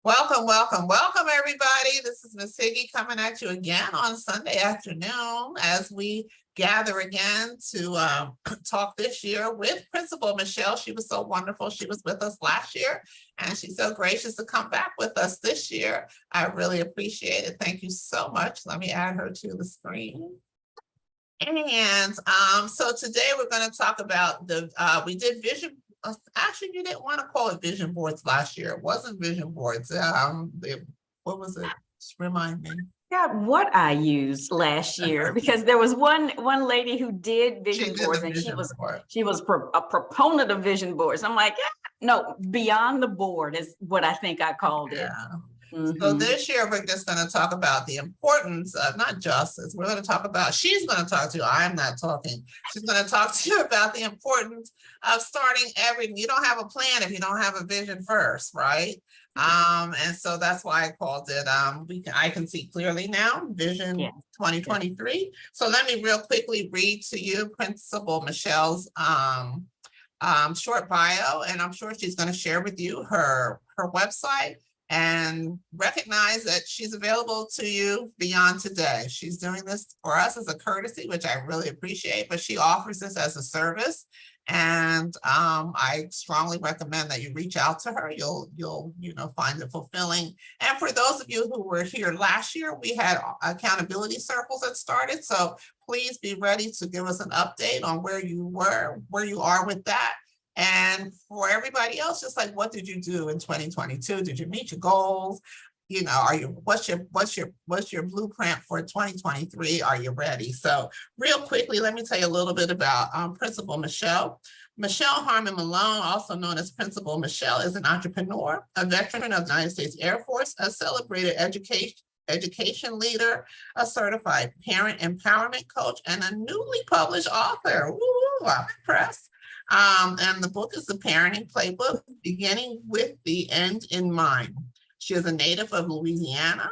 Welcome, welcome, welcome, everybody. This is Miss Higgi coming at you again on Sunday afternoon as we gather again to talk this year with Principal Michelle. She was so wonderful. She was with us last year, and she's so gracious to come back with us this year. I really appreciate it. Thank you so much. Let me add her to the screen. And so today we're going to talk about we did vision. Actually, you didn't want to call it vision boards last year. It wasn't vision boards. What was it? Just remind me. Got what I used last year because there was one lady who did vision boards, and she was a proponent of vision boards. I'm like, yeah, no, beyond the board is what I think I called it. So this year we're just going to talk about the importance of not justice. We're going to talk about, she's going to talk to you. I'm not talking. She's going to talk to you about the importance of starting everything. You don't have a plan if you don't have a vision first, right? And so that's why I called it, I can see clearly now, Vision 2023. So let me real quickly read to you Principal Michelle's short bio, and I'm sure she's going to share with you her website. And recognize that she's available to you beyond today. She's doing this for us as a courtesy, which I really appreciate, but she offers this as a service. And I strongly recommend that you reach out to her. You'll find it fulfilling. And for those of you who were here last year, we had accountability circles that started. So please be ready to give us an update on where you are with that. And for everybody else, just like, what did you do in 2022? Did you meet your goals? You know, what's your blueprint for 2023? Are you ready? So real quickly, let me tell you a little bit about Principal Michelle. Michelle Harmon Malone, also known as Principal Michelle, is an entrepreneur, a veteran of the United States Air Force, a celebrated education leader, a certified parent empowerment coach, and a newly published author. Ooh, I'm impressed. And the book is The Parenting Playbook, Beginning with the End in Mind. She is a native of Louisiana.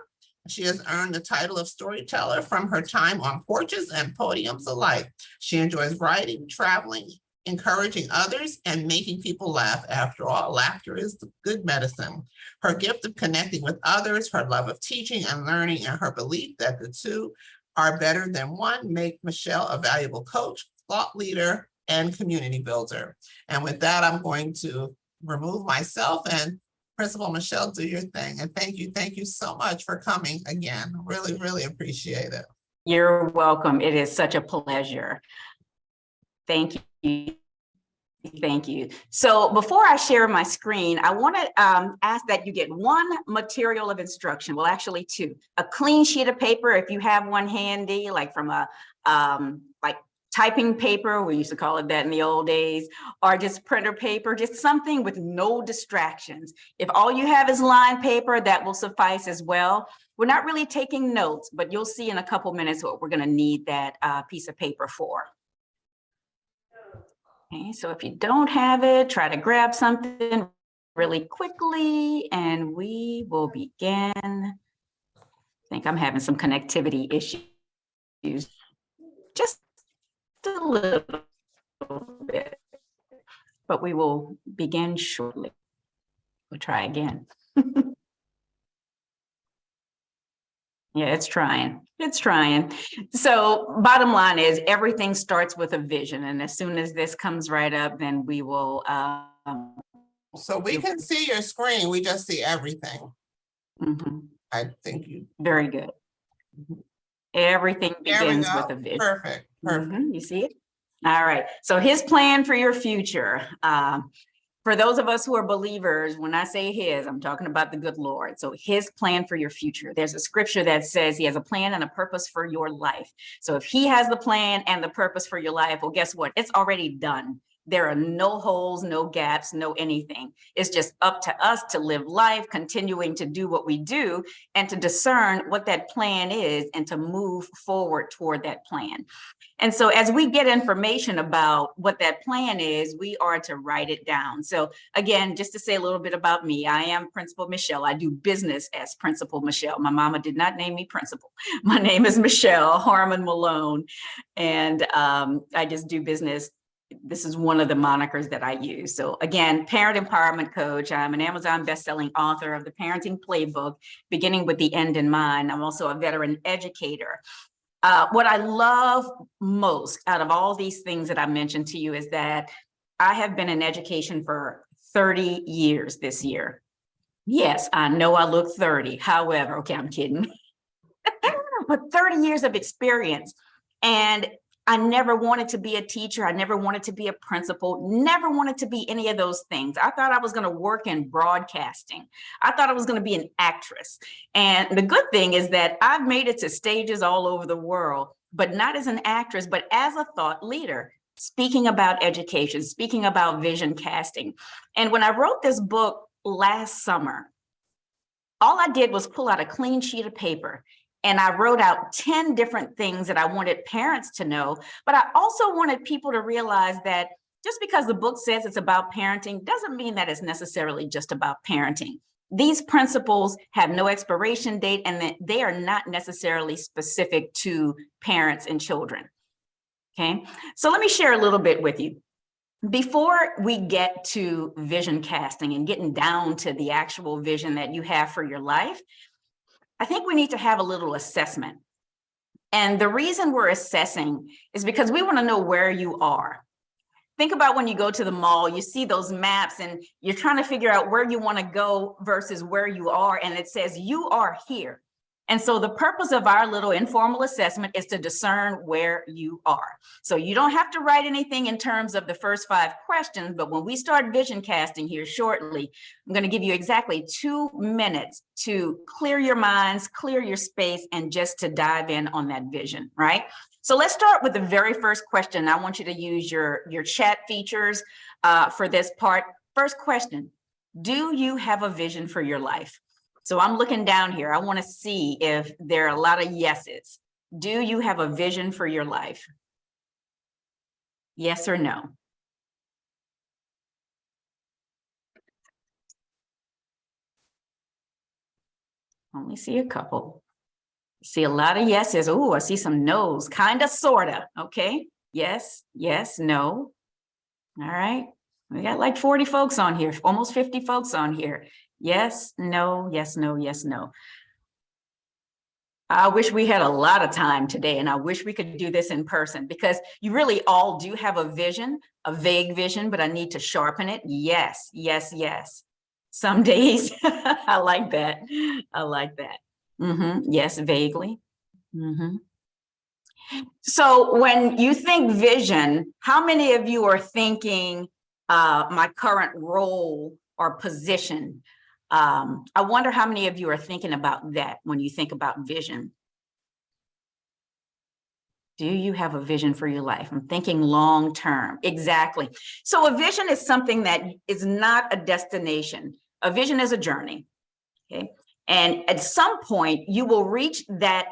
She has earned the title of storyteller from her time on porches and podiums alike. She enjoys writing, traveling, encouraging others, and making people laugh. After all, laughter is good medicine. Her gift of connecting with others, her love of teaching and learning, and her belief that the two are better than one make Michelle a valuable coach, thought leader, and community builder. And with that, I'm going to remove myself and Principal Michelle, do your thing. And thank you so much for coming again. Really, really appreciate it. You're welcome. It is such a pleasure. Thank you. Thank you. So before I share my screen, I want to ask that you get one material of instruction. Well, actually two. A clean sheet of paper, if you have one handy, like from a typing paper, we used to call it that in the old days, or just printer paper, just something with no distractions. If all you have is lined paper, that will suffice as well. We're not really taking notes, but you'll see in a couple minutes what we're going to need that piece of paper for. Okay, so if you don't have it, try to grab something really quickly and we will begin. I think I'm having some connectivity issues. Just a little bit, but we will begin shortly. We'll try again. Yeah, it's trying. It's trying. So bottom line is everything starts with a vision. And as soon as this comes right up, then we will. So we can see your screen. We just see everything. I think you. Very good. Everything begins with a vision. Perfect. You see it? All right. So his plan for your future. For those of us who are believers, when I say his, I'm talking about the good Lord. So his plan for your future. There's a scripture that says he has a plan and a purpose for your life. So if he has the plan and the purpose for your life, well, guess what? It's already done. There are no holes, no gaps, no anything. It's just up to us to live life, continuing to do what we do and to discern what that plan is and to move forward toward that plan. And so as we get information about what that plan is, we are to write it down. So again, just to say a little bit about me, I am Principal Michelle. I do business as Principal Michelle. My mama did not name me Principal. My name is Michelle Harmon Malone. And I just do business this is one of the monikers that I use. So again, parent empowerment coach. I'm an Amazon bestselling author of the Parenting Playbook, Beginning with the End in Mind. I'm also a veteran educator. What I love most out of all these things that I mentioned to you is that I have been in education for 30 years this year. Yes, I know I look 30. However, okay, I'm kidding. But 30 years of experience. And I never wanted to be a teacher. I never wanted to be a principal, never wanted to be any of those things. I thought I was going to work in broadcasting. I thought I was going to be an actress. And the good thing is that I've made it to stages all over the world, but not as an actress, but as a thought leader, speaking about education, speaking about vision casting. And when I wrote this book last summer, all I did was pull out a clean sheet of paper and I wrote out 10 different things that I wanted parents to know, but I also wanted people to realize that just because the book says it's about parenting doesn't mean that it's necessarily just about parenting. These principles have no expiration date and that they are not necessarily specific to parents and children. Okay, so let me share a little bit with you. Before we get to vision casting and getting down to the actual vision that you have for your life, I think we need to have a little assessment. And the reason we're assessing is because we want to know where you are. Think about when you go to the mall, you see those maps and you're trying to figure out where you want to go versus where you are. And it says you are here. And so the purpose of our little informal assessment is to discern where you are. So you don't have to write anything in terms of the first 5 questions, but when we start vision casting here shortly, I'm going to give you exactly 2 minutes to clear your minds, clear your space, and just to dive in on that vision, right? So let's start with the very first question. I want you to use your chat features for this part. First question, do you have a vision for your life? So I'm looking down here. I want to see if there are a lot of yeses. Do you have a vision for your life? Yes or no? Only see a couple. See a lot of yeses. Oh, I see some no's, kind of, sort of. Okay. Yes, yes, no. All right. We got like 40 folks on here, almost 50 folks on here. Yes, no, yes, no, yes, no. I wish we had a lot of time today, and I wish we could do this in person because you really all do have a vision, a vague vision, but I need to sharpen it. Yes, yes, yes. Some days, I like that. I like that. Yes, vaguely. So when you think vision, how many of you are thinking my current role or position? I wonder how many of you are thinking about that when you think about vision. Do you have a vision for your life? I'm thinking long term. Exactly. So a vision is something that is not a destination. A vision is a journey. Okay. And at some point you will reach the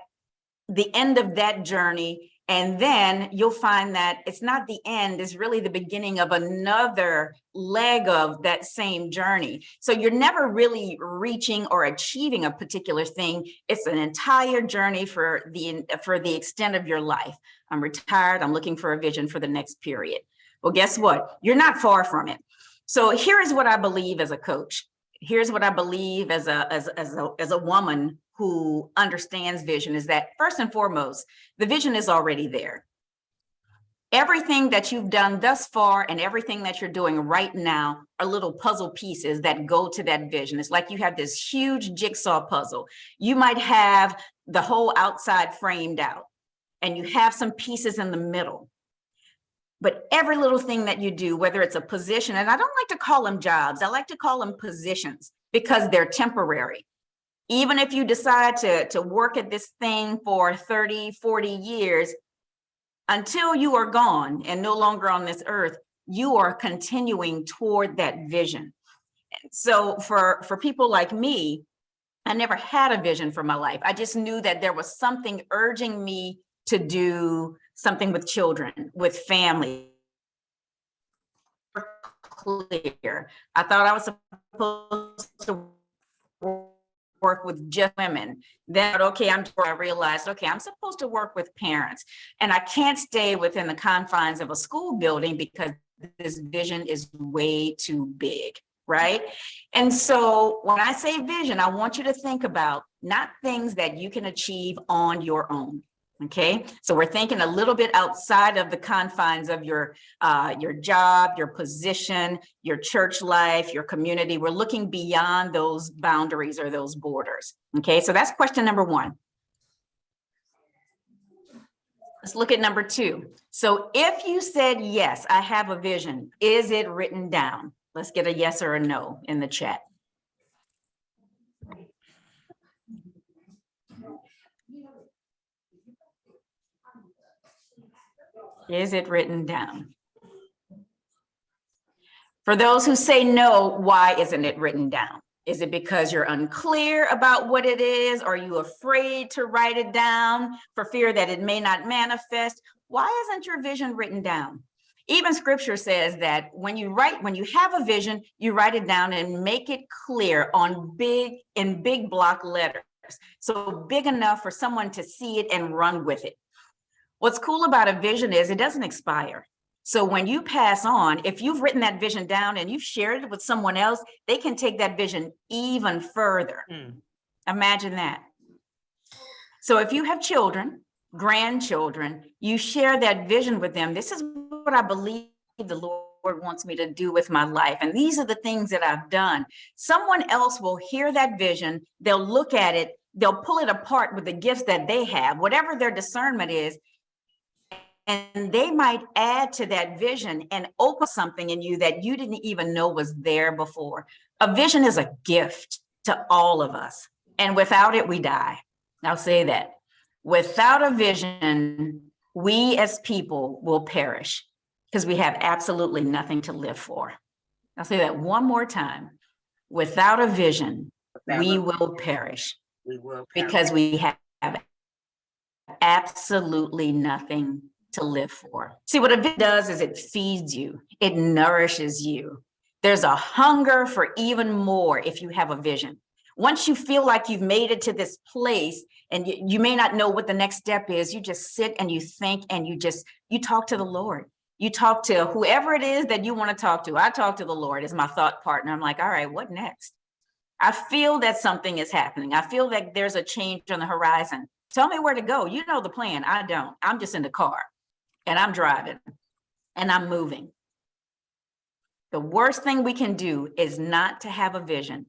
end of that journey. And then you'll find that it's not the end, it's really the beginning of another leg of that same journey. So you're never really reaching or achieving a particular thing. It's an entire journey for the extent of your life. I'm retired, I'm looking for a vision for the next period. Well, guess what? You're not far from it. So here's what I believe as a coach. Here's what I believe as a woman who understands vision is that first and foremost, the vision is already there. Everything that you've done thus far and everything that you're doing right now are little puzzle pieces that go to that vision. It's like you have this huge jigsaw puzzle. You might have the whole outside framed out and you have some pieces in the middle. But every little thing that you do, whether it's a position, and I don't like to call them jobs, I like to call them positions because they're temporary. Even if you decide to work at this thing for 30, 40 years, until you are gone and no longer on this earth, you are continuing toward that vision. So for people like me, I never had a vision for my life. I just knew that there was something urging me to do something with children, with family. Clear. I thought I was supposed to work with just women. Then, okay, I realized, okay, I'm supposed to work with parents, and I can't stay within the confines of a school building because this vision is way too big, right? And so when I say vision, I want you to think about not things that you can achieve on your own. Okay, so we're thinking a little bit outside of the confines of your job, your position, your church life, your community. We're looking beyond those boundaries or those borders. Okay, so that's question number one. Let's look at number two. So if you said, yes, I have a vision, is it written down? Let's get a yes or a no in the chat. Is it written down? For those who say no, why isn't it written down? Is it because you're unclear about what it is? Are you afraid to write it down for fear that it may not manifest? Why isn't your vision written down? Even scripture says that when you have a vision, you write it down and make it clear in big block letters. So big enough for someone to see it and run with it. What's cool about a vision is it doesn't expire. So when you pass on, if you've written that vision down and you've shared it with someone else, they can take that vision even further. Imagine that. So if you have children, grandchildren, you share that vision with them. This is what I believe the Lord wants me to do with my life. And these are the things that I've done. Someone else will hear that vision. They'll look at it. They'll pull it apart with the gifts that they have, whatever their discernment is. And they might add to that vision and open something in you that you didn't even know was there before. A vision is a gift to all of us. And without it, we die. I'll say that. Without a vision, we as people will perish because we have absolutely nothing to live for. I'll say that one more time. Without a vision, we will perish because we have absolutely nothing to live for. See, what a vision does is it feeds you, it nourishes you. There's a hunger for even more if you have a vision. Once you feel like you've made it to this place and you may not know what the next step is, you just sit and you think and you talk to the Lord. You talk to whoever it is that you want to talk to. I talk to the Lord as my thought partner. I'm like, all right, what next? I feel that something is happening. I feel that there's a change on the horizon. Tell me where to go. You know the plan. I don't. I'm just in the car and I'm driving and I'm moving. The worst thing we can do is not to have a vision.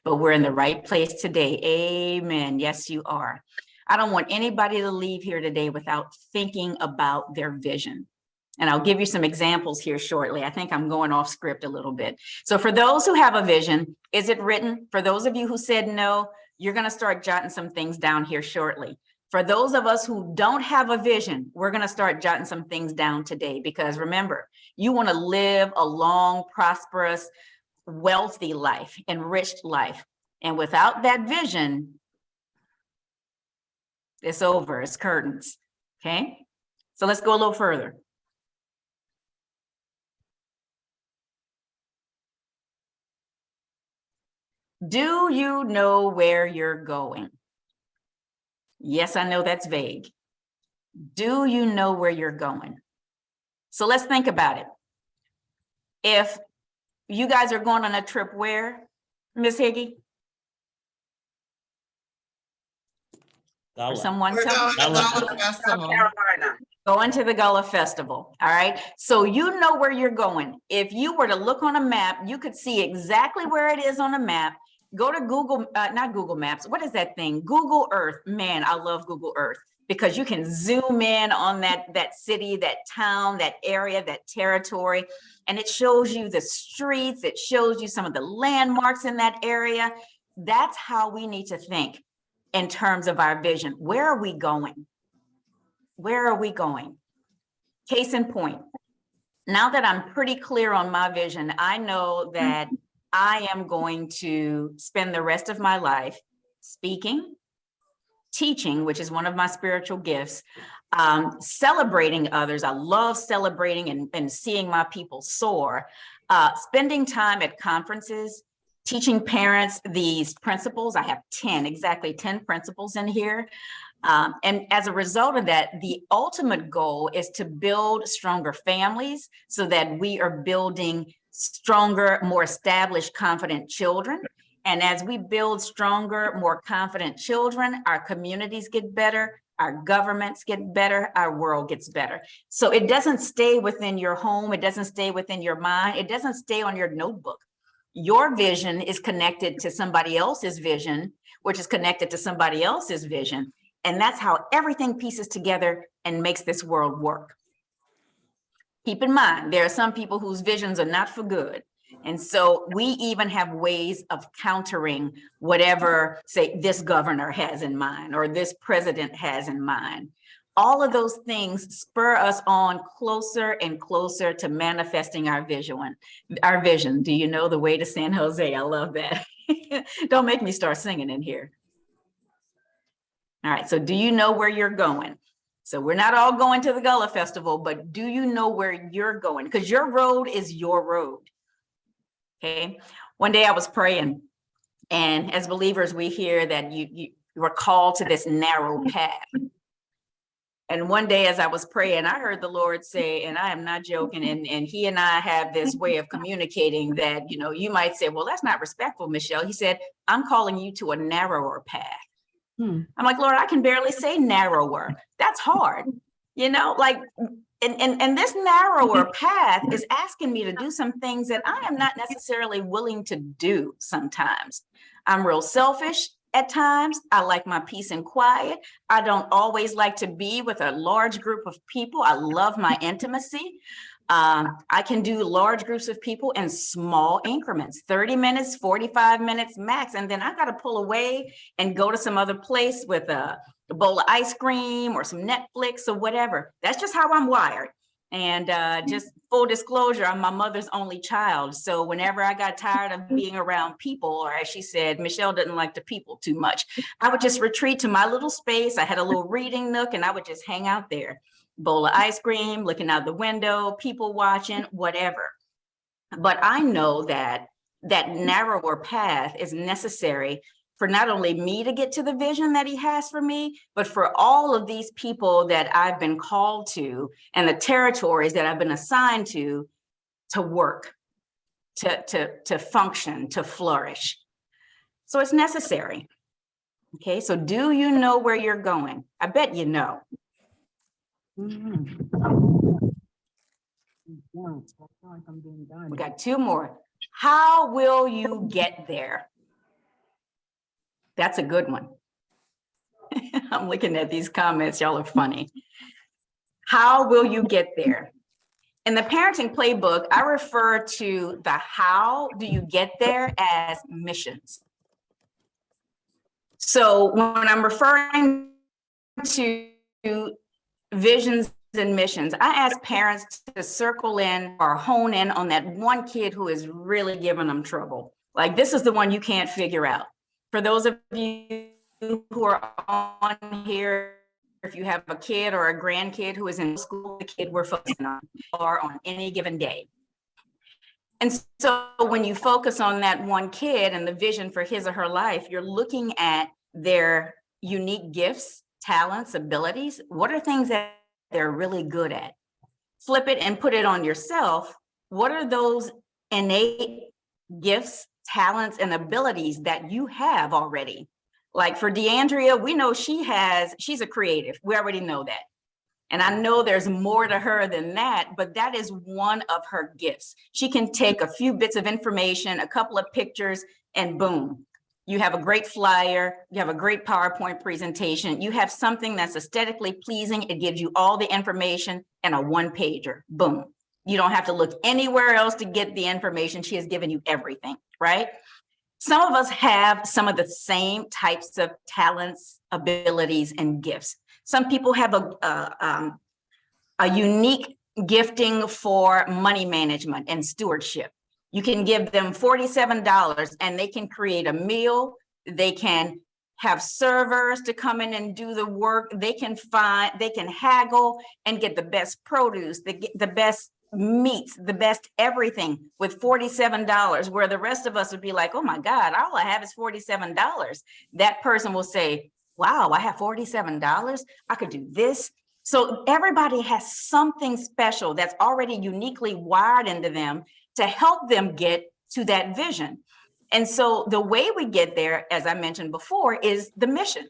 But we're in the right place today. Amen. Yes, you are. I don't want anybody to leave here today without thinking about their vision. And I'll give you some examples here shortly. I think I'm going off script a little bit. So for those who have a vision, is it written? For those of you who said no, you're going to start jotting some things down here shortly. For those of us who don't have a vision, we're going to start jotting some things down today, because remember, you want to live a long, prosperous, wealthy life, enriched life. And without that vision, it's over, it's curtains. Okay, so let's go a little further. Do you know where you're going? Yes, I know that's vague. Do you know where you're going? So let's think about it. If you guys are going on a trip where, Miss Higgi? Or someone tell me. Gullah Festival. Carolina. Going to the Gullah Festival. All right. So you know where you're going. If you were to look on a map, you could see exactly where it is on a map. Go to Google, not Google Maps. What is that thing? Google Earth. Man, I love Google Earth because you can zoom in on that city, that town, that area, that territory, and it shows you the streets. It shows you some of the landmarks in that area. That's how we need to think in terms of our vision. Where are we going? Where are we going? Case in point, now that I'm pretty clear on my vision, I know that I am going to spend the rest of my life speaking, teaching, which is one of my spiritual gifts, celebrating others. I love celebrating and seeing my people soar, spending time at conferences, teaching parents these principles. I have 10, exactly 10 principles in here. And as a result of that, the ultimate goal is to build stronger families so that we are building stronger, more established, confident children. And as we build stronger, more confident children, our communities get better, our governments get better, our world gets better. So it doesn't stay within your home. It doesn't stay within your mind. It doesn't stay on your notebook. Your vision is connected to somebody else's vision, which is connected to somebody else's vision. And that's how everything pieces together and makes this world work. Keep in mind, there are some people whose visions are not for good. And so we even have ways of countering whatever, say, this governor has in mind or this president has in mind. All of those things spur us on closer and closer to manifesting our vision. Our vision. Do you know the way to San Jose? I love that. Don't make me start singing in here. All right, so do you know where you're going? So we're not all going to the Gullah Festival, but do you know where you're going? Because your road is your road. Okay. One day I was praying, and as believers, we hear that you were called to this narrow path. And one day as I was praying, I heard the Lord say, and I am not joking, and he and I have this way of communicating that, you know, you might say, well, that's not respectful, Michelle. He said, I'm calling you to a narrower path. I'm like, Lord, I can barely say narrower. That's hard. You know, like, and this narrower path is asking me to do some things that I am not necessarily willing to do sometimes. I'm real selfish at times. I like my peace and quiet. I don't always like to be with a large group of people. I love my intimacy. I can do large groups of people in small increments, 30 minutes, 45 minutes max. And then I got to pull away and go to some other place with a bowl of ice cream or some Netflix or whatever. That's just how I'm wired. And just full disclosure, I'm my mother's only child. So whenever I got tired of being around people, or as she said, Michelle didn't like the people too much, I would just retreat to my little space. I had a little reading nook and I would just hang out there. Bowl of ice cream, looking out the window, people watching, whatever. But I know that that narrower path is necessary for not only me to get to the vision that he has for me, but for all of these people that I've been called to and the territories that I've been assigned to work, to function, to flourish. So it's necessary. Okay, so do you know where you're going? I bet you know. We got two more. How will you get there? That's a good one. I'm looking at these comments. Y'all are funny. How will you get there? In the parenting playbook, I refer to the how do you get there as missions. So when I'm referring to visions and missions, I ask parents to circle in or hone in on that one kid who is really giving them trouble. Like, this is the one you can't figure out. For those of you who are on here, if you have a kid or a grandkid who is in school, the kid we're focusing on or on any given day. And so when you focus on that one kid and the vision for his or her life, you're looking at their unique gifts, talents, abilities. What are things that they're really good at? Flip it and put it on yourself. What are those innate gifts, talents, and abilities that you have already? Like for DeAndrea, we know she's a creative. We already know that. And I know there's more to her than that, but that is one of her gifts. She can take a few bits of information, a couple of pictures, and boom, you have a great flyer, you have a great PowerPoint presentation, you have something that's aesthetically pleasing, it gives you all the information in a one-pager, boom. You don't have to look anywhere else to get the information. She has given you everything, right? Some of us have some of the same types of talents, abilities, and gifts. Some people have a unique gifting for money management and stewardship. You can give them $47 and they can create a meal. They can have servers to come in and do the work. They can haggle and get the best produce, the best meats, the best everything with $47, where the rest of us would be like, oh my God, all I have is $47. That person will say, wow, I have $47. I could do this. So everybody has something special that's already uniquely wired into them to help them get to that vision. And so the way we get there, as I mentioned before, is the mission.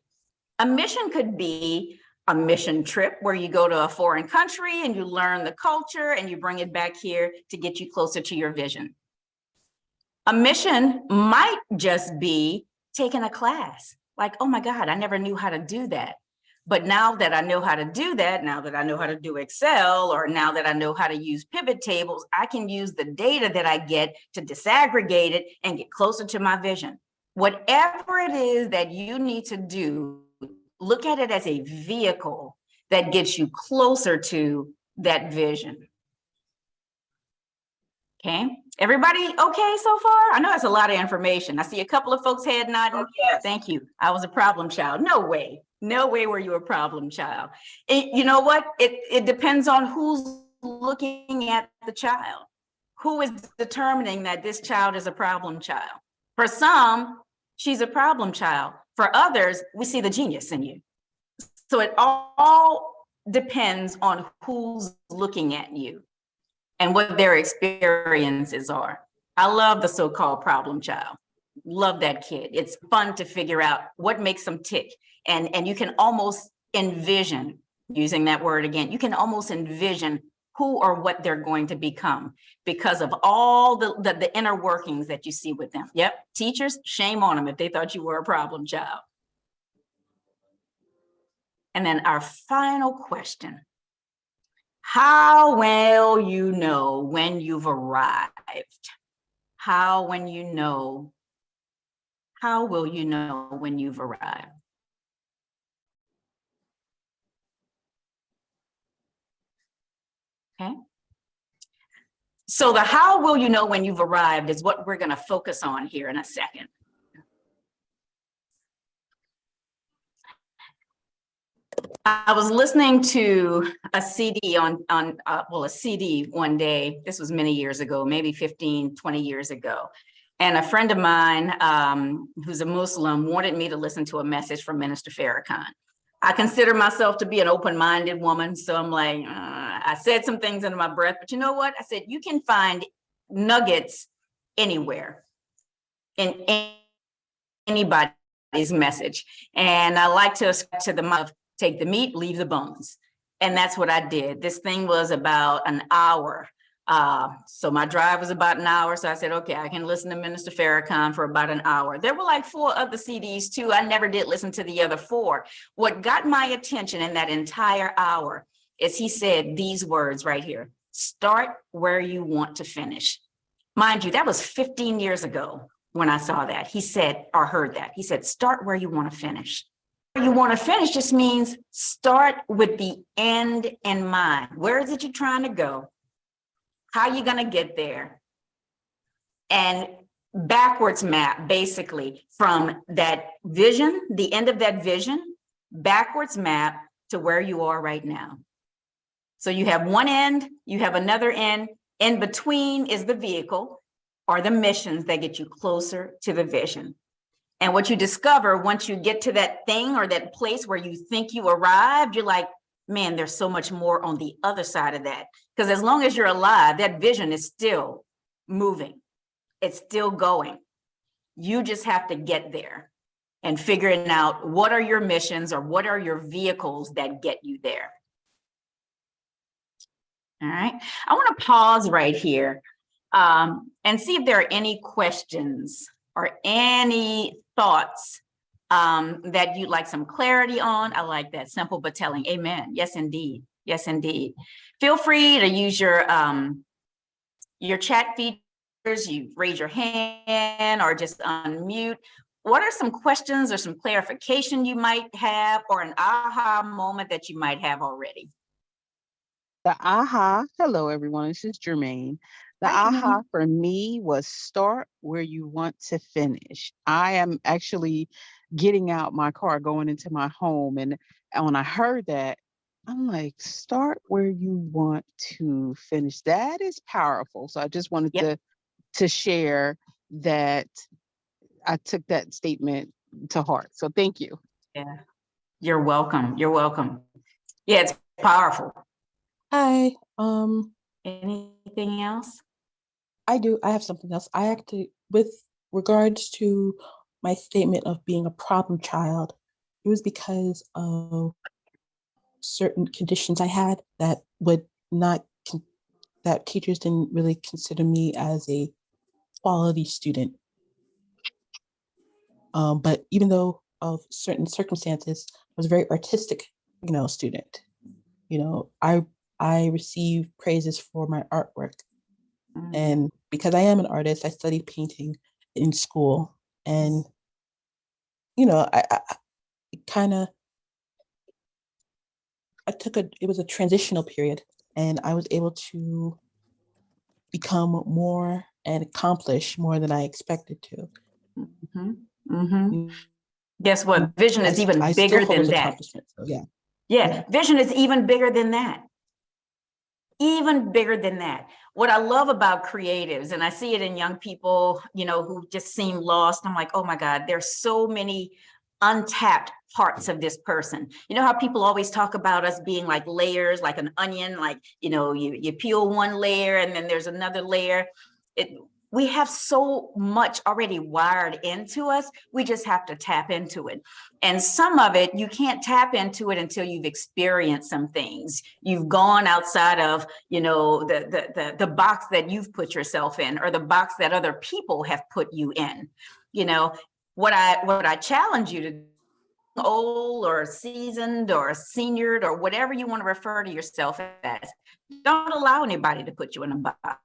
A mission could be a mission trip where you go to a foreign country and you learn the culture and you bring it back here to get you closer to your vision. A mission might just be taking a class. Like, oh my God, I never knew how to do that. But now that I know how to do that, now that I know how to do Excel, or now that I know how to use pivot tables, I can use the data that I get to disaggregate it and get closer to my vision. Whatever it is that you need to do, look at it as a vehicle that gets you closer to that vision. Okay, everybody okay so far? I know it's a lot of information. I see a couple of folks head nodding. Oh, yes. Thank you. I was a problem child. No way. No way were you a problem child. You know what? It depends on who's looking at the child. Who is determining that this child is a problem child? For some, she's a problem child. For others, we see the genius in you. So it all depends on who's looking at you and what their experiences are. I love the so-called problem child. Love that kid. It's fun to figure out what makes them tick. And you can almost envision, using that word again, you can almost envision who or what they're going to become because of all the inner workings that you see with them. Yep, teachers, shame on them if they thought you were a problem child. And then our final question. How will you know when you've arrived? How will you know when you've arrived? Okay. So the how will you know when you've arrived is what we're going to focus on here in a second. I was listening to a CD a CD one day. This was many years ago, maybe 15, 20 years ago. And a friend of mine who's a Muslim wanted me to listen to a message from Minister Farrakhan. I consider myself to be an open-minded woman. So I'm like, I said some things under my breath, but you know what? I said, you can find nuggets anywhere in anybody's message. And I like to the mouth, take the meat, leave the bones. And that's what I did. This thing was about an hour. So my drive was about an hour. So I said, okay, I can listen to Minister Farrakhan for about an hour. There were like 4 other CDs too. I never did listen to the other 4. What got my attention in that entire hour is he said these words right here: start where you want to finish. Mind you, that was 15 years ago when I saw that. He said, or heard that. He said, start where you want to finish. Where you want to finish just means start with the end in mind. Where is it you're trying to go? How are you going to get there? And backwards map, basically, from that vision, the end of that vision, backwards map to where you are right now. So you have one end, you have another end. In between is the vehicle or the missions that get you closer to the vision. And what you discover once you get to that thing or that place where you think you arrived, you're like, man, there's so much more on the other side of that. Because as long as you're alive, that vision is still moving. It's still going. You just have to get there and figuring out what are your missions or what are your vehicles that get you there. All right. I want to pause right here and see if there are any questions or any thoughts that you'd like some clarity on. I like that. Simple but telling. Amen. Yes, indeed. Yes, indeed. Feel free to use your chat features. You raise your hand or just unmute. What are some questions or some clarification you might have, or an aha moment that you might have already? The aha, hello everyone, this is Jermaine. The Hi, Jermaine. aha for me was start where you want to finish. I am actually getting out my car, going into my home. And when I heard that, I'm like, start where you want to finish. That is powerful. So I just wanted Yep. to share that I took that statement to heart. So thank you. Yeah. You're welcome. You're welcome. Yeah, it's powerful. Hi. Anything else? I do. I have something else. I actually, with regards to my statement of being a problem child, it was because of certain conditions I had that would not, that teachers didn't really consider me as a quality student. But even though of certain circumstances, I was a very artistic, student. I received praises for my artwork. And because I am an artist, I studied painting in school. And, I kind of, it was a transitional period, and I was able to become more and accomplish more than I expected to. Guess what? Vision is even bigger than that. So yeah. Yeah, vision is even bigger than that. Even bigger than that. What I love about creatives, and I see it in young people, who just seem lost. I'm like, oh my God, there's so many untapped parts of this person. You know how people always talk about us being like layers, like an onion, like, you peel one layer and then there's another layer. We have so much already wired into us. We just have to tap into it. And some of it, you can't tap into it until you've experienced some things. You've gone outside of, the box that you've put yourself in, or the box that other people have put you in. What I challenge you to do, old or seasoned or seniored or whatever you want to refer to yourself as, don't allow anybody to put you in a box.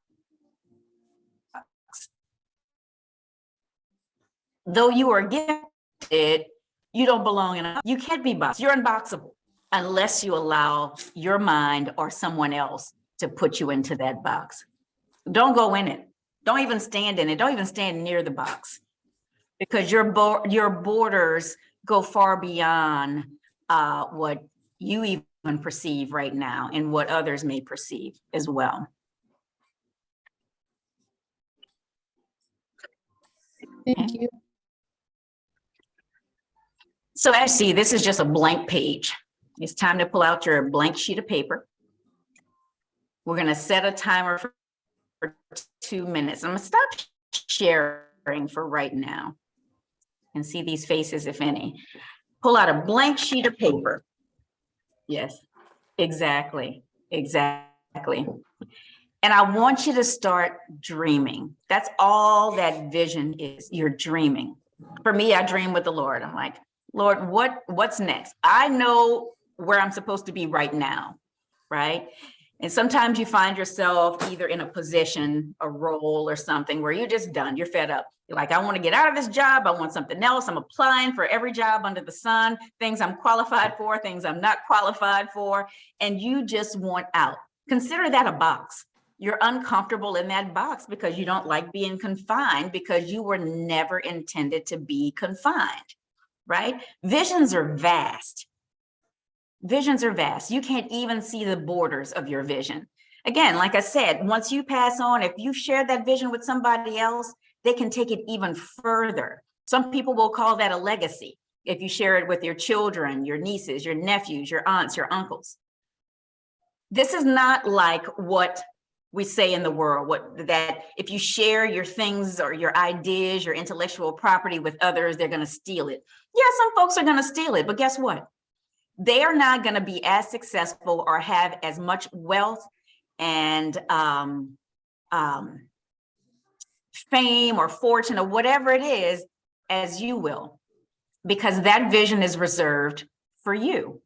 Though you are gifted, you don't belong in you can't be boxed. You're unboxable unless you allow your mind or someone else to put you into that box. Don't go in it. Don't even stand in it. Don't even stand near the box, because your borders go far beyond what you even perceive right now and what others may perceive as well. Thank you. So as you see, this is just a blank page. It's time to pull out your blank sheet of paper. We're going to set a timer for 2 minutes. I'm going to stop sharing for right now and see these faces, if any. Pull out a blank sheet of paper. Yes, exactly. Exactly. And I want you to start dreaming. That's all that vision is. You're dreaming. For me, I dream with the Lord. I'm like, Lord, what's next? I know where I'm supposed to be right now, right? And sometimes you find yourself either in a position, a role or something where you're just done. You're fed up. You're like, I want to get out of this job. I want something else. I'm applying for every job under the sun, things I'm qualified for, things I'm not qualified for, and you just want out. Consider that a box. You're uncomfortable in that box because you don't like being confined, because you were never intended to be confined, right? Visions are vast. Visions are vast. You can't even see the borders of your vision. Again, like I said, once you pass on, if you share that vision with somebody else, they can take it even further. Some people will call that a legacy. If you share it with your children, your nieces, your nephews, your aunts, your uncles. This is not like what we say in the world, that if you share your things or your ideas, your intellectual property with others, they're going to steal it. Yeah, some folks are going to steal it, but guess what? They are not going to be as successful or have as much wealth and fame or fortune or whatever it is as you will, because that vision is reserved for you.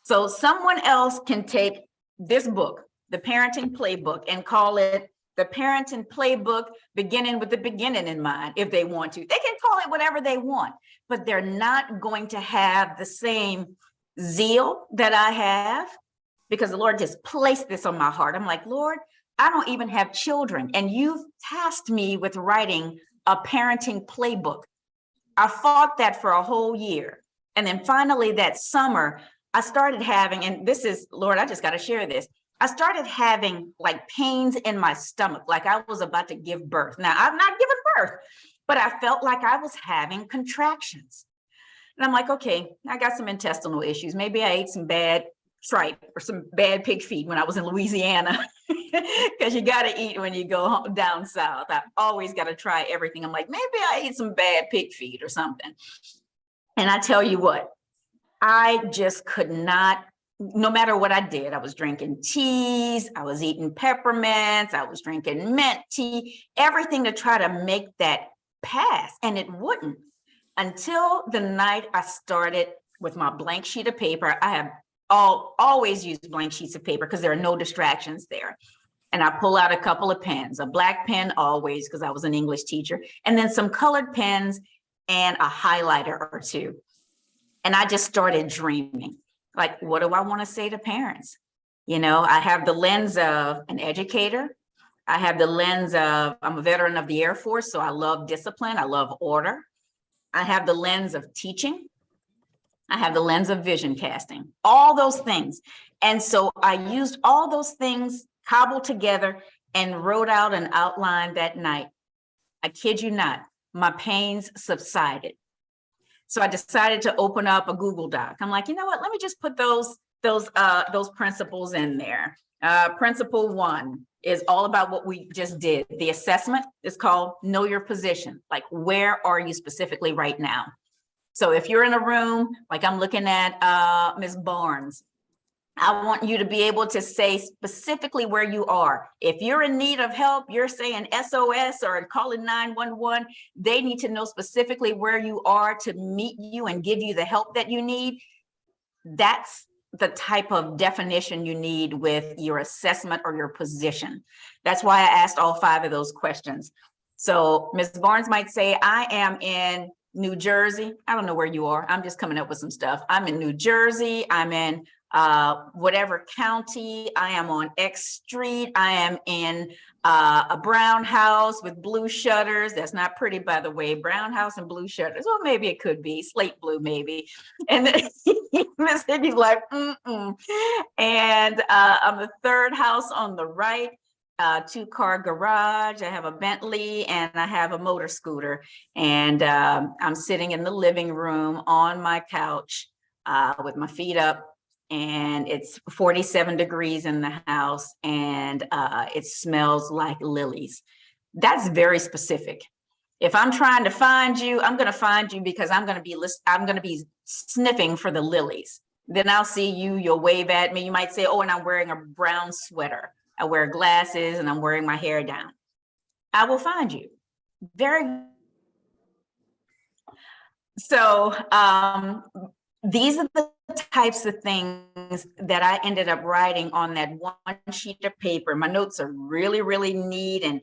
So someone else can take this book, the Parenting Playbook, and call it the Parenting Playbook beginning with the beginning in mind if they want to. They can call it whatever they want, but they're not going to have the same zeal that I have, because the Lord just placed this on my heart. I'm like, Lord, I don't even have children, and you've tasked me with writing a parenting playbook. I fought that for a whole year. And then finally that summer, I started having, and this is, Lord, I just got to share this. I started having like pains in my stomach, like I was about to give birth. Now, I've not given birth, but I felt like I was having contractions. And I'm like, okay, I got some intestinal issues. Maybe I ate some bad tripe or some bad pig feed when I was in Louisiana, because you got to eat when you go down south. I always got to try everything. I'm like, maybe I ate some bad pig feed or something. And I tell you what, I just could not, no matter what I did, I was drinking teas, I was eating peppermints, I was drinking mint tea, everything to try to make that pass. And it wouldn't until the night I started with my blank sheet of paper. I have always used blank sheets of paper because there are no distractions there. And I pull out a couple of pens, a black pen always, because I was an English teacher, and then some colored pens and a highlighter or two. And I just started dreaming, like, what do I want to say to parents? You know, I have the lens of an educator. I have the lens of, I'm a veteran of the Air Force, so I love discipline. I love order. I have the lens of teaching. I have the lens of vision casting, all those things. And so I used all those things cobbled together and wrote out an outline that night. I kid you not, my pains subsided. So I decided to open up a Google Doc. I'm like, you know what? Let me just put those principles in there. Principle 1 is all about what we just did. The assessment is called Know Your Position. Like, where are you specifically right now? So if you're in a room, like I'm looking at Ms. Barnes, I want you to be able to say specifically where you are. If you're in need of help, you're saying SOS or calling 911, they need to know specifically where you are to meet you and give you the help that you need. That's the type of definition you need with your assessment or your position. That's why I asked all 5 of those questions. So Ms. Barnes might say, I am in New Jersey. I don't know where you are. I'm just coming up with some stuff. I'm in New Jersey. I'm in whatever county. I am on X Street. I am in a brown house with blue shutters. That's not pretty, by the way. Brown house and blue shutters. Well, maybe it could be slate blue, maybe. And then Miss Higgi's like, And I'm the 3rd house on the right. 2-car garage. I have a Bentley and I have a motor scooter. And I'm sitting in the living room on my couch with my feet up. And it's 47 degrees in the house, and it smells like lilies. That's very specific. If I'm trying to find you, I'm going to find you because I'm going to be sniffing for the lilies. Then I'll see you. You'll wave at me. You might say, "Oh, and I'm wearing a brown sweater. I wear glasses, and I'm wearing my hair down." I will find you. So these are the types of things that I ended up writing on that one sheet of paper. My notes are really, really neat, and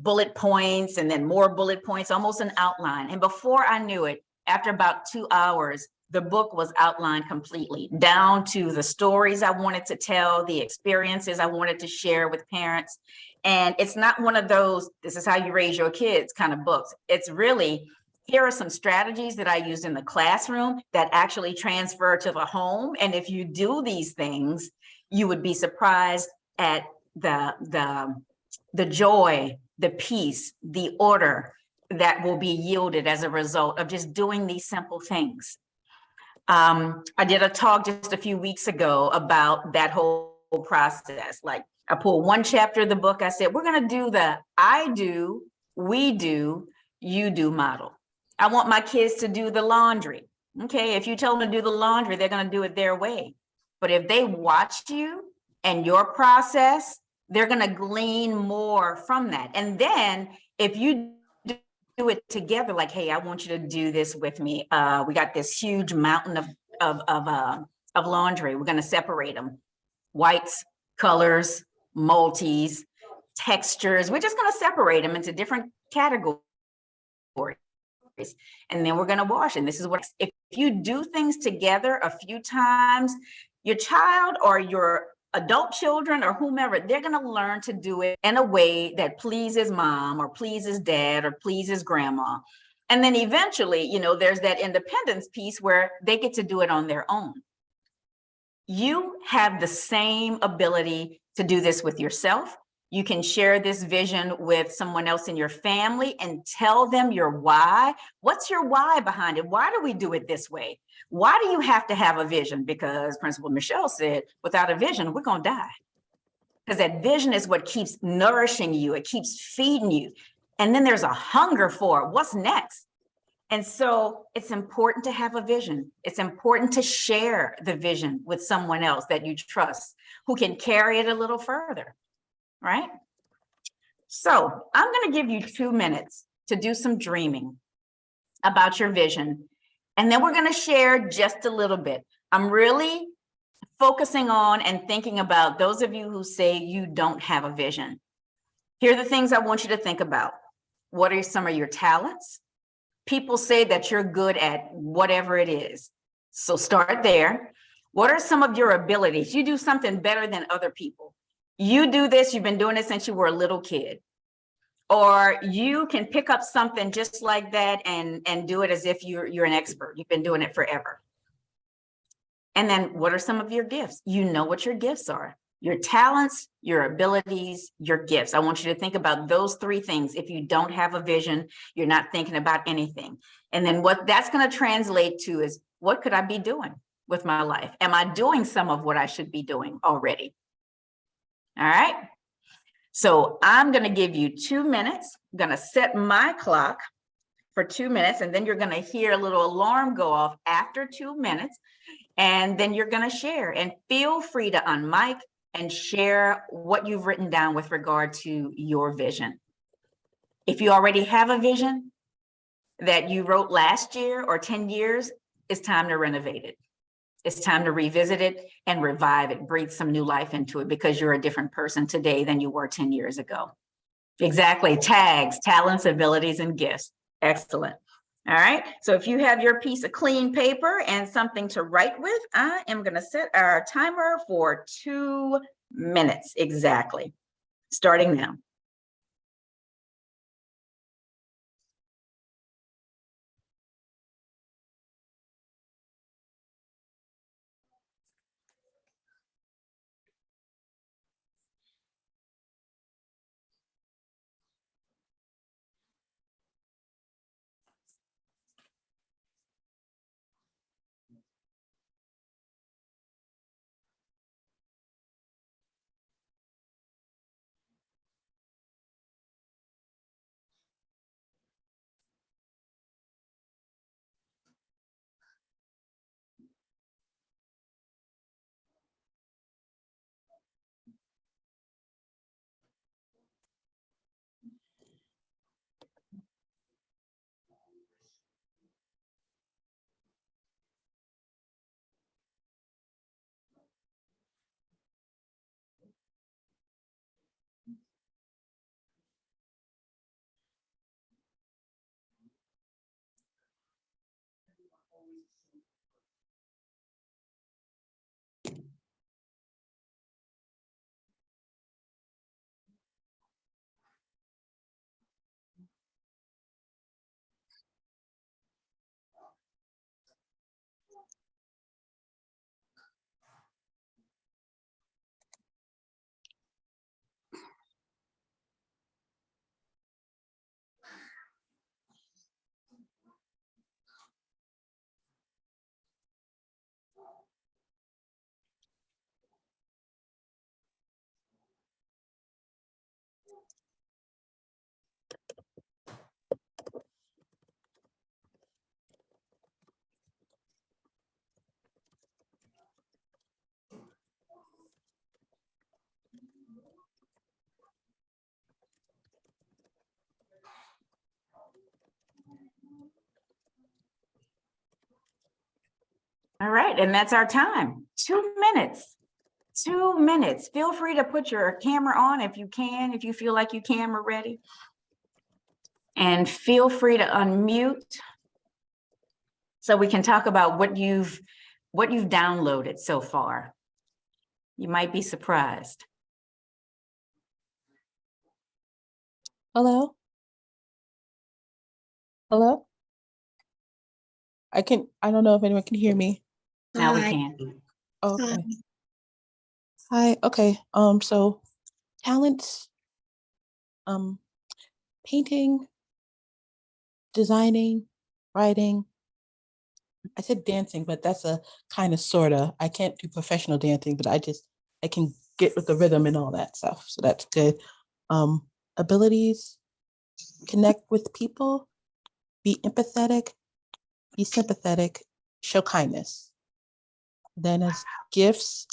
bullet points and then more bullet points, almost an outline. And before I knew it, after about 2 hours, the book was outlined completely, down to the stories I wanted to tell, the experiences I wanted to share with parents. And it's not one of those, this is how you raise your kids kind of books. It's really, here are some strategies that I used in the classroom that actually transfer to the home. And if you do these things, you would be surprised at the joy, the peace, the order that will be yielded as a result of just doing these simple things. I did a talk just a few weeks ago about that whole process. Like, I pulled one chapter of the book. I said, we're going to do the I do, we do, you do model. I want my kids to do the laundry. Okay, if you tell them to do the laundry, they're going to do it their way. But if they watch you and your process, they're going to glean more from that. And then if you do it together, like, hey, I want you to do this with me. We got this huge mountain of laundry. We're going to separate them. Whites, colors, multis, textures. We're just going to separate them into different categories. And then we're going to wash. And this is what, if you do things together a few times, your child or your adult children or whomever, they're going to learn to do it in a way that pleases mom or pleases dad or pleases grandma. And then eventually, there's that independence piece where they get to do it on their own. You have the same ability to do this with yourself. You can share this vision with someone else in your family and tell them your why. What's your why behind it? Why do we do it this way? Why do you have to have a vision? Because Principal Michelle said, without a vision, we're going to die. Because that vision is what keeps nourishing you. It keeps feeding you. And then there's a hunger for it. What's next? And so it's important to have a vision. It's important to share the vision with someone else that you trust, who can carry it a little further, right? So I'm going to give you 2 minutes to do some dreaming about your vision. And then we're going to share just a little bit. I'm really focusing on and thinking about those of you who say you don't have a vision. Here are the things I want you to think about. What are some of your talents? People say that you're good at whatever it is. So start there. What are some of your abilities? You do something better than other people. You do this, you've been doing it since you were a little kid. Or you can pick up something just like that and do it as if you're an expert. You've been doing it forever. And then what are some of your gifts? You know what your gifts are. Your talents, your abilities, your gifts. I want you to think about those 3 things. If you don't have a vision, you're not thinking about anything. And then what that's going to translate to is, what could I be doing with my life? Am I doing some of what I should be doing already? All right. So I'm going to give you 2 minutes. I'm going to set my clock for 2 minutes, and then you're going to hear a little alarm go off after 2 minutes. And then you're going to share, and feel free to unmic and share what you've written down with regard to your vision. If you already have a vision that you wrote last year or 10 years, it's time to renovate it. It's time to revisit it and revive it, breathe some new life into it, because you're a different person today than you were 10 years ago. Exactly. Tags, talents, abilities, and gifts. Excellent. All right. So if you have your piece of clean paper and something to write with, I am going to set our timer for 2 minutes exactly, starting now. All right, and that's our time. 2 minutes. 2 minutes. Feel free to put your camera on if you can, if you feel like you camera ready. And feel free to unmute so we can talk about what you've downloaded so far. You might be surprised. Hello? Hello? I don't know if anyone can hear me. Now we Hi. can. Okay. Hi. Okay. So talents, um, painting, designing, writing. I said dancing, but that's a kind of sorta. I can't do professional dancing, but I can get with the rhythm and all that stuff. So that's good. Um, abilities, connect with people, be empathetic, be sympathetic, show kindness. Then as gifts,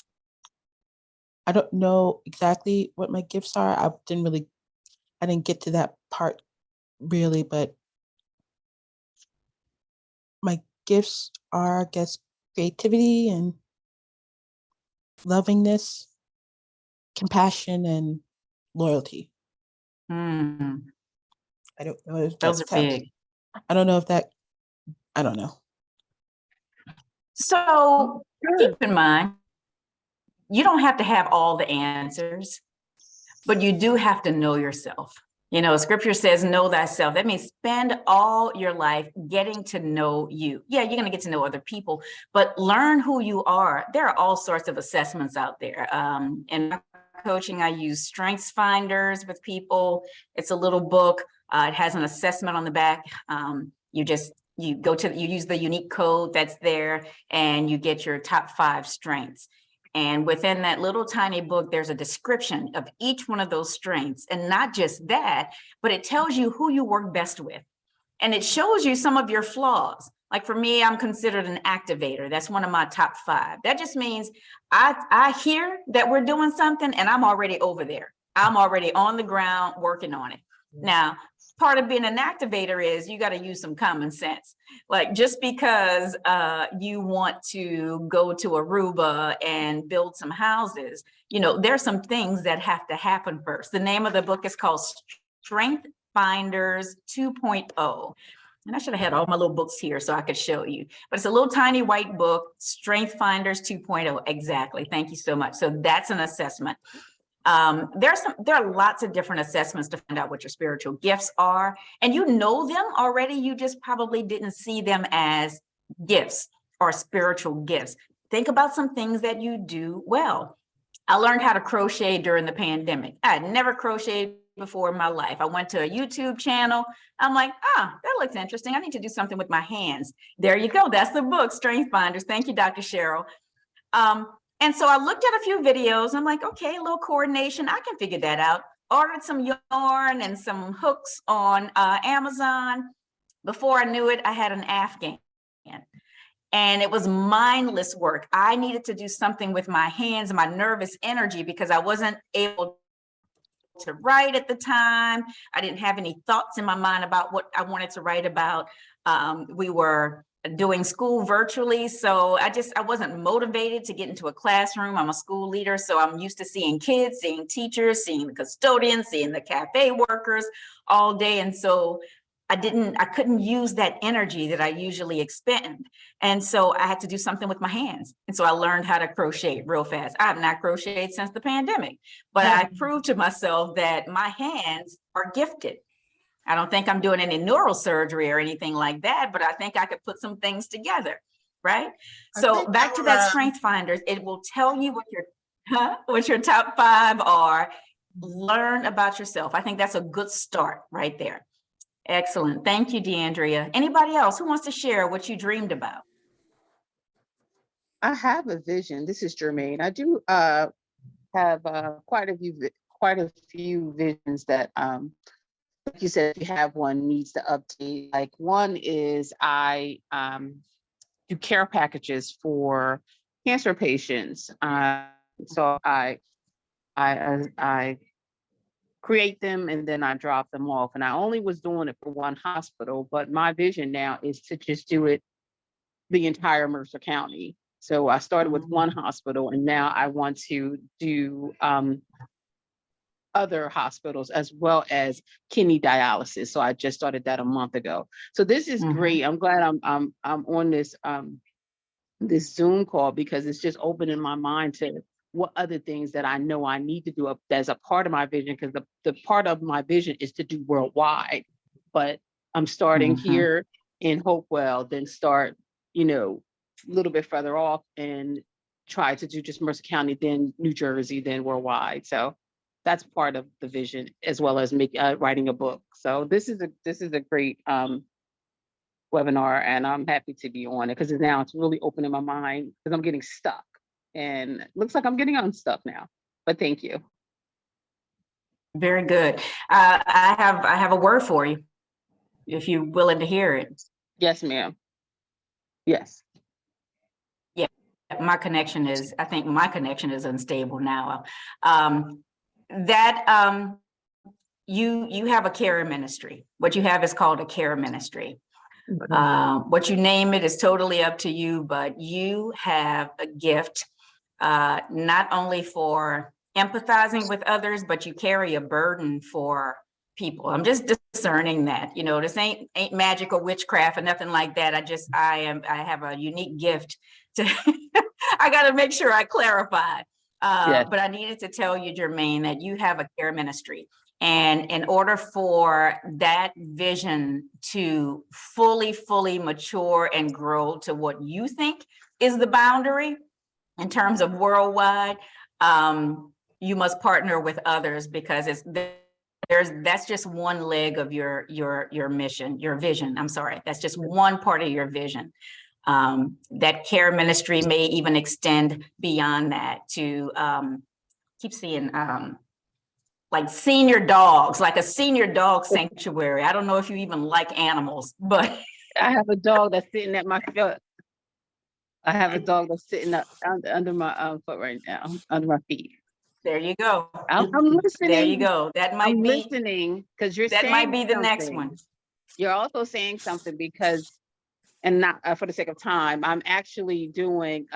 I don't know exactly what my gifts are. I didn't get to that part really, but my gifts are, I guess, creativity and lovingness, compassion, and loyalty. Hmm, I don't know if those that are sounds, big. I don't know if that, I don't know. So keep in mind, you don't have to have all the answers, but you do have to know yourself. You know, scripture says, know thyself. That means spend all your life getting to know you. Yeah, you're going to get to know other people, but learn who you are. There are all sorts of assessments out there. In my coaching, I use Strengths Finders with people. It's a little book. It has an assessment on the back. You use the unique code that's there, and you get your top 5 strengths. And within that little tiny book, there's a description of each one of those strengths. And not just that, but it tells you who you work best with. And it shows you some of your flaws. Like for me, I'm considered an activator. That's one of my top 5. That just means I hear that we're doing something and I'm already over there. I'm already on the ground working on it. Now, part of being an activator is you got to use some common sense. Like just because you want to go to Aruba and build some houses, you know, there's some things that have to happen first. The name of the book is called Strength Finders 2.0. And I should have had all my little books here so I could show you. But it's a little tiny white book, Strength Finders 2.0. Exactly. Thank you so much. So that's an assessment. There are lots of different assessments to find out what your spiritual gifts are, and you know them already. You just probably didn't see them as gifts or spiritual gifts. Think about some things that you do well. I learned how to crochet during the pandemic. I had never crocheted before in my life. I went to a YouTube channel. I'm like, that looks interesting. I need to do something with my hands. There you go. That's the book, Strength Finders. Thank you, Dr. Cheryl. And so I looked at a few videos. I'm like, okay, a little coordination. I can figure that out. Ordered some yarn and some hooks on Amazon. Before I knew it, I had an Afghan. And it was mindless work. I needed to do something with my hands, my nervous energy, because I wasn't able to write at the time. I didn't have any thoughts in my mind about what I wanted to write about. We were doing school virtually, so I wasn't motivated to get into a classroom. I'm a school leader, so I'm used to seeing kids, seeing teachers, seeing the custodians, seeing the cafe workers all day. And so I couldn't use that energy that I usually expend. And so I had to do something with my hands. And so I learned how to crochet real fast. I have not crocheted since the pandemic, but I proved to myself that my hands are gifted. I don't think I'm doing any neurosurgery or anything like that, but I think I could put some things together, right? So back to that Strength Finders, it will tell you what your top 5 are. Learn about yourself. I think that's a good start right there. Excellent. Thank you, DeAndrea. Anybody else who wants to share what you dreamed about? I have a vision. This is Jermaine. I do have quite a few visions that like you said, if you have one, needs to update. Like one is I do care packages for cancer patients. So I create them and then I drop them off. And I only was doing it for one hospital, but my vision now is to just do it the entire Mercer County. So I started with one hospital and now I want to do other hospitals as well as kidney dialysis. So I just started that a month ago. So this is great. I'm glad I'm on this Zoom call because it's just opening my mind to what other things that I know I need to do as a part of my vision, because the part of my vision is to do worldwide. But I'm starting here in Hopewell, then start, a little bit further off in try to do just Mercer County, then New Jersey, then worldwide. So that's part of the vision, as well as writing a book. So this is a great webinar, and I'm happy to be on it because now it's really opening my mind because I'm getting stuck, and it looks like I'm getting unstuck now. But thank you. Very good. I have a word for you, if you're willing to hear it. Yes, ma'am. Yes. My connection is, I think my connection is unstable now. You have a care ministry. What you have is called a care ministry. What you name it is totally up to you, but you have a gift, not only for empathizing with others, but you carry a burden for people. I'm just discerning that, you know, this ain't magic or witchcraft or nothing like that. I have a unique gift to, I got to make sure I clarify. Yes. But I needed to tell you, Jermaine, that you have a care ministry. And in order for that vision to fully mature and grow to what you think is the boundary in terms of worldwide, you must partner with others, because that's just one leg of your mission, your vision. I'm sorry, that's just one part of your vision. That care ministry may even extend beyond that to keep seeing like senior dogs, like a senior dog sanctuary. I don't know if you even like animals, but I have a dog that's sitting at my foot. I have a dog that's sitting up under my foot right now, under my feet. there you go. I'm listening. There you go. That might I'm be listening because you're that saying might be the next something. one. You're also saying something because, and not for the sake of time, I'm actually doing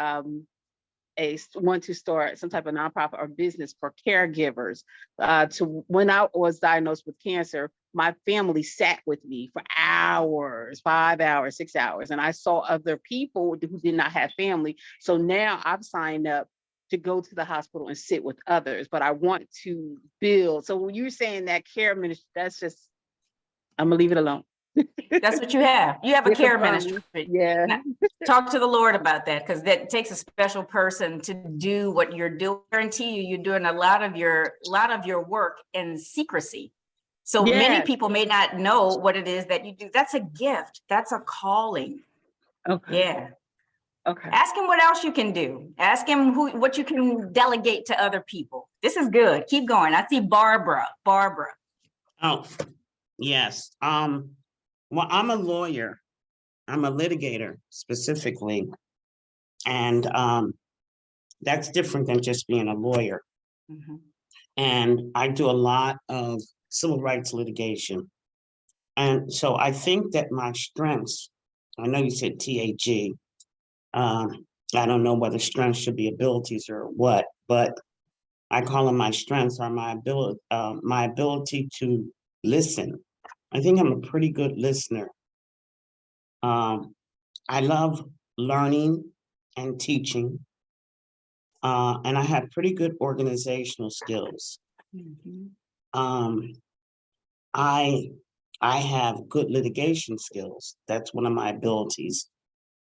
want to start some type of nonprofit or business for caregivers. When I was diagnosed with cancer, my family sat with me for hours, 5 hours, 6 hours, and I saw other people who did not have family. So now I've signed up to go to the hospital and sit with others, but I want to build. So when you're saying that care ministry, that's just, I'm gonna leave it alone. That's what you have. You have a care ministry. Yeah. Now, talk to the Lord about that, because that takes a special person to do what you're doing. I guarantee you, you're doing a lot of your work in secrecy. So many people may not know what it is that you do. That's a gift. That's a calling. Okay. Yeah. Okay. Ask him what else you can do. Ask him what you can delegate to other people. This is good. Keep going. I see Barbara. Oh, yes. Well, I'm a lawyer. I'm a litigator specifically. And that's different than just being a lawyer. Mm-hmm. And I do a lot of civil rights litigation. And so I think that my strengths, I know you said TAG. I don't know whether strengths should be abilities or what, but I call them my strengths, are my ability to listen. I think I'm a pretty good listener. I love learning and teaching, and I have pretty good organizational skills. Mm-hmm. I have good litigation skills. That's one of my abilities.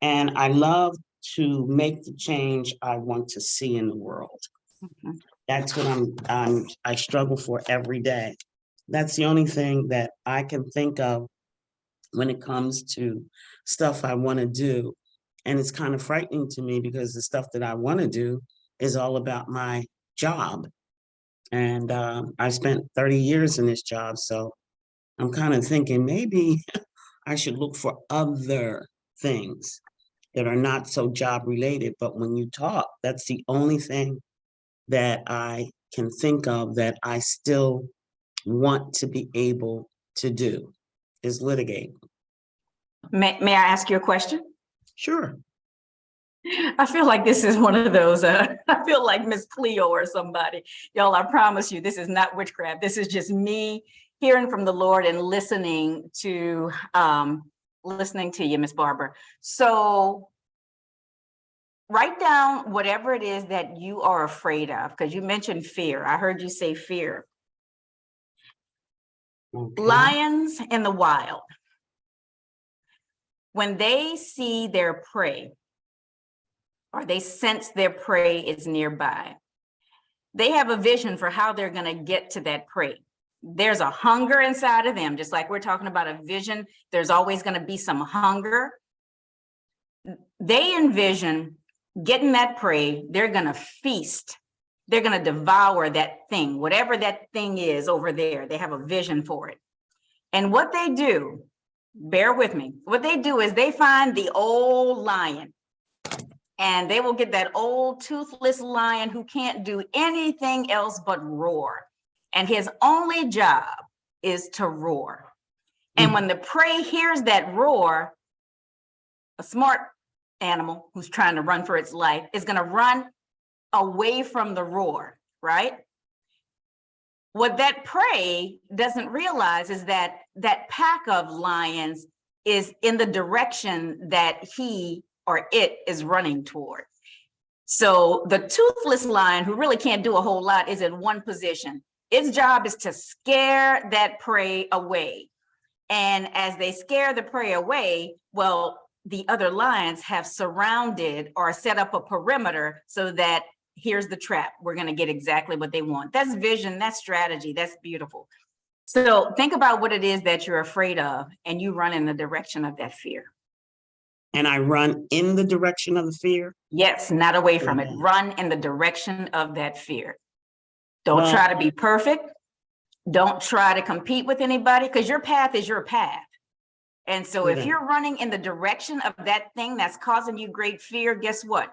And I love to make the change I want to see in the world. Mm-hmm. That's what I struggle for every day. That's the only thing that I can think of when it comes to stuff I want to do. And it's kind of frightening to me because the stuff that I want to do is all about my job. And I spent 30 years in this job. So I'm kind of thinking maybe I should look for other things that are not so job related. But when you talk, that's the only thing that I can think of that I still want to be able to do is litigate. May I ask you a question? Sure. I feel like this is one of those, I feel like Miss Cleo or somebody. Y'all, I promise you, this is not witchcraft. This is just me hearing from the Lord and listening to you, Miss Barbara. So write down whatever it is that you are afraid of, because you mentioned fear. I heard you say fear. Okay. Lions in the wild, when they see their prey, or they sense their prey is nearby. They have a vision for how they're going to get to that prey. There's a hunger inside of them, just like we're talking about a vision. There's always going to be some hunger. They envision getting that prey. They're going to feast. They're going to devour that thing, whatever that thing is over there. They have a vision for it. And what they do, bear with me, what they do is they find the old lion, and they will get that old toothless lion who can't do anything else but roar. And his only job is to roar. And when the prey hears that roar, a smart animal who's trying to run for its life is going to run away from the roar, right? What that prey doesn't realize is that that pack of lions is in the direction that he or it is running toward. So the toothless lion, who really can't do a whole lot, is in one position. Its job is to scare that prey away. And as they scare the prey away, well, the other lions have surrounded or set up a perimeter so that here's the trap. We're going to get exactly what they want. That's vision, that's strategy, that's beautiful. So think about what it is that you're afraid of, and you run in the direction of that fear. And I run in the direction of the fear? Yes, not away from it. Yeah. Run in the direction of that fear. Don't try to be perfect. Don't try to compete with anybody, because your path is your path. And so if you're running in the direction of that thing that's causing you great fear, guess what?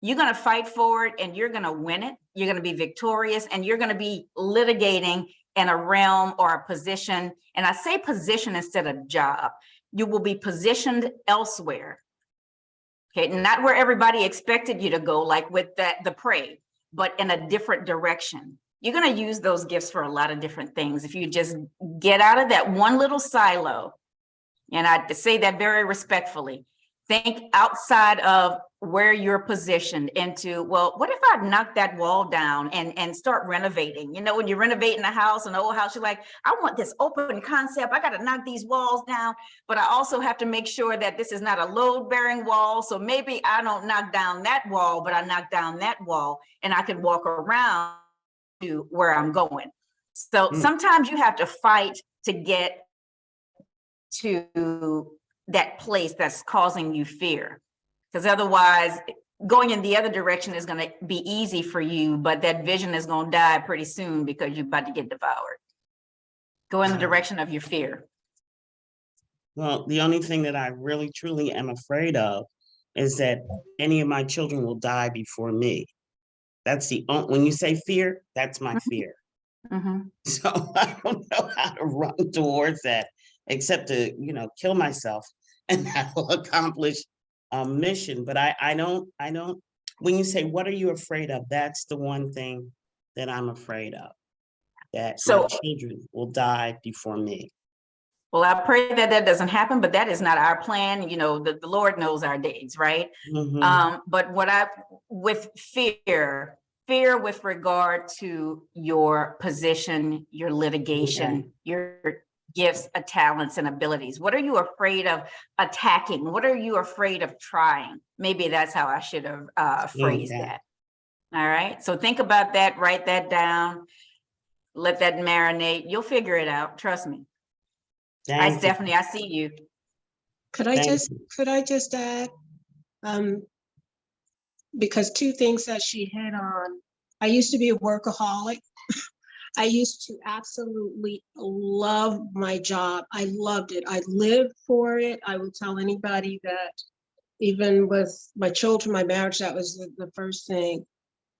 You're going to fight for it, and you're going to win it. You're going to be victorious, and you're going to be litigating in a realm or a position. And I say position instead of job. You will be positioned elsewhere. Okay, not where everybody expected you to go, like with the prey, but in a different direction. You're going to use those gifts for a lot of different things. If you just get out of that one little silo, and I say that very respectfully, think outside of where you're positioned into, well, what if I knock that wall down and start renovating? You know, when you're renovating a house, an old house, you're like, I want this open concept. I got to knock these walls down, but I also have to make sure that this is not a load bearing wall. So maybe I don't knock down that wall, but I knock down that wall, and I can walk around to where I'm going. So sometimes you have to fight to get to that place that's causing you fear, because otherwise going in the other direction is going to be easy for you, but that vision is going to die pretty soon because you're about to get devoured. Go in the direction of your fear. Well, the only thing that I really truly am afraid of is that any of my children will die before me. That's the only, when you say fear, that's my fear. So I don't know how to run towards that, except to, you know, kill myself, and that will accomplish a mission. But I don't, when you say, what are you afraid of? That's the one thing that I'm afraid of, that my children will die before me. Well, I pray that that doesn't happen, but that is not our plan. You know, the Lord knows our days, right? But with fear with regard to your position, your litigation, your gifts, talents, and abilities. What are you afraid of attacking? What are you afraid of trying? Maybe that's how I should have phrased that. All right. So think about that, write that down, let that marinate. You'll figure it out. Trust me. Hi, Stephanie, I see you. Could I just add, because two things that she hit on. I used to be a workaholic. I used to absolutely love my job. I loved it. I lived for it. I will tell anybody that, even with my children, my marriage, that was the first thing.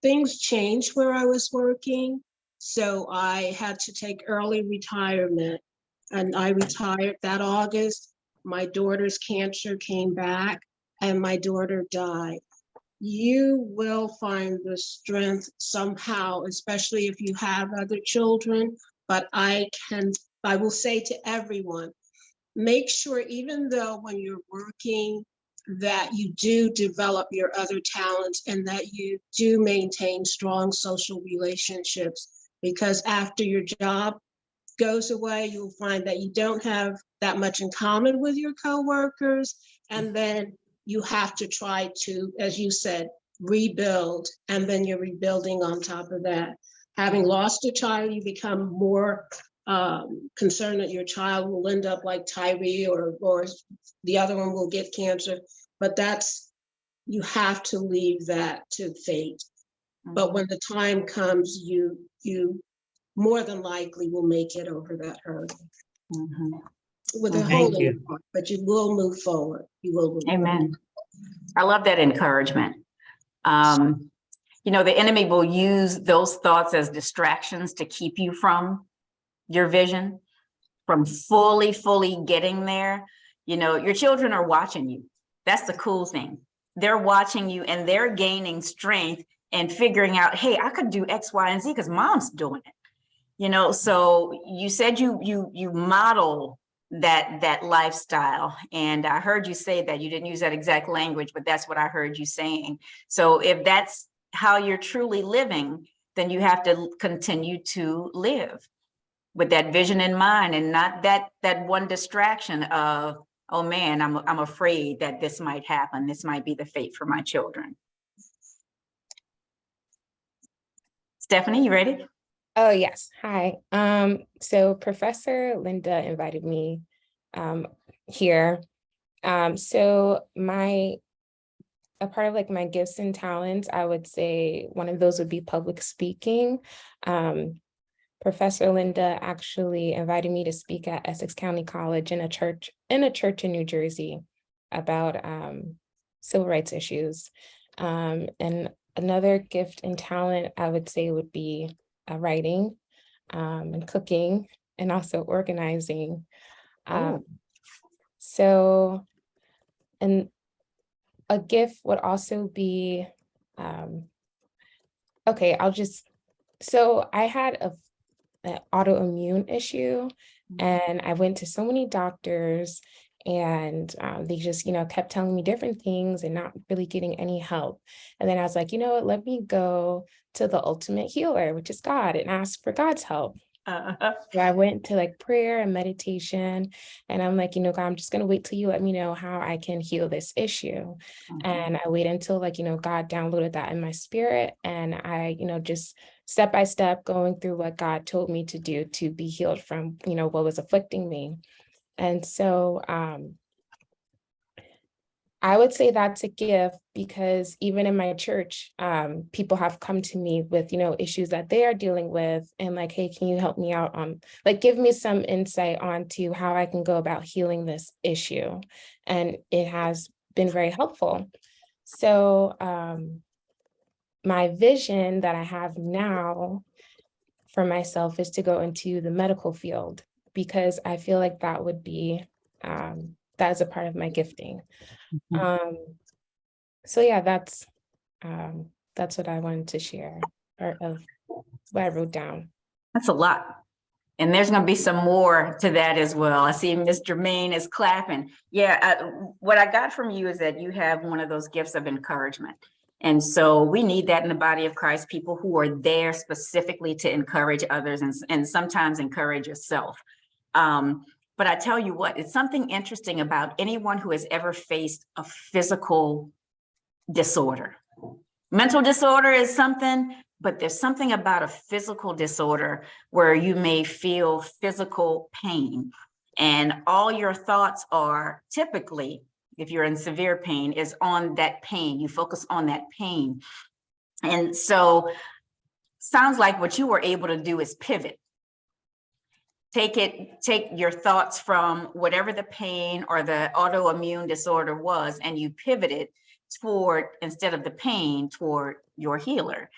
Things changed where I was working. So I had to take early retirement, and I retired that August. My daughter's cancer came back and my daughter died. You will find the strength somehow, especially if you have other children. But I will say to everyone, make sure, even though when you're working, that you do develop your other talents and that you do maintain strong social relationships, because after your job goes away, you'll find that you don't have that much in common with your coworkers, and then you have to try to, as you said, rebuild, and then you're rebuilding on top of that. Having lost a child, you become more concerned that your child will end up like Tyree, or the other one will get cancer. But you have to leave that to fate. But when the time comes, you more than likely will make it over that hurdle. With a Thank hole in you. your heart, but you will move forward. You will move Amen. I love that encouragement. You know, the enemy will use those thoughts as distractions to keep you from your vision, from fully getting there. You know, your children are watching you. That's the cool thing. They're watching you and they're gaining strength and figuring out, hey, I could do X, Y, and Z because mom's doing it. You know, so you said you model that lifestyle, and I heard you say that. You didn't use that exact language, but that's what I heard you saying. So if that's how you're truly living, then you have to continue to live with that vision in mind, and not that one distraction of, oh man, I'm afraid that this might happen. This might be the fate for my children. Stephanie, you ready? Oh, yes. Hi. So Professor Linda invited me here. So a part of like my gifts and talents, I would say one of those would be public speaking. Professor Linda actually invited me to speak at Essex County College in a church in New Jersey about civil rights issues. And another gift and talent I would say would be writing and cooking, and also organizing. So, and a gift would also be, okay, so I had an autoimmune issue, and I went to so many doctors, and they just, kept telling me different things and not really getting any help. And then I was like, you know what, let me go to the ultimate healer, which is God, and ask for God's help. So I went to like prayer and meditation, and I'm like, God, I'm just going to wait till you let me know how I can heal this issue. And I waited until God downloaded that in my spirit. And I, just step by step going through what God told me to do to be healed from, what was afflicting me. And so I would say that's a gift, because even in my church, people have come to me with, issues that they are dealing with, and like, hey, can you help me out on, give me some insight onto how I can go about healing this issue. And it has been very helpful. So my vision that I have now for myself is to go into the medical field, because I feel like that would be, that is a part of my gifting. So yeah, that's what I wanted to share, part of what I wrote down. That's a lot. And there's going to be some more to that as well. I see Ms. Jermaine is clapping. Yeah, what I got from you is that you have one of those gifts of encouragement. And so we need that in the body of Christ, people who are there specifically to encourage others and sometimes encourage yourself. But I tell you what, it's something interesting about anyone who has ever faced a physical disorder. Mental disorder is something, but there's something about a physical disorder where you may feel physical pain, and all your thoughts are typically, if you're in severe pain, is on that pain. You focus on that pain. And so sounds like what you were able to do is pivot. Take your thoughts from whatever the pain or the autoimmune disorder was, and you pivoted toward, instead of the pain, toward your healer.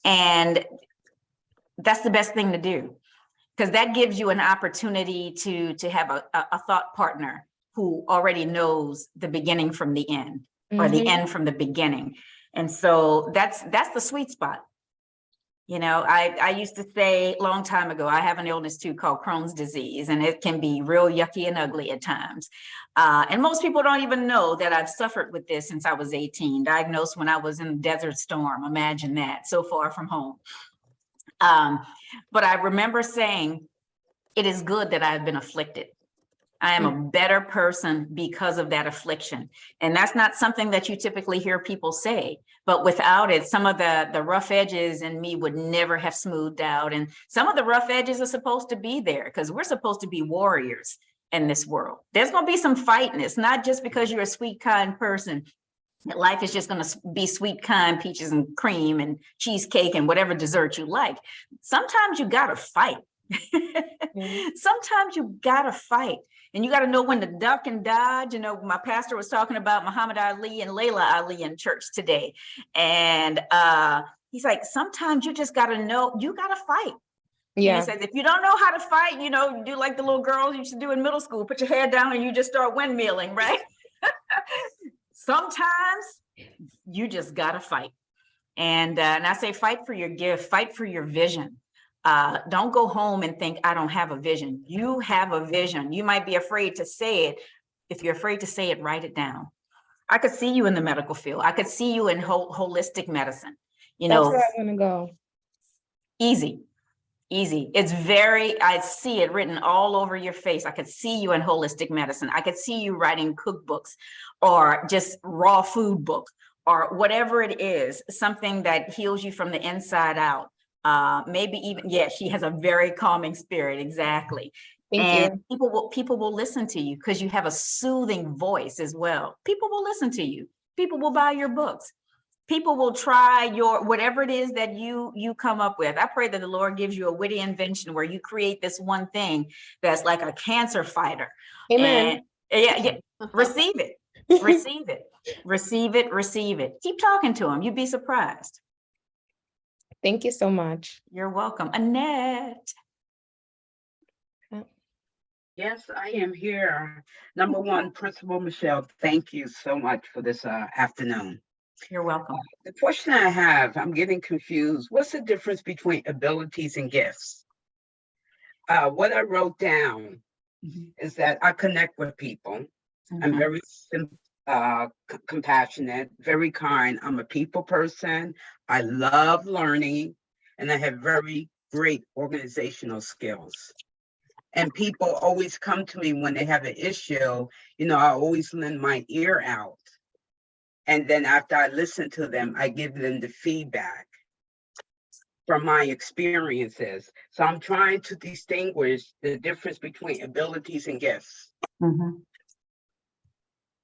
And that's the best thing to do, because that gives you an opportunity to have a thought partner who already knows the beginning from the end, or the end from the beginning. And so that's the sweet spot. I used to say a long time ago, I have an illness too called Crohn's disease, and it can be real yucky and ugly at times. And most people don't even know that I've suffered with this since I was 18, diagnosed when I was in a desert storm. Imagine that, so far from home. But I remember saying, it is good that I've been afflicted. I am a better person because of that affliction. And that's not something that you typically hear people say, but without it, some of the rough edges in me would never have smoothed out. And some of the rough edges are supposed to be there because we're supposed to be warriors in this world. There's going to be some fighting. It's not just because you're a sweet, kind person. Life is just going to be sweet, kind, peaches and cream and cheesecake and whatever dessert you like. Sometimes you got to fight. Sometimes you got to fight. And you got to know when to duck and dodge. You know, my pastor was talking about Muhammad Ali and Layla Ali in church today. And he's like, sometimes you just got to know, you got to fight. Yeah. He says, if you don't know how to fight, you know, do like the little girls used to do in middle school, put your head down and you just start windmilling, right? Sometimes you just got to fight. And I say, fight for your gift, fight for your vision. Don't go home and think, I don't have a vision. You have a vision. You might be afraid to say it. If you're afraid to say it, write it down. I could see you in the medical field. I could see you in holistic medicine. You know, that's where I want to go. Easy. It's I see it written all over your face. I could see you in holistic medicine. I could see you writing cookbooks or just raw food book or whatever it is, something that heals you from the inside out. Maybe even, she has a very calming spirit. Exactly. Thank you. People will listen to you because you have a soothing voice as well. People will listen to you. People will buy your books. People will try whatever it is that you come up with. I pray that the Lord gives you a witty invention where you create this one thing that's like a cancer fighter. Amen. And receive it. Receive it. Receive it. Receive it. Keep talking to him. You'd be surprised. Thank you so much. You're welcome. Annette. Yes, I am here. Number one, Principal Michelle, thank you so much for this afternoon. You're welcome. The question I have, I'm getting confused. What's the difference between abilities and gifts? What I wrote down is that I connect with people. I'm very compassionate, very kind. I'm a people person. I love learning, and I have very great organizational skills. And people always come to me when they have an issue. You know, I always lend my ear out. And then after I listen to them, I give them the feedback from my experiences. So I'm trying to distinguish the difference between abilities and gifts.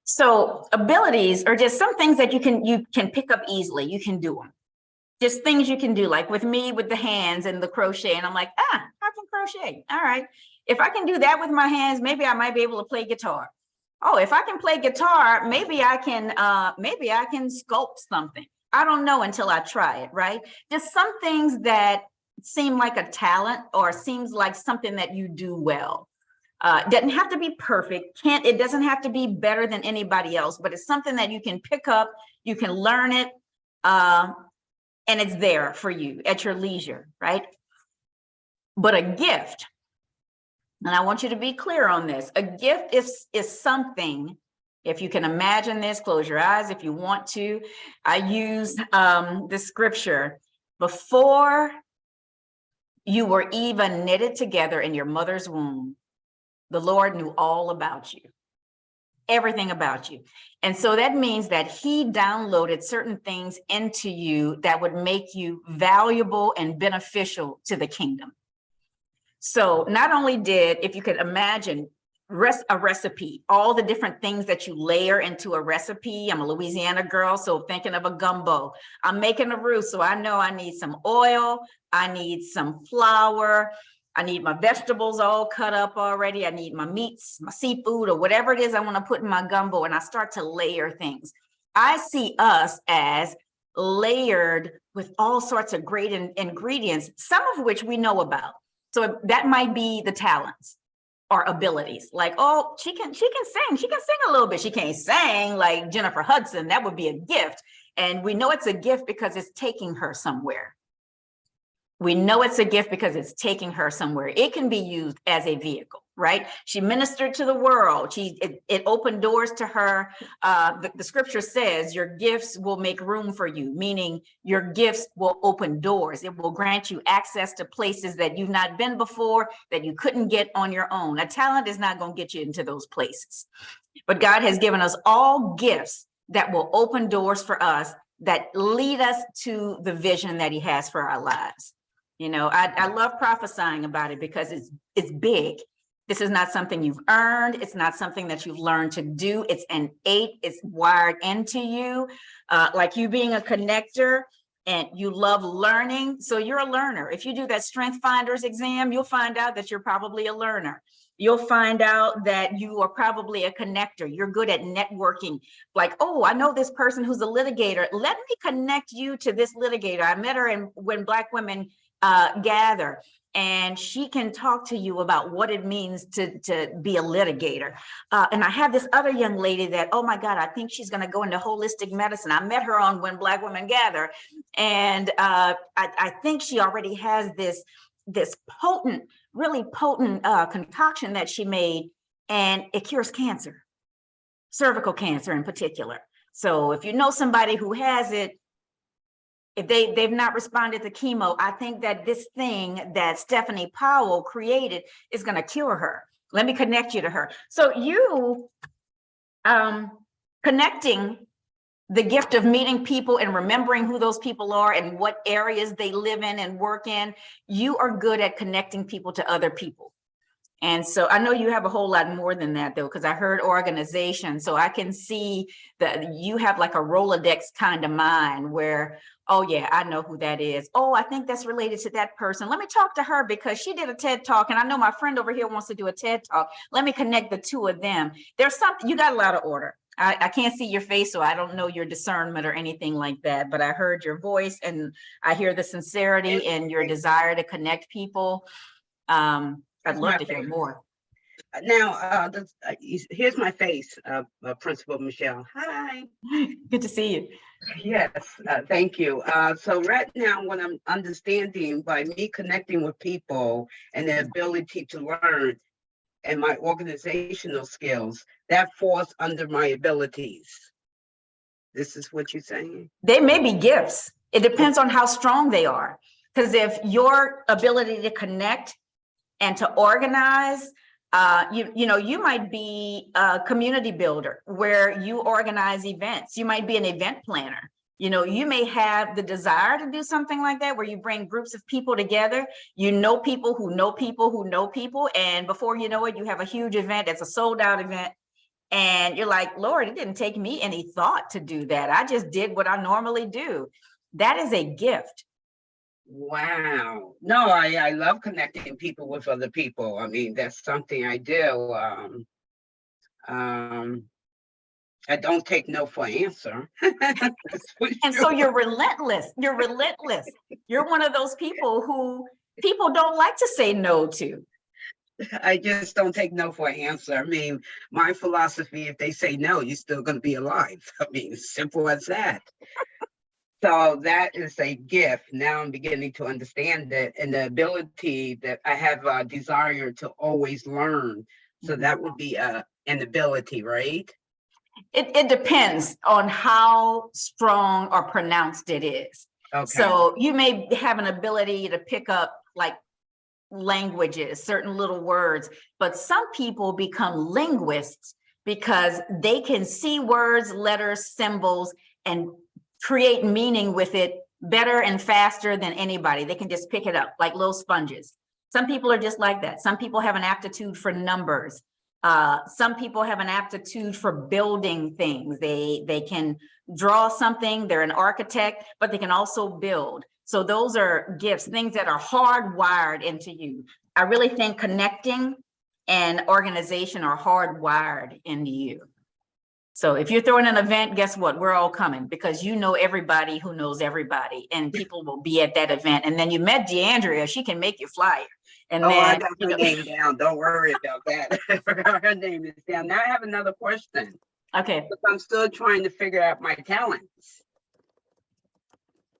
So abilities are just some things that you can pick up easily. You can do them. Just things you can do, like with me, with the hands and the crochet. And I'm like, I can crochet. All right. If I can do that with my hands, maybe I might be able to play guitar. Oh, if I can play guitar, maybe I can sculpt something. I don't know until I try it, right? Just some things that seem like a talent or seems like something that you do well. It doesn't have to be perfect. It doesn't have to be better than anybody else, but it's something that you can pick up, you can learn it, and it's there for you at your leisure, right? But a gift, and I want you to be clear on this. A gift is something, if you can imagine this, close your eyes if you want to. I use the scripture, before you were even knitted together in your mother's womb, the Lord knew all about you, everything about you. And so that means that he downloaded certain things into you that would make you valuable and beneficial to the kingdom. So not only if you could imagine a recipe, all the different things that you layer into a recipe. I'm a Louisiana girl, so thinking of a gumbo. I'm making a roux, so I know I need some oil, I need some flour, I need my vegetables all cut up already, I need my meats, my seafood, or whatever it is I want to put in my gumbo, and I start to layer things. I see us as layered with all sorts of great ingredients, some of which we know about. So that might be the talents or abilities. Like, oh, she can sing. She can sing a little bit. She can't sing like Jennifer Hudson. That would be a gift. And we know it's a gift because it's taking her somewhere. We know it's a gift because it's taking her somewhere. It can be used as a vehicle, right? She ministered to the world. It opened doors to her. The scripture says your gifts will make room for you, meaning your gifts will open doors. It will grant you access to places that you've not been before, that you couldn't get on your own. A talent is not going to get you into those places. But God has given us all gifts that will open doors for us, that lead us to the vision that he has for our lives. You know, I love prophesying about it because it's big. This is not something you've earned. It's not something that you've learned to do. It's innate. It's wired into you. Like you being a connector and you love learning. So you're a learner. If you do that Strength Finders exam, you'll find out that you're probably a learner. You'll find out that you are probably a connector. You're good at networking. Like, oh, I know this person who's a litigator. Let me connect you to this litigator. I met her when Black women gather. And she can talk to you about what it means to be a litigator. And I have this other young lady that, oh my God, I think she's going to go into holistic medicine. I met her on When Black Women Gather. And I think she already has this potent, really potent concoction that she made, and it cures cancer, cervical cancer in particular. So if you know somebody who has it, if they've not responded to chemo, I think that this thing that Stephanie Powell created is going to cure her. Let me connect you to her. So you connecting the gift of meeting people and remembering who those people are and what areas they live in and work in, you are good at connecting people to other people. And so I know you have a whole lot more than that, though, because I heard organization. So I can see that you have like a Rolodex kind of mind where, oh, yeah, I know who that is. Oh, I think that's related to that person. Let me talk to her because she did a TED Talk. And I know my friend over here wants to do a TED Talk. Let me connect the two of them. There's something, you got a lot of order. I can't see your face, so I don't know your discernment or anything like that. But I heard your voice and I hear the sincerity and your desire to connect people. I'd love to hear more. Now, here's my face, Principal Michelle. Hi. Good to see you. Yes, thank you. So right now, what I'm understanding by me connecting with people and their ability to learn and my organizational skills, that falls under my abilities. This is what you're saying? They may be gifts. It depends on how strong they are. Because if your ability to connect and to organize, you might be a community builder where you organize events. You might be an event planner. You may have the desire to do something like that where you bring groups of people together. You know people who know people who know people. And before you know it, you have a huge event. It's a sold out event. And you're like, Lord, it didn't take me any thought to do that. I just did what I normally do. That is a gift. Wow. No, I love connecting people with other people. I mean, that's something I do. I don't take no for an answer. And so you're relentless. You're relentless. You're one of those people who people don't like to say no to. I just don't take no for an answer. I mean, my philosophy, if they say no, you're still going to be alive. I mean, simple as that. So that is a gift. Now I'm beginning to understand that, and the ability that I have a desire to always learn. So that would be an ability, right? It depends on how strong or pronounced it is. Okay. So you may have an ability to pick up like languages, certain little words, but some people become linguists because they can see words, letters, symbols, and create meaning with it better and faster than anybody. They can just pick it up like little sponges. Some people are just like that. Some people have an aptitude for numbers. Some people have an aptitude for building things. They can draw something, they're an architect, but they can also build. So those are gifts, things that are hardwired into you. I really think connecting and organization are hardwired into you. So if you're throwing an event, guess what? We're all coming because you know everybody who knows everybody and people will be at that event. And then you met DeAndrea, she can make you flyer. And then I got her name down. Don't worry about that. Her name is down. Now I have another question. Okay. Because I'm still trying to figure out my talents.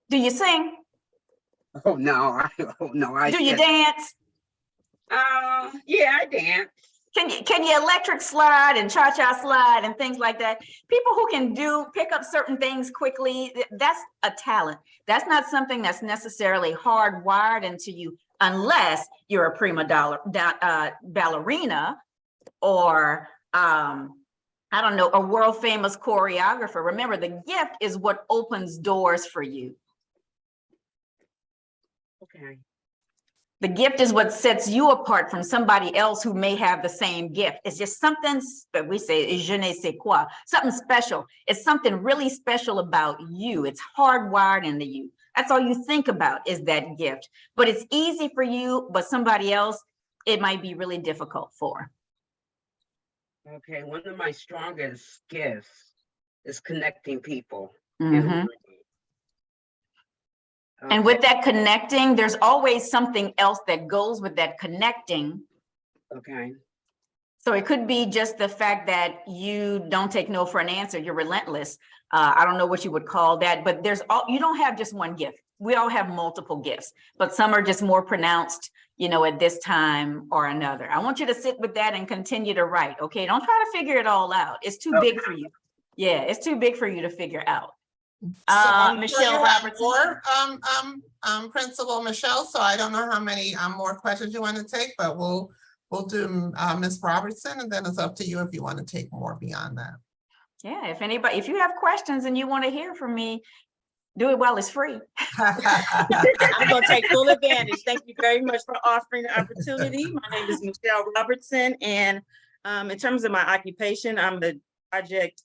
Do you sing? Oh no, I Do you dance? Yeah, I dance. Can you electric slide and cha-cha slide and things like that? People who can pick up certain things quickly, that's a talent. That's not something that's necessarily hardwired into you unless you're a prima ballerina or I don't know, a world famous choreographer. Remember, the gift is what opens doors for you. Okay. The gift is what sets you apart from somebody else who may have the same gift. It's just something, we say, je ne sais quoi, something special. It's something really special about you. It's hardwired into you. That's all you think about is that gift. But it's easy for you, but somebody else, it might be really difficult for. Okay, one of my strongest gifts is connecting people. Mm-hmm. And with that connecting, there's always something else that goes with that connecting. Okay. So it could be just the fact that you don't take no for an answer. You're relentless. I don't know what you would call that, but you don't have just one gift. We all have multiple gifts, but some are just more pronounced, at this time or another. I want you to sit with that and continue to write. Okay. Don't try to figure it all out. It's too big for you. Yeah. It's too big for you to figure out. So Michelle you have Robertson. more, Principal Michelle. So I don't know how many more questions you want to take, but we'll do Ms. Robertson, and then it's up to you if you want to take more beyond that. Yeah, if you have questions and you want to hear from me, do it while it's free. I'm going to take full advantage. Thank you very much for offering the opportunity. My name is Michelle Robertson, and in terms of my occupation, I'm the project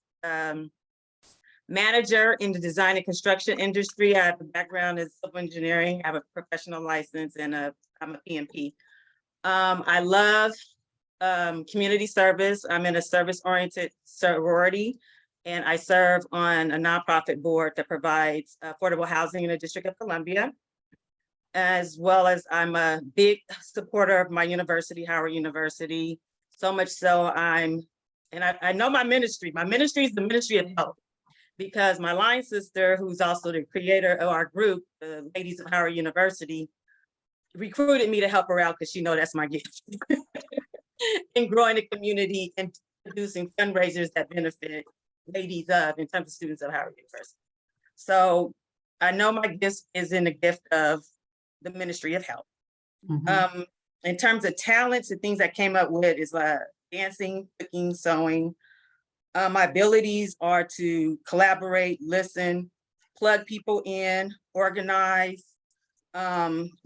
manager in the design and construction industry. I have a background in civil engineering. I have a professional license, and I'm a PMP. I love community service. I'm in a service-oriented sorority, and I serve on a nonprofit board that provides affordable housing in the District of Columbia, as well as I'm a big supporter of my university, Howard University. So much so I know my ministry. My ministry is the Ministry of Health, because my line sister, who's also the creator of our group, the Ladies of Howard University, recruited me to help her out because she knows that's my gift in growing the community and producing fundraisers that benefit ladies in terms of students of Howard University. So I know my gift is in the gift of the Ministry of Health. Mm-hmm. In terms of talents and things I came up with is dancing, cooking, sewing. My abilities are to collaborate, listen, plug people in, organize,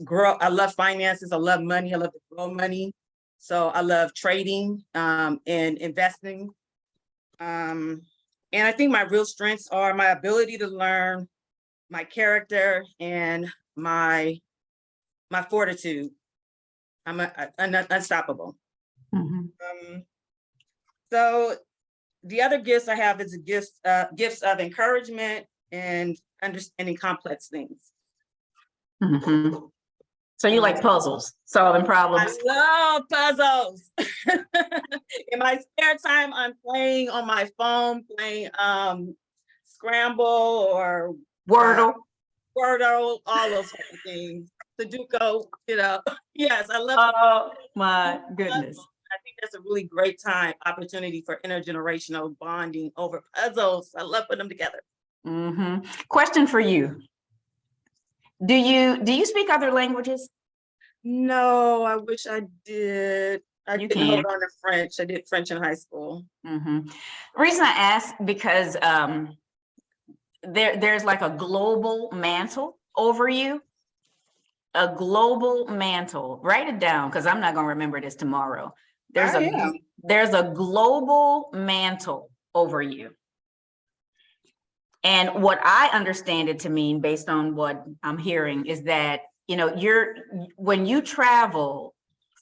grow. I love finances. I love money. I love to grow money. So I love trading and investing. And I think my real strengths are my ability to learn, my character, and my fortitude. I'm unstoppable. Mm-hmm. So the other gifts I have is gifts of encouragement and understanding complex things. Mm-hmm. So you like puzzles, solving problems? I love puzzles. In my spare time, I'm playing on my phone, playing Scramble or Wordle, all those type of things. Sudoku, Yes, I love. Oh my goodness. I think that's a really great opportunity for intergenerational bonding over puzzles. I love putting them together. Mm-hmm. Question for you. Do you speak other languages? No, I wish I did. I didn't hold on to French. I did French in high school. Mm-hmm. The reason I ask, because there's like a global mantle over you. A global mantle. Write it down, because I'm not going to remember this tomorrow. There's a global mantle over you. And what I understand it to mean, based on what I'm hearing, is that, when you travel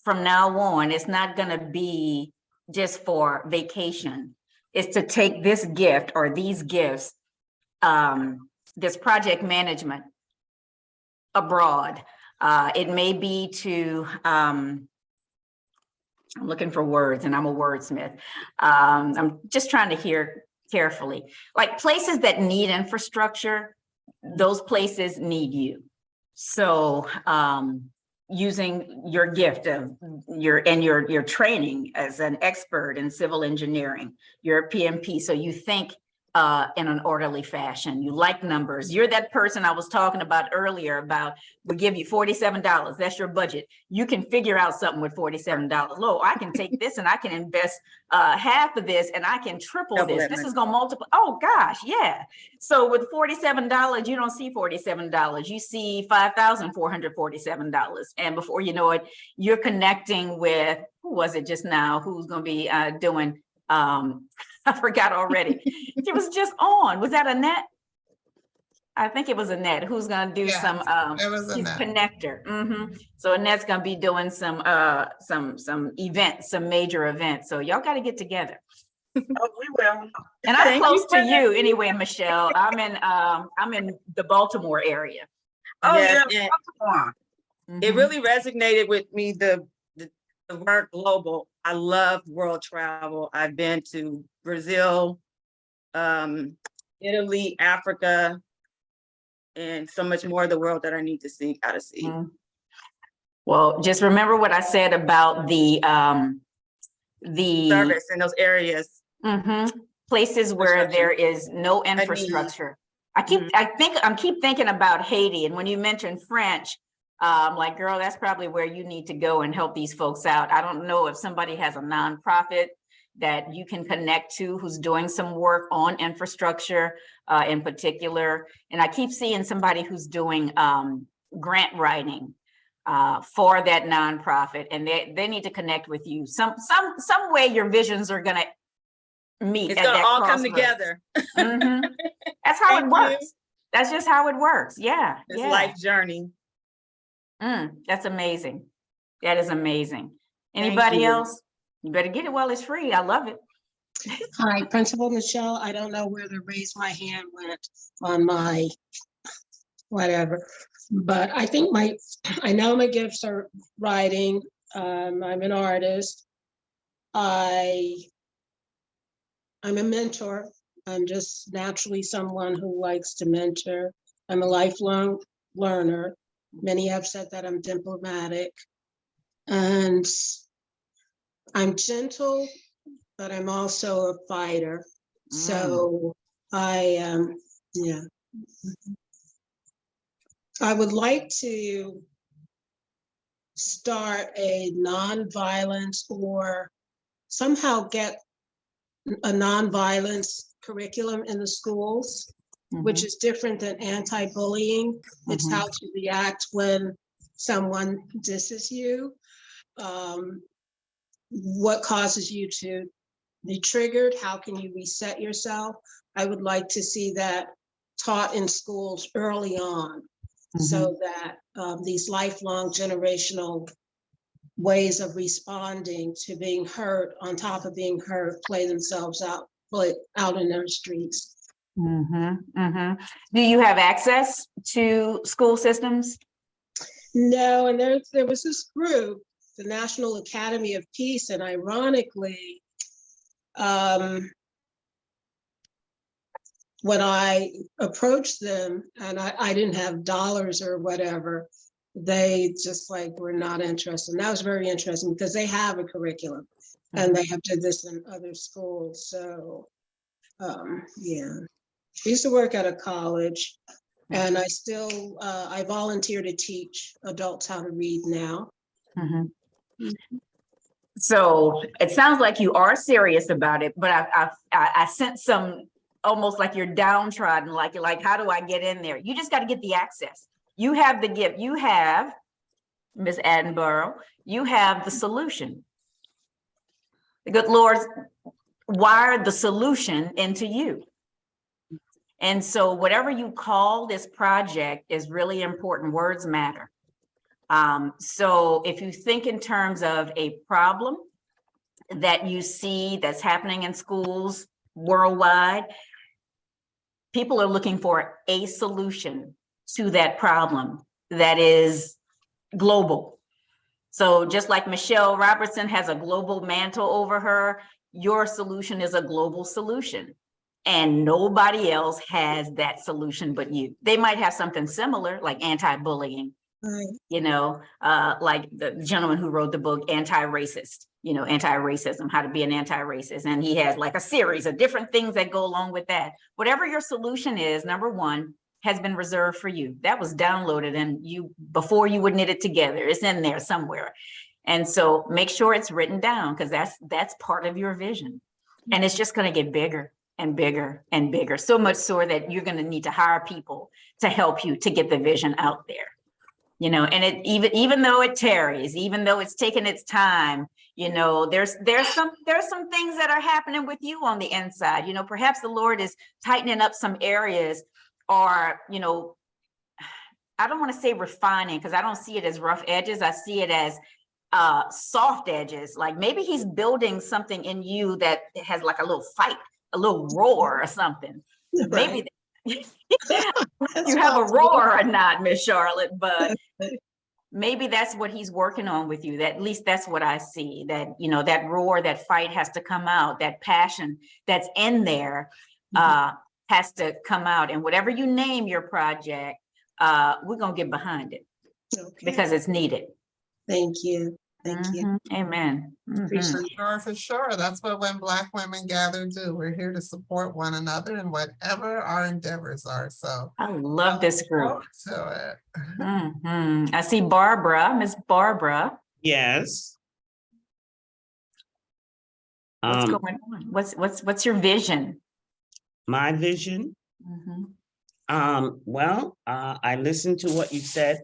from now on, it's not going to be just for vacation. It's to take this gift or these gifts, this project management abroad. It may be to, I'm looking for words and I'm a wordsmith. I'm just trying to hear carefully. Like places that need infrastructure, those places need you. So using your gift of your training as an expert in civil engineering. You're a PMP, so you think in an orderly fashion. You like numbers. You're that person I was talking about earlier about, we give you $47. That's your budget. You can figure out something with $47. Low, I can take this and I can invest half of this and I can triple Double this. it, This man. is gonna multiply. Oh gosh, yeah. So with $47, you don't see $47. You see $5,447. And before you know it, you're connecting with, who was it just now? Who's gonna be doing I forgot already. It was just on. Was that Annette? I think it was Annette who's gonna do Yes, some it was she's Annette. connector. So Annette's gonna be doing some events, some major events. So y'all got to get together. Oh, we will. And I'm Thank close you to for you anyway, Michelle. I'm in the Baltimore area. Oh, Yes, yeah. and Baltimore. it really resonated with me, the word global. I love world travel. I've been to Brazil, Italy, Africa, and so much more of the world that I need to see, gotta see. Well, just remember what I said about the Service in those areas. places where Infrastructure. there is no infrastructure. I keep thinking about Haiti, and when you mentioned French, like, girl, that's probably where you need to go and help these folks out. I don't know if somebody has a nonprofit that you can connect to who's doing some work on infrastructure in particular. And I keep seeing somebody who's doing grant writing for that nonprofit, and they need to connect with you. Some way your visions are gonna meet. It's at gonna that all come crossroads. together. That's how it Thank works. you. That's just how it works. Yeah. This yeah. life journey. That's amazing. That is amazing. Thank Anybody you. else? You better get it while it's free. I love it. Hi, Principal Michelle. I don't know where the raise my hand went on my whatever, but I think I know my gifts are writing. I'm an artist. I'm a mentor. I'm just naturally someone who likes to mentor. I'm a lifelong learner. Many have said that I'm diplomatic, and I'm gentle, but I'm also a fighter. So I would like to start a nonviolence, or somehow get a nonviolence curriculum in the schools, which is different than anti-bullying. It's how to react when someone disses you. What causes you to be triggered? How can you reset yourself? I would like to see that taught in schools early on, so that these lifelong generational ways of responding to being hurt, on top of being hurt, play themselves out in their streets. Do you have access to school systems? No, and there was this group, the National Academy of Peace, and ironically, when I approached them and I didn't have dollars or whatever, they just like were not interested. And that was very interesting because they have a curriculum and they have did this in other schools. So yeah, I used to work at a college, and I volunteer to teach adults how to read now. So it sounds like you are serious about it, but I sense some, almost like you're downtrodden, like how do I get in there? You just got to get the access. You have the gift. You have, Ms. Attenborough, you have the solution. The good Lord wired the solution into you. And so whatever you call this project is really important. Words matter. So if you think in terms of a problem that you see that's happening in schools worldwide, people are looking for a solution to that problem that is global. So just like Michelle Robertson has a global mantle over her, your solution is a global solution. And nobody else has that solution but you. They might have something similar, like anti-bullying, Right. You know, like the gentleman who wrote the book, Anti-Racist, you know, anti-racism, how to be an anti-racist. And he has like a series of different things that go along with that. Whatever your solution is, number one, has been reserved for you. That was downloaded and you, before you would knit it together, it's in there somewhere. And so make sure it's written down, because that's part of your vision. And it's just going to get bigger and bigger and bigger. So much so that you're going to need to hire people to help you to get the vision out there. You know, and it even though it tarries, even though it's taken its time, you know, there's some things that are happening with you on the inside. You know, perhaps the Lord is tightening up some areas, or, you know, I don't want to say refining, because I don't see it as rough edges. I see it as soft edges. Like maybe he's building something in you that has like a little fight, a little roar or something. Right. Maybe you have a roar or not, Miss Charlotte, but maybe that's what he's working on with you. That, at least that's what I see, that, you know, that roar, that fight has to come out, that passion that's in there has to come out. And whatever you name your project, we're going to get behind it because it's needed. Thank you. Thank you. Amen. Appreciate it. Sure, for sure. That's what When Black Women Gather do. We're here to support one another in whatever our endeavors are. So I love this group. to it. I see Barbara, Miss Barbara. Yes. What's going on? What's your vision? My vision. Well, I listened to what you said.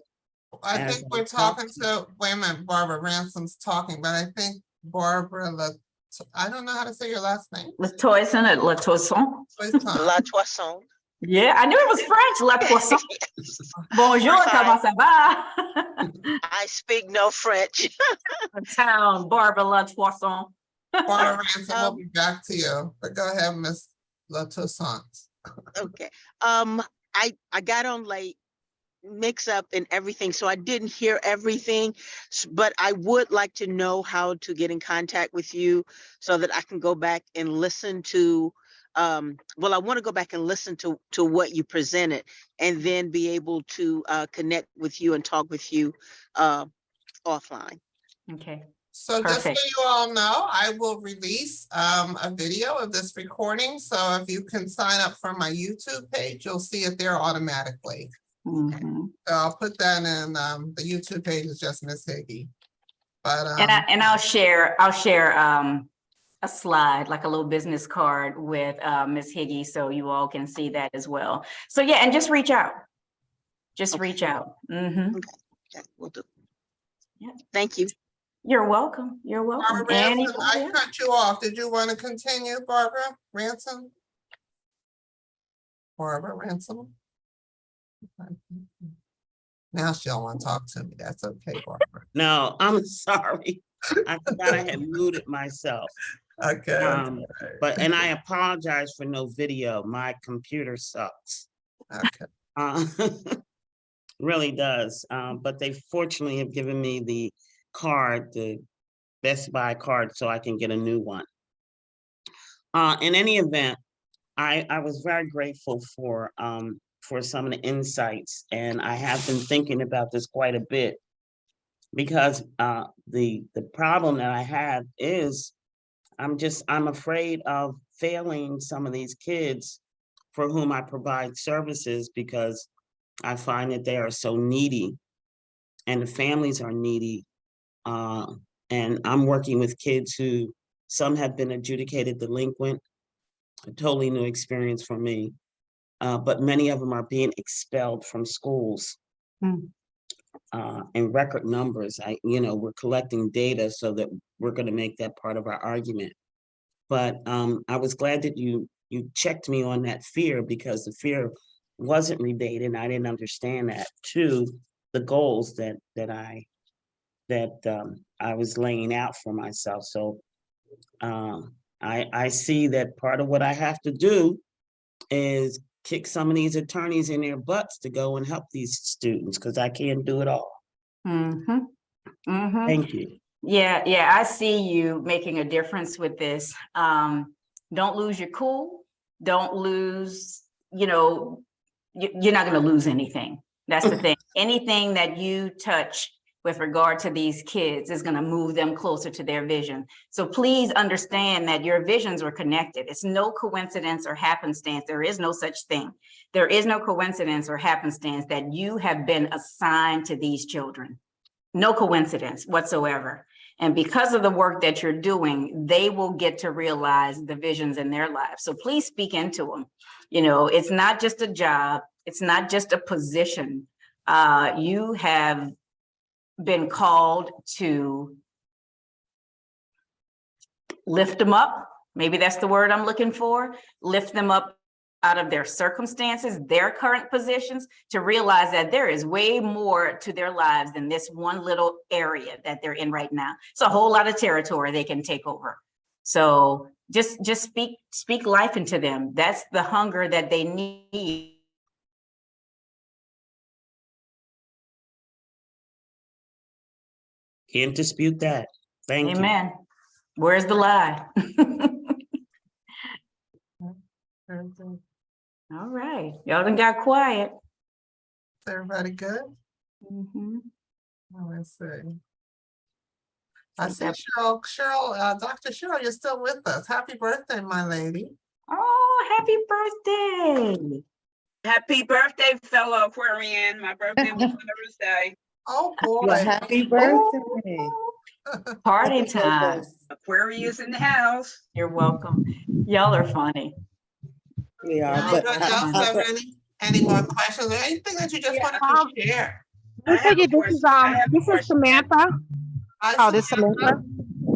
I As think I we're talk talking to, wait a minute, Barbara Ransom's talking, but I think Barbara, I don't know how to say your last name. Latoison or Latoison? La Toisson. Yeah, I knew it was French. Latoison. Bonjour, comment ça va? I speak no French. Town, Barbara Latoison. Barbara Ransom, we'll be back to you, but go ahead, Miss Latoison. Okay. I got on late, mix up and everything, so I didn't hear everything, but I would like to know how to get in contact with you so that I can go back and listen to well, I want to go back and listen to what you presented, and then be able to connect with you and talk with you offline. Okay. So Perfect. just so you all know, I will release a video of this recording. So if you can sign up for my YouTube page, you'll see it there automatically. So I'll put that in, the YouTube page is just Miss Higgi. But and I'll share a slide, like a little business card with Miss Higgi, so you all can see that as well. So yeah, and just reach out. Just reach out. Okay, will do. Yeah. Thank you. You're welcome. You're welcome. Barbara Ransom, Anybody I else? cut you off. Did you want to continue, Barbara Ransom? Barbara Ransom? Now she don't want to talk to me. That's okay, Barbara. No, I'm sorry. I forgot I had muted myself. Okay. But I apologize for no video. My computer sucks. Okay. Really does. But they fortunately have given me the card, the Best Buy card, so I can get a new one. In any event, I was very grateful for some of the insights, and I have been thinking about this quite a bit, because the problem that I have is I'm afraid of failing some of these kids for whom I provide services, because I find that they are so needy and the families are needy. And I'm working with kids who, some have been adjudicated delinquent, a totally new experience for me. But many of them are being expelled from schools in record numbers. We're collecting data so that we're going to make that part of our argument. But I was glad that you checked me on that fear, because the fear wasn't related. I didn't understand that, to the goals that I was laying out for myself. So I see that part of what I have to do is kick some of these attorneys in their butts to go and help these students, because I can't do it all. Thank you. Yeah, I see you making a difference with this. Don't lose your cool. Don't lose, you're not going to lose anything. That's the thing. Anything that you touch with regard to these kids is going to move them closer to their vision. So please understand that your visions are connected. It's no coincidence or happenstance. There is no such thing. There is no coincidence or happenstance that you have been assigned to these children. No coincidence whatsoever. And because of the work that you're doing, they will get to realize the visions in their lives. So please speak into them. You know, it's not just a job. It's not just a position. You have been called to lift them up. Maybe that's the word I'm looking for. Lift them up out of their circumstances, their current positions, to realize that there is way more to their lives than this one little area that they're in right now. It's a whole lot of territory they can take over. So just speak life into them. That's the hunger that they need. Can't dispute that. Thank you. Amen. Where's the lie? All right, y'all done got quiet. Is everybody good? Mhm. Oh, let's see. I see Cheryl, Dr. Cheryl, you're still with us. Happy birthday, my lady. Oh, happy birthday. Happy birthday, fellow Aquarian. My birthday was Thursday. Oh, Well, boy. happy birthday. Party Happy time. birthday. Aquarius in the house. You're welcome. Y'all are funny. We are, but Anybody else have any more questions or anything that you just wanted to share? I have a question. This is Samantha. Hi, This is Samantha.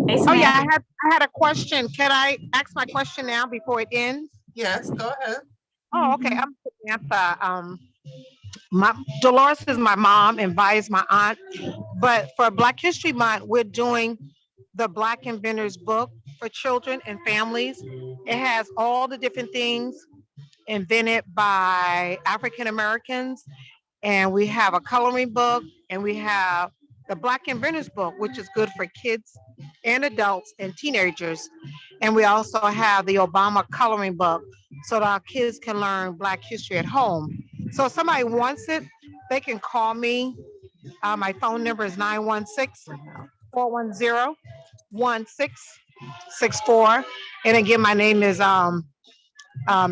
Hey, Oh yeah, Samantha. I had a question. Can I ask my question now before it ends? Yes, go ahead. Oh, okay. I'm Samantha. Dolores is my mom and Vi is my aunt. But for Black History Month, we're doing the Black Inventors book for children and families. It has all the different things invented by African Americans. And we have a coloring book, and we have the Black Inventors book, which is good for kids and adults and teenagers. And we also have the Obama coloring book so that our kids can learn Black history at home. So if somebody wants it, they can call me. My phone number is 916-410-1664. And again, my name is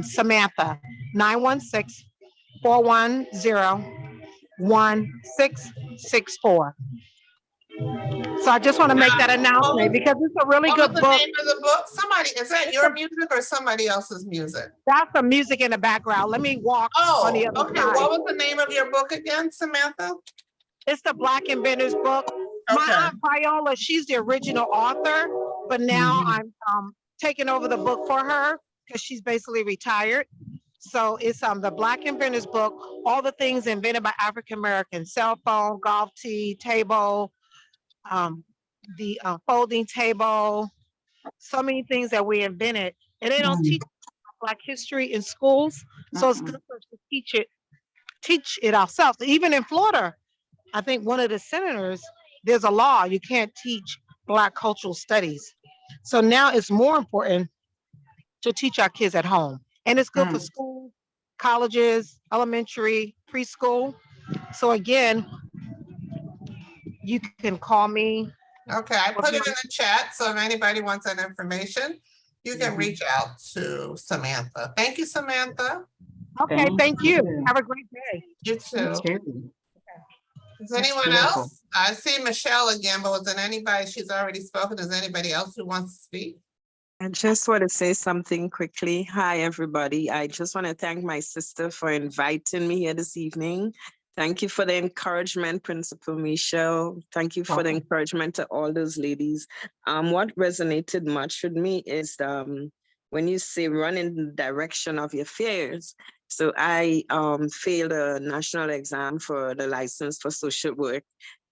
Samantha, 916-410-1664. So I just want to make that announcement because it's a really good book. What was the name of the book? Somebody, is that your music or somebody else's music? That's the music in the background. Let me walk on the other Okay. side. What was the name of your book again, Samantha? It's the Black Inventors book. My aunt Viola, she's the original author, but now I'm taking over the book for her because she's basically retired. So it's the Black Inventors book, all the things invented by African Americans: cell phone, golf tee, table, the folding table, so many things that we invented. And they don't teach Black history in schools, so it's good for us to teach it ourselves. Even in Florida, I think one of the senators, there's a law, you can't teach Black cultural studies. So now it's more important to teach our kids at home. And it's good for schools, colleges, elementary, preschool. So again, you can call me. Okay, I put it in the chat, so if anybody wants that information, you can reach out to Samantha. Thank you, Samantha. Okay, thank you. Have a great day. You too. Is anyone else? I see Michelle again, but was there anybody, she's already spoken. Is anybody else who wants to speak? I just want to say something quickly. Hi, everybody. I just want to thank my sister for inviting me here this evening. Thank you for the encouragement, Principal Michelle. Thank you for the encouragement to all those ladies. What resonated much with me is when you say run in the direction of your fears. So I failed a national exam for the license for social work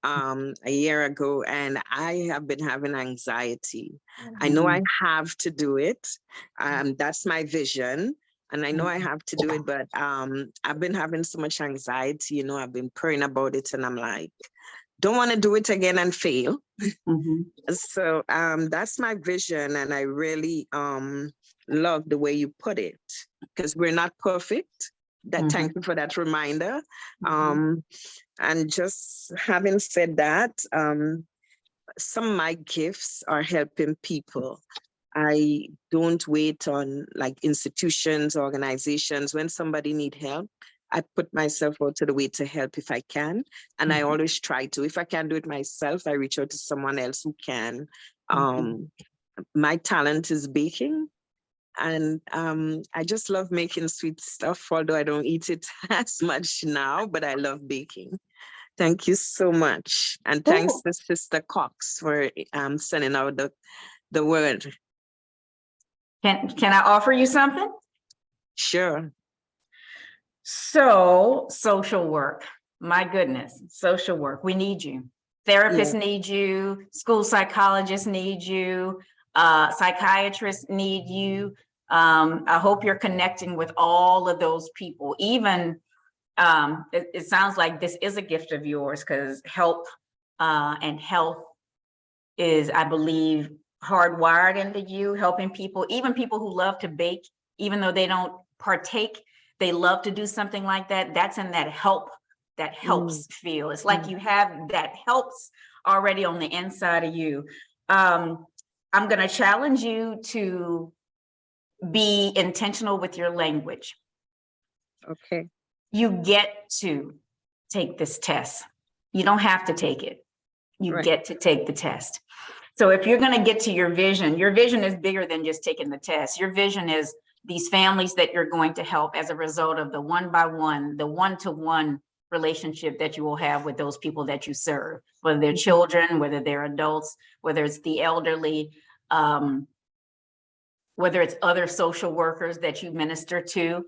a year ago, and I have been having anxiety. I know I have to do it. That's my vision. And I know I have to do it, but I've been having so much anxiety, I've been praying about it, and I'm like, don't want to do it again and fail. So that's my vision. And I really love the way you put it, because we're not perfect. Thank you for that reminder. And just having said that, some of my gifts are helping people. I don't wait on like institutions, organizations. When somebody need help, I put myself out to the way to help if I can. And I always try to. If I can't do it myself, I reach out to someone else who can. My talent is baking. And I just love making sweet stuff, although I don't eat it as much now, but I love baking. Thank you so much. And thanks to Sister Cox for sending out the word. Can I offer you something? Sure. So social work, my goodness, social work, we need you. Therapists need you, school psychologists need you, psychiatrists need you. I hope you're connecting with all of those people. Even it sounds like this is a gift of yours, because help and health is, I believe, hardwired into you, helping people, even people who love to bake, even though they don't partake, they love to do something like that. That's in that helps feel. It's like you have that helps already on the inside of you. I'm going to challenge you to be intentional with your language. Okay. You get to take this test. You don't have to take it. You get to take the test. So if you're going to get to your vision is bigger than just taking the test. Your vision is these families that you're going to help as a result of the one-by-one, the one-to-one relationship that you will have with those people that you serve, whether they're children, whether they're adults, whether it's the elderly, whether it's other social workers that you minister to.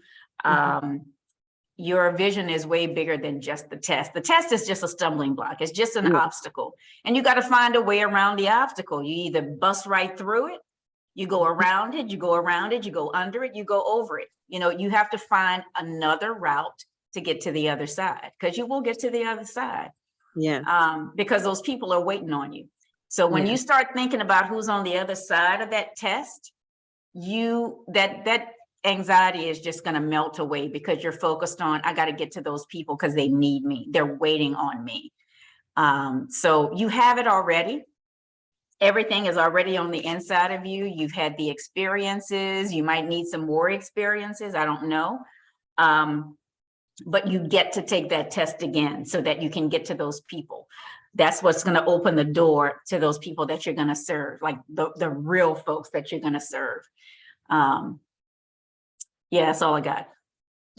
Your vision is way bigger than just the test. The test is just a stumbling block. It's just an obstacle. And you got to find a way around the obstacle. You either bust right through it, you go around it, you go around it, you go under it, you go over it. You know, you have to find another route to get to the other side, because you will get to the other side. Because those people are waiting on you. So when you start thinking about who's on the other side of that test, that anxiety is just going to melt away, because you're focused on, I got to get to those people because they need me. They're waiting on me. So you have it already. Everything is already on the inside of you. You've had the experiences. You might need some more experiences. I don't know. But you get to take that test again so that you can get to those people. That's what's going to open the door to those people that you're going to serve, like the real folks that you're going to serve. Yeah, that's all I got.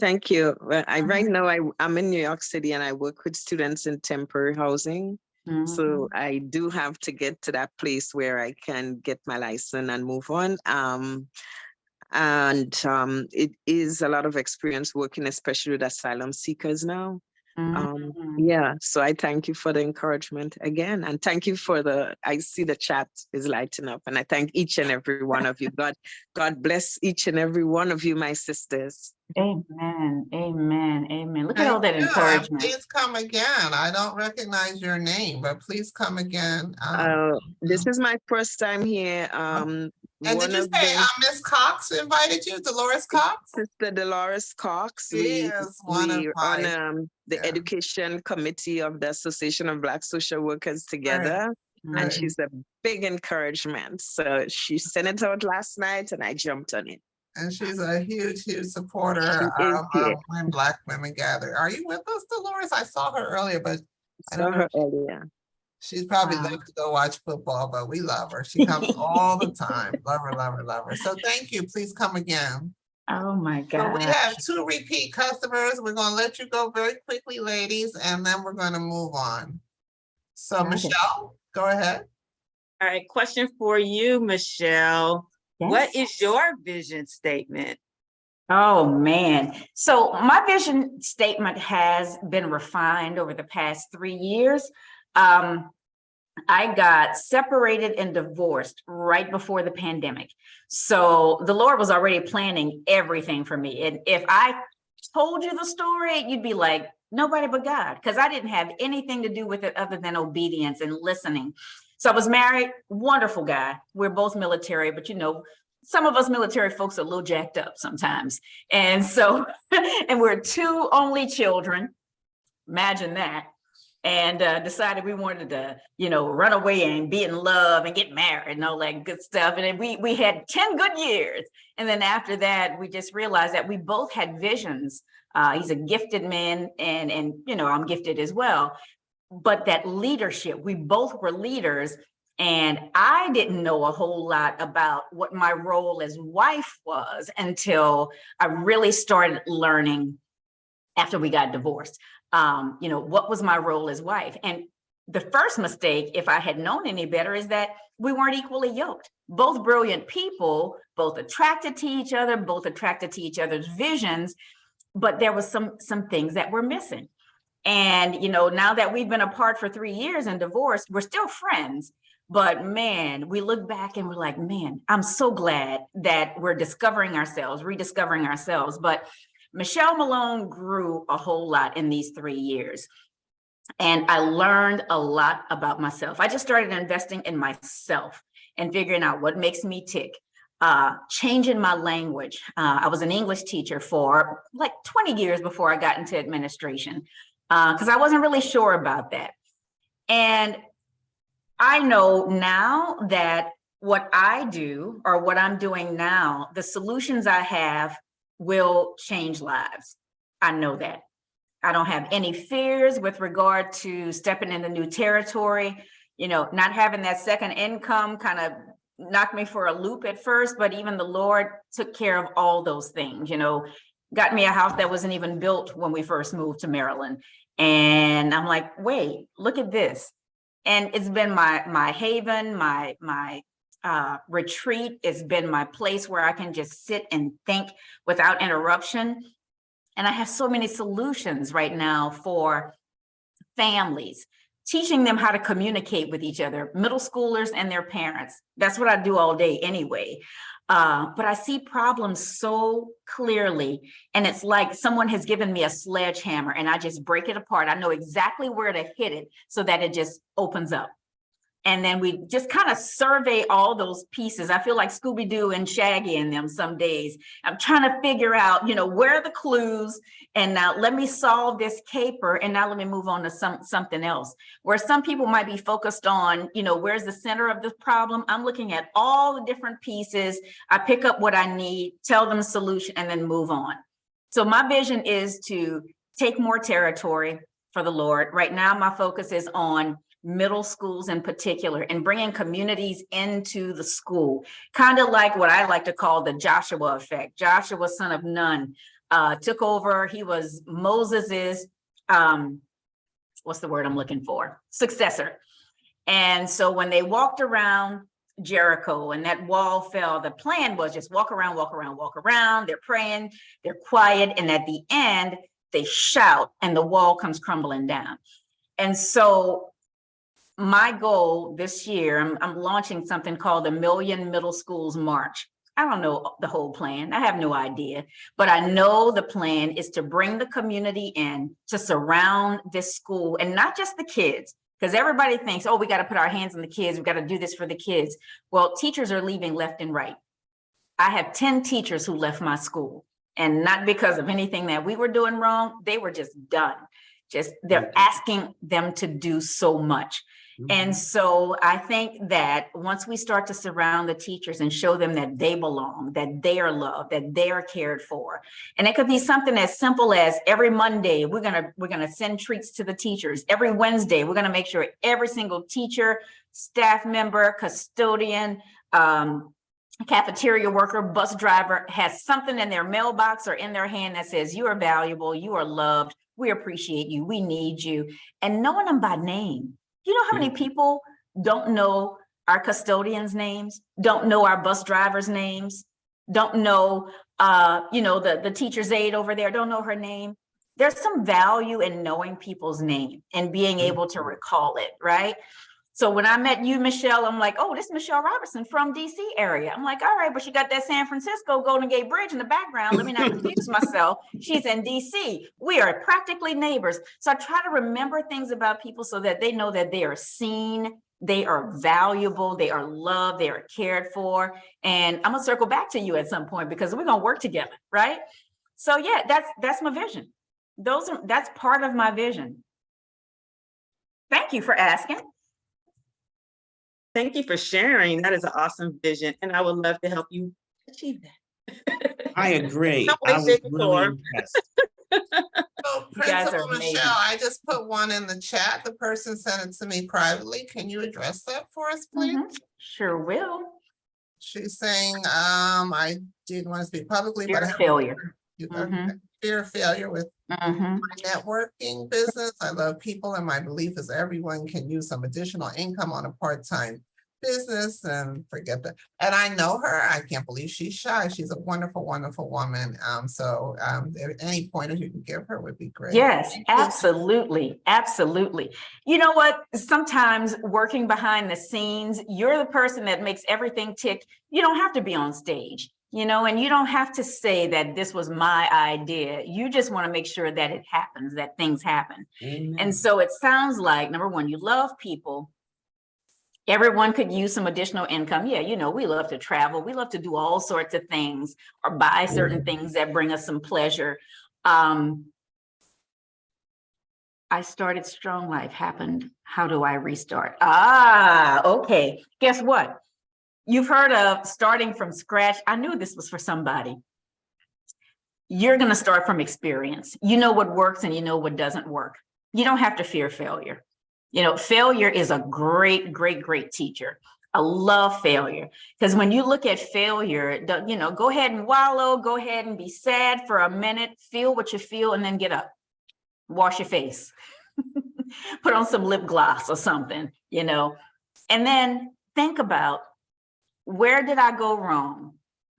Thank you. Well, right now I'm in New York City and I work with students in temporary housing. So I do have to get to that place where I can get my license and move on. It is a lot of experience working, especially with asylum seekers now. So I thank you for the encouragement again, and thank you for I see the chat is lighting up, and I thank each and every one of you. God bless each and every one of you, my sisters. Amen, amen, amen. Look at all that encouragement. Please come again. I don't recognize your name, but please come again. This is my first time here. And did you say Miss Cox invited you, Dolores Cox? Sister Dolores Cox. She is one of my... on the education committee of the Association of Black Social Workers together. And she's a big encouragement. So she sent it out last night and I jumped on it. And she's a huge, huge supporter of when Black women gather. Are you with us, Dolores? I saw her earlier, but I don't know. She's probably left to go watch football, but we love her. She comes all the time. Love her, love her, love her. So thank you. Please come again. Oh my God. So we have 2 repeat customers. We're going to let you go very quickly, ladies, and then we're going to move on. So Michelle, go ahead. All right, question for you, Michelle. Yes. What is your vision statement? Oh man. So my vision statement has been refined over the past 3 years. I got separated and divorced right before the pandemic. So the Lord was already planning everything for me. And if I told you the story, you'd be like, nobody but God, because I didn't have anything to do with it other than obedience and listening. So I was married, wonderful guy. We're both military, but you know, some of us military folks are a little jacked up sometimes. And so, and we're two only children, imagine that. And decided we wanted to, run away and be in love and get married and all that good stuff. And then we had 10 good years. And then after that, we just realized that we both had visions. He's a gifted man and I'm gifted as well. But that leadership, we both were leaders. And I didn't know a whole lot about what my role as wife was until I really started learning after we got divorced. What was my role as wife? And the first mistake, if I had known any better, is that we weren't equally yoked. Both brilliant people, both attracted to each other, both attracted to each other's visions, but there was some things that were missing. And, now that we've been apart for 3 years and divorced, we're still friends. But man, we look back and we're like, man, I'm so glad that we're discovering ourselves, rediscovering ourselves. But Michelle Malone grew a whole lot in these 3 years. And I learned a lot about myself. I just started investing in myself and figuring out what makes me tick, changing my language. I was an English teacher for like 20 years before I got into administration, because I wasn't really sure about that. And I know now that what I do or what I'm doing now, the solutions I have will change lives. I know that. I don't have any fears with regard to stepping into new territory. Not having that second income kind of knocked me for a loop at first, but even the Lord took care of all those things, got me a house that wasn't even built when we first moved to Maryland. And I'm like, wait, look at this. And it's been my haven, my retreat. It's been my place where I can just sit and think without interruption. And I have so many solutions right now for families, teaching them how to communicate with each other, middle schoolers and their parents. That's what I do all day anyway. But I see problems so clearly, and it's like someone has given me a sledgehammer and I just break it apart. I know exactly where to hit it so that it just opens up. And then we just kind of survey all those pieces. I feel like Scooby-Doo and Shaggy in them some days. I'm trying to figure out, where are the clues? And now let me solve this caper. And now let me move on to something else. Where some people might be focused on, where's the center of the problem? I'm looking at all the different pieces. I pick up what I need, tell them the solution, and then move on. So my vision is to take more territory for the Lord. Right now, my focus is on middle schools in particular, and bringing communities into the school, kind of like what I like to call the Joshua effect. Joshua, son of Nun, took over. He was Moses's, what's the word I'm looking for? Successor. And so when they walked around Jericho and that wall fell, the plan was just walk around, walk around, walk around. They're praying, they're quiet. And at the end, they shout and the wall comes crumbling down. And so my goal this year, I'm launching something called the Million Middle Schools March. I don't know the whole plan. I have no idea, but I know the plan is to bring the community in to surround this school, and not just the kids, because everybody thinks, oh, we got to put our hands on the kids. We got to do this for the kids. Well, teachers are leaving left and right. I have 10 teachers who left my school, and not because of anything that we were doing wrong. They were just done. They're asking them to do so much. And so I think that once we start to surround the teachers and show them that they belong, that they are loved, that they are cared for, and it could be something as simple as every Monday, we're gonna send treats to the teachers. Every Wednesday, we're gonna make sure every single teacher, staff member, custodian, cafeteria worker, bus driver has something in their mailbox or in their hand that says, you are valuable, you are loved, we appreciate you, we need you, and knowing them by name. You know how many people don't know our custodians' names, don't know our bus drivers' names, don't know, the teacher's aide over there, don't know her name. There's some value in knowing people's name and being able to recall it, right? So when I met you, Michelle, I'm like, oh, this is Michelle Robertson from DC area. I'm like, all right, but she got that San Francisco Golden Gate Bridge in the background. Let me not confuse myself. She's in DC. We are practically neighbors. So I try to remember things about people so that they know that they are seen They are valuable, they are loved, they are cared for. And I'm gonna circle back to you at some point because we're gonna work together, right? So yeah, that's my vision. That's part of my vision. Thank you for asking. Thank you for sharing. That is an awesome vision, and I would love to help you achieve that. I agree. Some way, I was shape, or really form. impressed. So You guys are Principal amazing. Michelle, I just put one in the chat. The person sent it to me privately. Can you address that for us, please? Sure will. She's saying, I didn't want to speak publicly, Fear but I of have failure. fear of failure with Mhm. my networking business. I love people, and my belief is everyone can use some additional income on a part-time business, and forget that. And I know her. I can't believe she's shy. She's a wonderful, wonderful woman. If any pointers you can give her would be great. Yes, absolutely. Absolutely. You know what? Sometimes working behind the scenes, you're the person that makes everything tick. You don't have to be on stage, and you don't have to say that this was my idea. You just want to make sure that it happens, that things happen. Amen. And so it sounds like, number one, you love people. Everyone could use some additional income. Yeah, we love to travel. We love to do all sorts of things or buy certain things that bring us some pleasure. I started Strong Life happened. How do I restart? Okay. Guess what? You've heard of starting from scratch. I knew this was for somebody. You're going to start from experience. You know what works and you know what doesn't work. You don't have to fear failure. Failure is a great, great, great teacher. I love failure because when you look at failure, go ahead and wallow, go ahead and be sad for a minute, feel what you feel, and then get up, wash your face, put on some lip gloss or something, and then think about, where did I go wrong?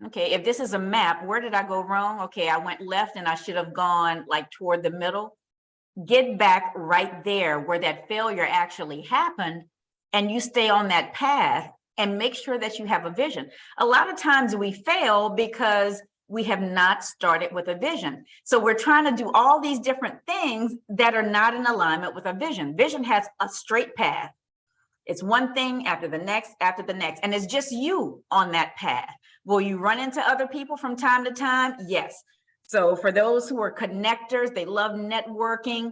Okay, if this is a map, where did I go wrong? Okay, I went left and I should have gone like toward the middle. Get back right there where that failure actually happened, and you stay on that path and make sure that you have a vision. A lot of times we fail because we have not started with a vision. So we're trying to do all these different things that are not in alignment with a vision. Vision has a straight path. It's one thing after the next, and it's just you on that path. Will you run into other people from time to time? Yes. So for those who are connectors, they love networking.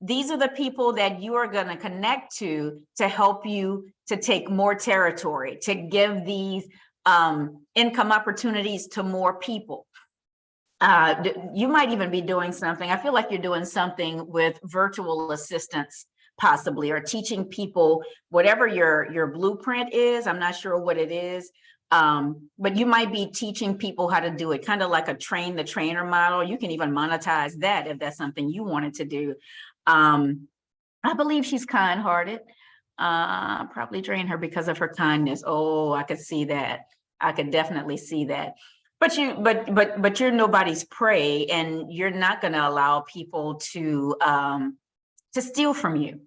These are the people that you are going to connect to help you to take more territory, to give these income opportunities to more people. You might even be doing something. I feel like you're doing something with virtual assistants, possibly, or teaching people whatever your blueprint is. I'm not sure what it is. But you might be teaching people how to do it, kind of like a train the trainer model. You can even monetize that if that's something you wanted to do. I believe she's kind-hearted. Probably drain her because of her kindness. Oh, I could see that. I could definitely see that. But you're nobody's prey, and you're not going to allow people to steal from you.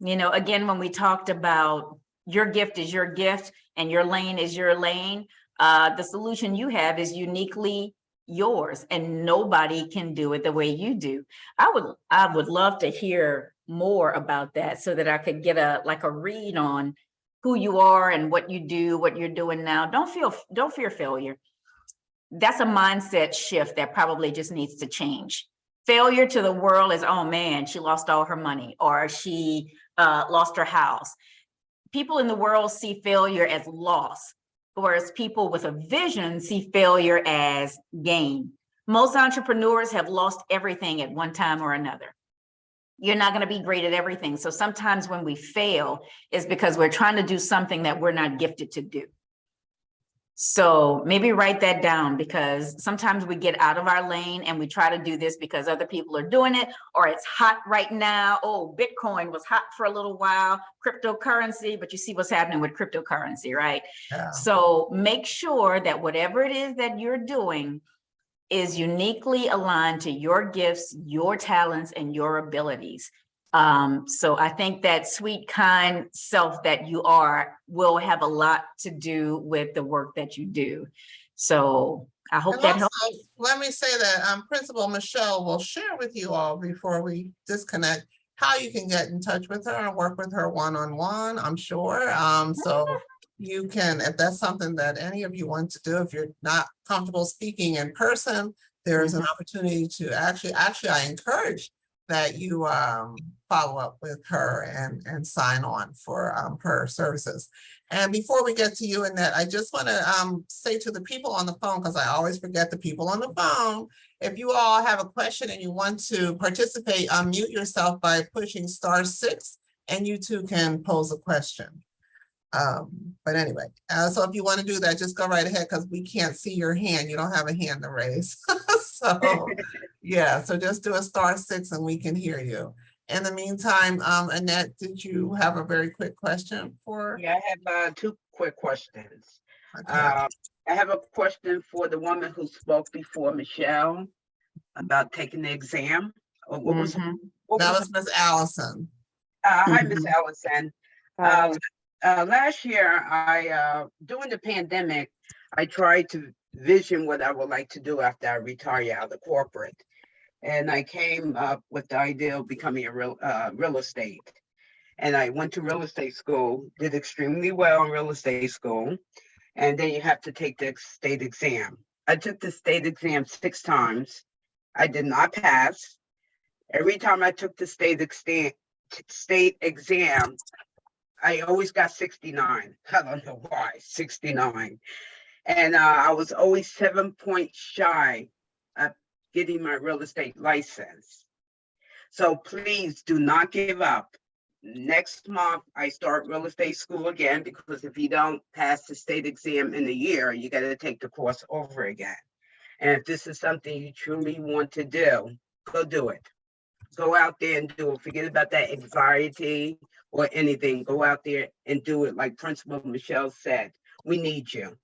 Again, when we talked about your gift is your gift and your lane is your lane, the solution you have is uniquely yours, and nobody can do it the way you do. I would love to hear more about that so that I could get a read on who you are and what you do, what you're doing now. Don't fear failure. That's a mindset shift that probably just needs to change. Failure to the world is, oh man, she lost all her money, or she lost her house. People in the world see failure as loss, whereas people with a vision see failure as gain. Most entrepreneurs have lost everything at one time or another. You're not going to be great at everything. So sometimes when we fail is because we're trying to do something that we're not gifted to do. So maybe write that down, because sometimes we get out of our lane and we try to do this because other people are doing it, or it's hot right now. Oh, Bitcoin was hot for a little while, cryptocurrency, but you see what's happening with cryptocurrency, right? Yeah. So make sure that whatever it is that you're doing is uniquely aligned to your gifts, your talents, and your abilities. So I think that sweet, kind self that you are will have a lot to do with the work that you do. So I hope that helps. Let me say that Principal Michelle will share with you all before we disconnect how you can get in touch with her and work with her one-on-one, I'm sure. So you can, if that's something that any of you want to do, if you're not comfortable speaking in person, there is an opportunity to actually I encourage that you follow up with her and sign on for her services. And before we get to you, Annette, I just want to say to the people on the phone, because I always forget the people on the phone, if you all have a question and you want to participate, unmute yourself by pushing *6, and you too can pose a question. But anyway, so if you want to do that, just go right ahead, because we can't see your hand. You don't have a hand to raise. So yeah, so just do a *6 and we can hear you. In the meantime, Annette, did you have a very quick question for? Yeah, I have 2 quick questions. Okay. I have a question for the woman who spoke before, Michelle, about taking the exam. What was, That was Miss Allison. Hi, Miss Allison. Last year, during the pandemic, I tried to vision what I would like to do after I retire out of corporate. And I came up with the idea of becoming a real estate. And I went to real estate school, did extremely well in real estate school. And then you have to take the state exam. I took the state exam 6 times. I did not pass. Every time I took the state exam, I always got 69. I don't know why, 69. And I was always 7 points shy of getting my real estate license. So please do not give up. Next month, I start real estate school again, because if you don't pass the state exam in a year, you got to take the course over again. And if this is something you truly want to do, go do it. Go out there and do it. Forget about that anxiety or anything. Go out there and do it. Like Principal Michelle said, we need you.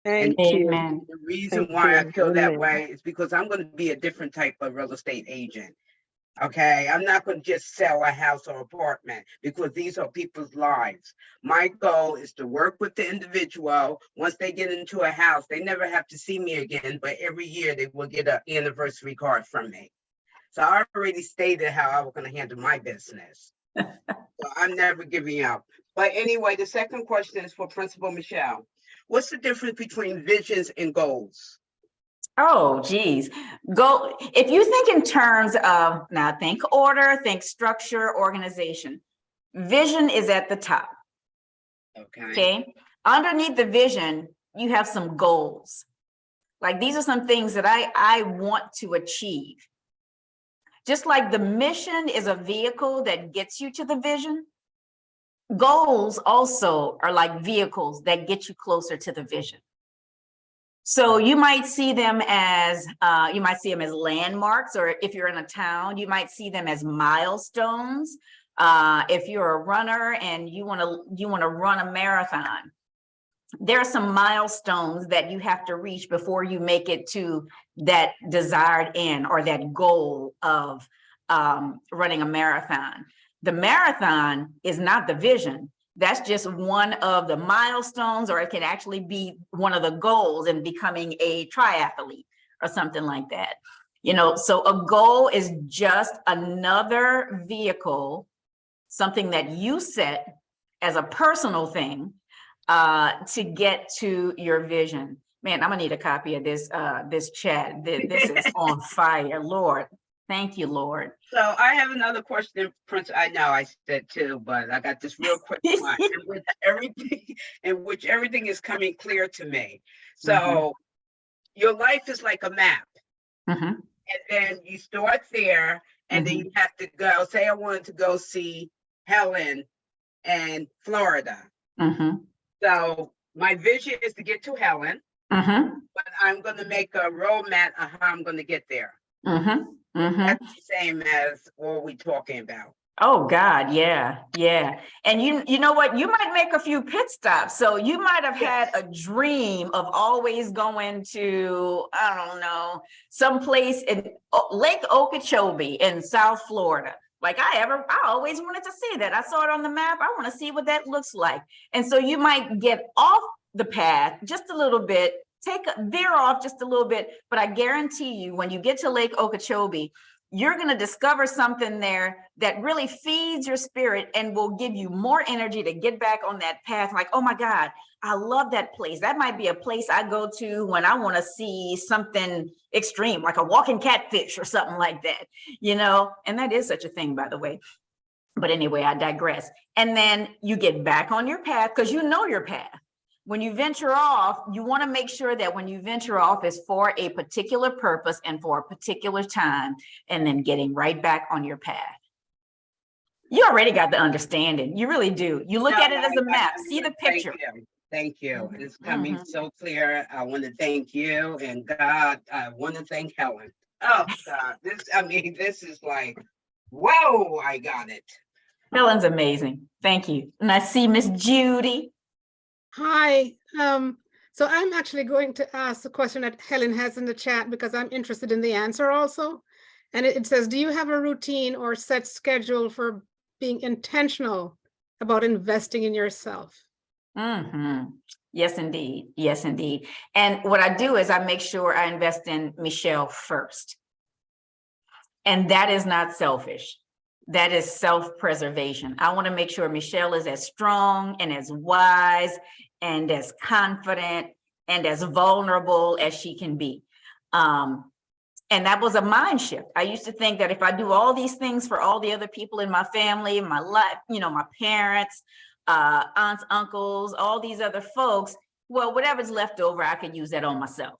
Thank you. Amen. The reason Thank why I you. feel that Amen. way is because I'm going to be a different type of real estate agent. Okay, I'm not going to just sell a house or apartment, because these are people's lives. My goal is to work with the individual. Once they get into a house, they never have to see me again, but every year they will get an anniversary card from me. So I already stated how I was going to handle my business. So I'm never giving up. But anyway, the second question is for Principal Michelle. What's the difference between visions and goals? Oh, geez. Go, if you think in terms of, now think order, think structure, organization. Vision is at the top. Okay. Underneath the vision, you have some goals. Like, these are some things that I want to achieve. Just like the mission is a vehicle that gets you to the vision, goals also are like vehicles that get you closer to the vision. So you might see them as landmarks, or if you're in a town, you might see them as milestones. If you're a runner and you want to run a marathon, there are some milestones that you have to reach before you make it to that desired end or that goal of running a marathon. The marathon is not the vision. That's just one of the milestones, or it can actually be one of the goals in becoming a triathlete or something like that. You know, so a goal is just another vehicle, something that you set as a personal thing to get to your vision. Man, I'm gonna need a copy of this chat. This is on fire, Lord. Thank you, Lord. So I have another question, Prince. I know I said 2, but I got this real quick one in which everything is coming clear to me. So your life is like a map. And then you start there, and then you have to go, say I wanted to go see Helen in Florida. So my vision is to get to Helen, but I'm going to make a roadmap of how I'm going to get there. That's the same as what we're talking about. Oh God, yeah. And you know what? You might make a few pit stops. So you might have had a dream of always going to, I don't know, someplace in Lake Okeechobee in South Florida. Like I always wanted to see that. I saw it on the map. I want to see what that looks like. And so you might get off the path just a little bit, veer off just a little bit, but I guarantee you, when you get to Lake Okeechobee, you're going to discover something there that really feeds your spirit and will give you more energy to get back on that path. Like, oh my God, I love that place. That might be a place I go to when I want to see something extreme, like a walking catfish or something like that, you know, and that is such a thing, by the way. But anyway, I digress. And then you get back on your path because you know your path. When you venture off, you want to make sure that when you venture off is for a particular purpose and for a particular time, and then getting right back on your path. You already got the understanding. You really do. You look at it as a map, see the picture. Thank you. It's coming so clear. I want to thank you, and God, I want to thank Helen. Oh God, this is like, whoa, I got it. Helen's amazing. Thank you. And I see Miss Judy. Hi. So I'm actually going to ask the question that Helen has in the chat because I'm interested in the answer also. And it says, do you have a routine or set schedule for being intentional about investing in yourself? Yes, indeed. Yes, indeed. And what I do is I make sure I invest in Michelle first. And that is not selfish. That is self-preservation. I want to make sure Michelle is as strong and as wise and as confident and as vulnerable as she can be. And that was a mind shift. I used to think that if I do all these things for all the other people in my family, my life, you know, my parents, aunts, uncles, all these other folks, well, whatever's left over, I could use that on myself.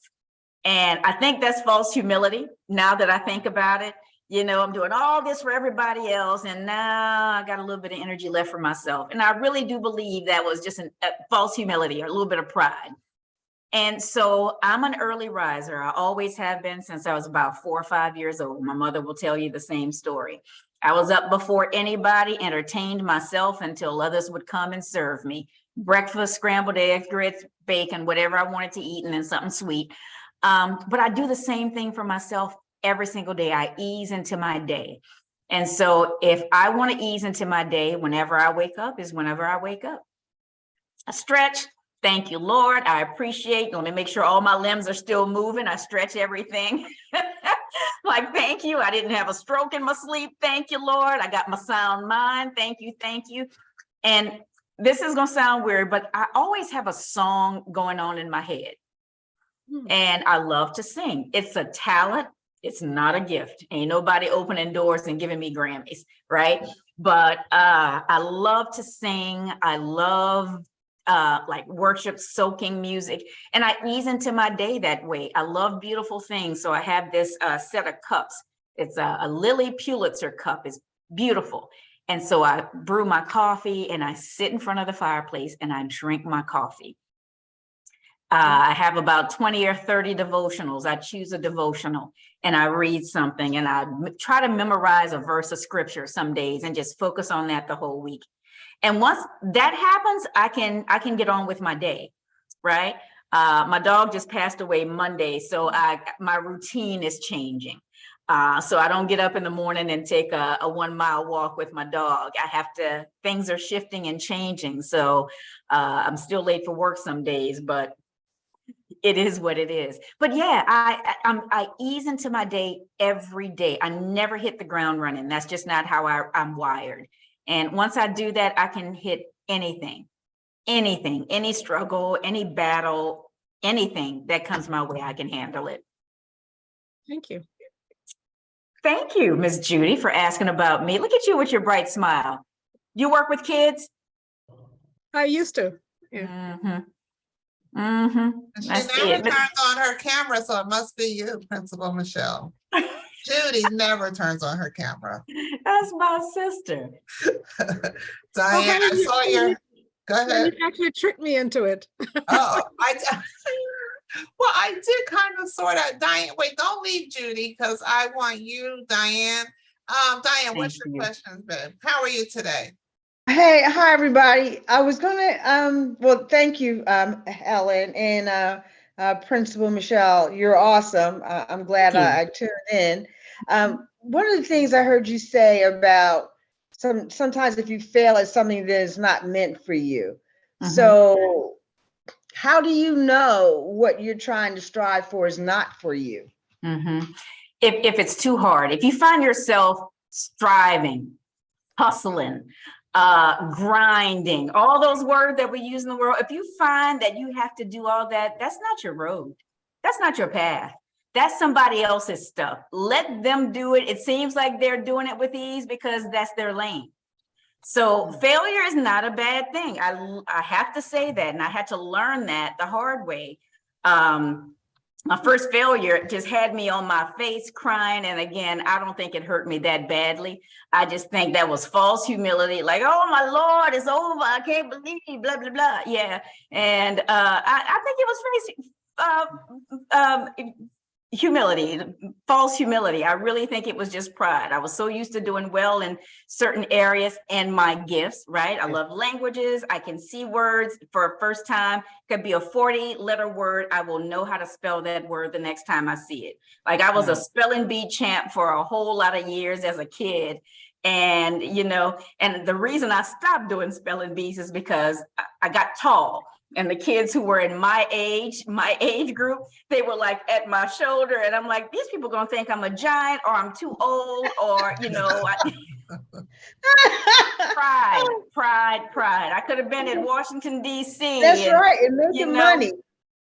And I think that's false humility. Now that I think about it, you know, I'm doing all this for everybody else, and now I got a little bit of energy left for myself. And I really do believe that was just a false humility or a little bit of pride. And so I'm an early riser. I always have been since I was about 4 or 5 years old. My mother will tell you the same story. I was up before anybody, entertained myself until others would come and serve me. Breakfast, scrambled eggs, grits, bacon, whatever I wanted to eat, and then something sweet. But I do the same thing for myself every single day. I ease into my day. And so if I want to ease into my day, whenever I wake up is whenever I wake up. I stretch. Thank you, Lord. I appreciate. Let me make sure all my limbs are still moving. I stretch everything. Like, thank you. I didn't have a stroke in my sleep. Thank you, Lord. I got my sound mind. Thank you. Thank you. And this is going to sound weird, but I always have a song going on in my head. And I love to sing. It's a talent. It's not a gift. Ain't nobody opening doors and giving me Grammys, right? But I love to sing. I love like worship, soaking music, and I ease into my day that way. I love beautiful things. So I have this set of cups. It's a Lily Pulitzer cup. It's beautiful. And so I brew my coffee and I sit in front of the fireplace and I drink my coffee. I have about 20 or 30 devotionals. I choose a devotional and I read something, and I try to memorize a verse of scripture some days and just focus on that the whole week. And once that happens, I can get on with my day, right? My dog just passed away Monday, so my routine is changing. So I don't get up in the morning and take a 1 mile walk with my dog. Things are shifting and changing. So I'm still late for work some days, but it is what it is. But yeah, I ease into my day every day. I never hit the ground running. That's just not how I'm wired. And once I do that, I can hit anything, any struggle, any battle, anything that comes my way, I can handle it. Thank you. Thank you, Ms. Judy, for asking about me. Look at you with your bright smile. You work with kids? I used to. Yeah. She never turns on her camera, so it must be you, Principal Michelle. Judy never turns on her camera. That's my sister. Diane, I saw your. Go ahead. You actually tricked me into it. Oh, well, I did kind of sort of. Diane, wait, don't leave, Judy, because I want you, Diane. Diane, what's your questions, babe? How are you today? Hey, hi, everybody. I was gonna, well, thank you, Helen and Principal Michelle. You're awesome. I'm glad I tuned in. One of the things I heard you say about sometimes if you fail at something that is not meant for you. So how do you know what you're trying to strive for is not for you? if it's too hard, if you find yourself striving, hustling, grinding, all those words that we use in the world, if you find that you have to do all that, that's not your road. That's not your path. That's somebody else's stuff. Let them do it. It seems like they're doing it with ease because that's their lane. So failure is not a bad thing. I have to say that, and I had to learn that the hard way. My first failure just had me on my face crying. And again, I don't think it hurt me that badly. I just think that was false humility. Like, oh my Lord, it's over. I can't believe, blah, blah, blah. Yeah. And I think it was humility, false humility. I really think it was just pride. I was so used to doing well in certain areas and my gifts, right? I love languages. I can see words for a first time. Could be a 40-letter word. I will know how to spell that word the next time I see it. Like I was a spelling bee champ for a whole lot of years as a kid. And, you know, and the reason I stopped doing spelling bees is because I got tall. And the kids who were in my age group, they were like at my shoulder. And I'm like, these people gonna think I'm a giant or I'm too old or, you know, pride. I could have been in Washington, D.C. That's right, and making money.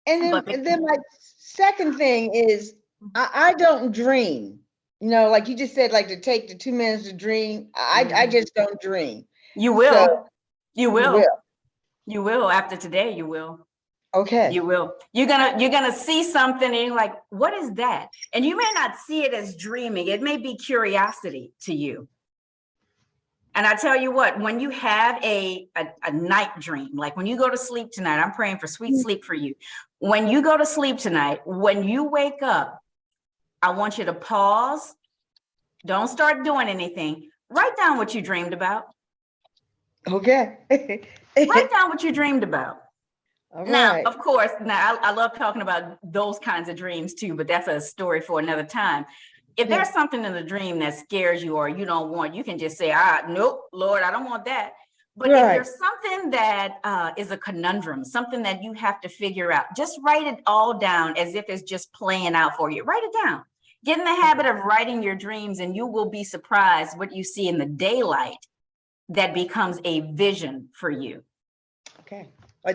And But- then my second thing is, I don't dream. You know, like you just said, like to take the 2 minutes to dream. I just don't dream. You will. So, You will. You will. After today, you will. Okay. You will. You're gonna see something and you're like, what is that? And you may not see it as dreaming. It may be curiosity to you. And I tell you what, when you have a night dream, like when you go to sleep tonight, I'm praying for sweet sleep for you. When you go to sleep tonight, when you wake up, I want you to pause. Don't start doing anything. Write down what you dreamed about. Okay. Write down what you dreamed about. All Now, right. of course, I love talking about those kinds of dreams too, but that's a story for another time. If there's something in the dream that scares you or you don't want, you can just say, nope, Lord, I don't want that. But if there's something that is a conundrum, something that you have to figure out, just write it all down as if it's just playing out for you. Write it down. Get in the habit of writing your dreams and you will be surprised what you see in the daylight that becomes a vision for you. Okay.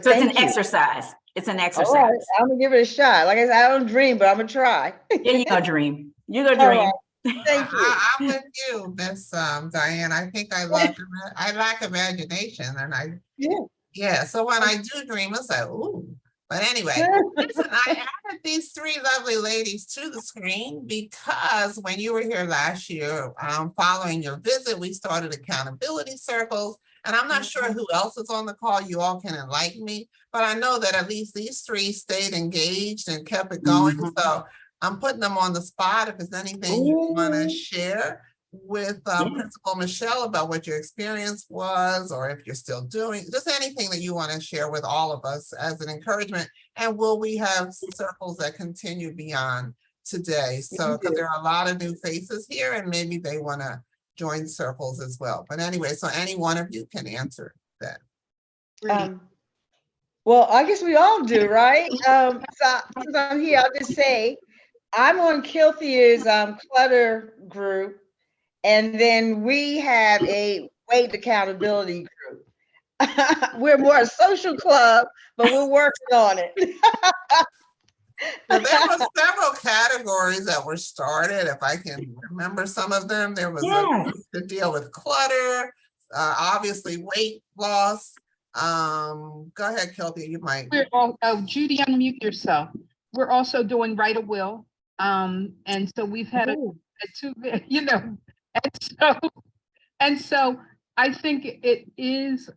So it's an exercise. It's an exercise. All right, I'm gonna give it a shot. Like I said, I don't dream, but I'm gonna try. Yeah, you gonna dream. You gonna dream. Right. Thank you. I'm with you, Miss Diane. I think I lack imagination, and yeah. So when I do dream, it's like ooh. But anyway, listen, I added these 3 lovely ladies to the screen because when you were here last year, following your visit, we started accountability circles. And I'm not sure who else is on the call. You all can enlighten me, but I know that at least these 3 stayed engaged and kept it going. So I'm putting them on the spot. If there's anything you want to share with Principal Michelle about what your experience was, or if you're still doing, just anything that you want to share with all of us as an encouragement. And will we have circles that continue beyond today? So, because there are a lot of new faces here and maybe they want to join circles as well. But anyway, so any one of you can answer that. Well, I guess we all do, right? So since I'm here, I'll just say I'm on Kilthia's clutter group, and then we have a weight accountability group. We're more a social club, but we're working on it. So there were several categories that were started. If I can remember some of them, there was a group to deal with clutter, obviously weight loss. Go ahead, Kelty, you might. We're all, Judy, unmute yourself. We're also doing write a will. And so we've had a 2, you know, and so I think it is,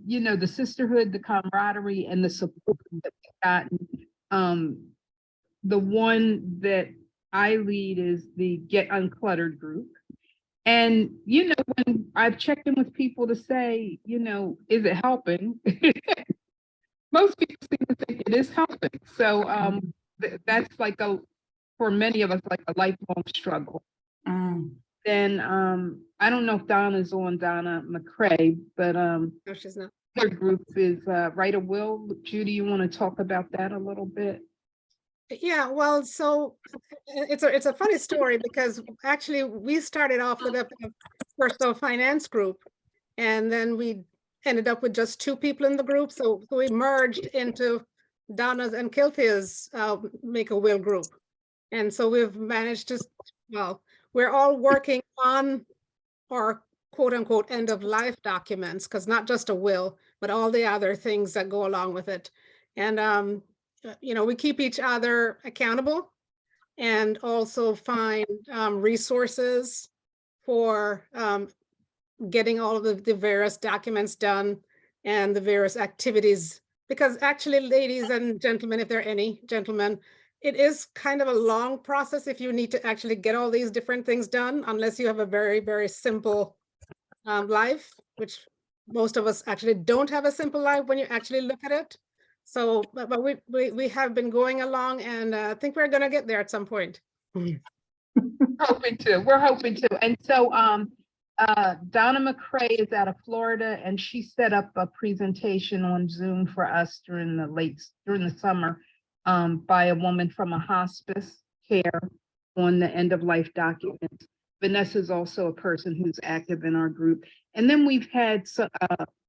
you know, the sisterhood, the camaraderie, and the support that we've gotten. The one that I lead is the Get Uncluttered group. And, you know, when I've checked in with people to say, you know, is it helping? Most people seem to think it is helping. So that's like for many of us, like a lifelong struggle. Then I don't know if Donna's on, Donna McCrae, but no, she's not. Her group is Write a Will. Judy, you want to talk about that a little bit? Yeah, well, so it's a funny story because actually we started off with a personal finance group, and then we ended up with just 2 people in the group. So we merged into Donna's and Kilthea's Make a Will group. And so we've managed to, well, we're all working on our quote unquote end of life documents, because not just a will, but all the other things that go along with it. And you know, we keep each other accountable and also find resources for getting all of the various documents done and the various activities. Because actually, ladies and gentlemen, if there are any gentlemen, it is kind of a long process if you need to actually get all these different things done, unless you have a very, very simple life, which most of us actually don't have a simple life when you actually look at it. So, but we have been going along, and I think we're gonna get there at some point. Hoping to, we're hoping to. And so Donna McCrae is out of Florida, and she set up a presentation on Zoom for us during the summer by a woman from a hospice care on the end of life documents. Vanessa is also a person who's active in our group. And then we've had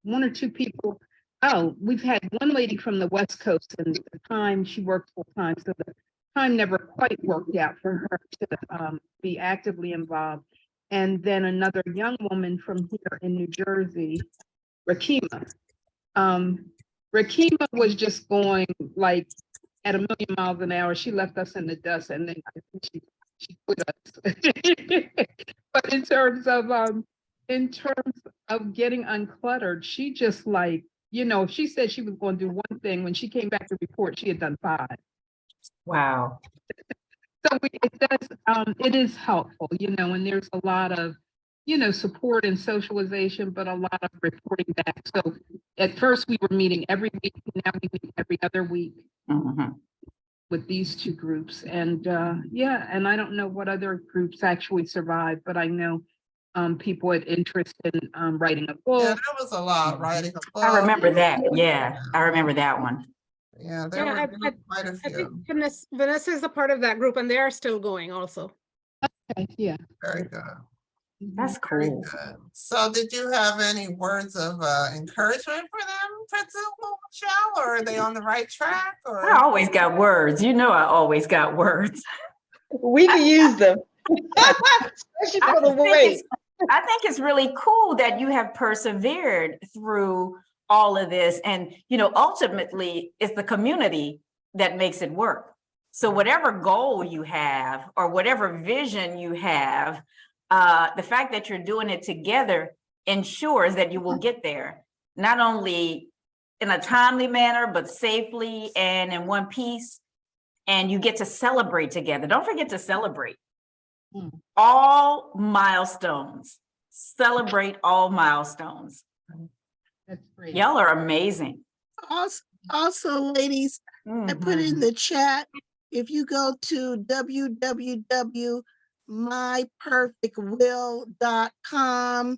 1 or 2 people. Oh, we've had one lady from the West Coast, and the time she worked full time, so the time never quite worked out for her to be actively involved. And then another young woman from here in New Jersey, Rakima. Rakima was just going like at 1,000,000 miles an hour. She left us in the dust, and then I think she quit us. But in terms of getting uncluttered, she just like, you know, she said she was going to do one thing. When she came back to report, she had done 5. Wow. So it is helpful, you know, and there's a lot of, you know, support and socialization, but a lot of reporting back. So at first we were meeting every week, now we meet every other week with these 2 groups. And yeah, and I don't know what other groups actually survived, but I know people had interest in writing a book. Yeah, that was a lot, writing a book. I remember that. Yeah, I remember that one. Yeah, there were quite a I think few. Vanessa is a part of that group, and they are still going also. Okay, yeah. Very good. That's Very cool. good. So did you have any words of encouragement for them, Principal Michelle, or are they on the right track? Or I always got words. You know, I always got words. We can use them, especially for the weight. I think it's really cool that you have persevered through all of this. And, you know, ultimately it's the community that makes it work. So whatever goal you have or whatever vision you have, the fact that you're doing it together ensures that you will get there, not only in a timely manner, but safely and in one piece. And you get to celebrate together. Don't forget to celebrate all milestones. Celebrate all milestones. That's great. Y'all are amazing. Also, ladies, I put in the chat, if you go to www.myperfectwill.com,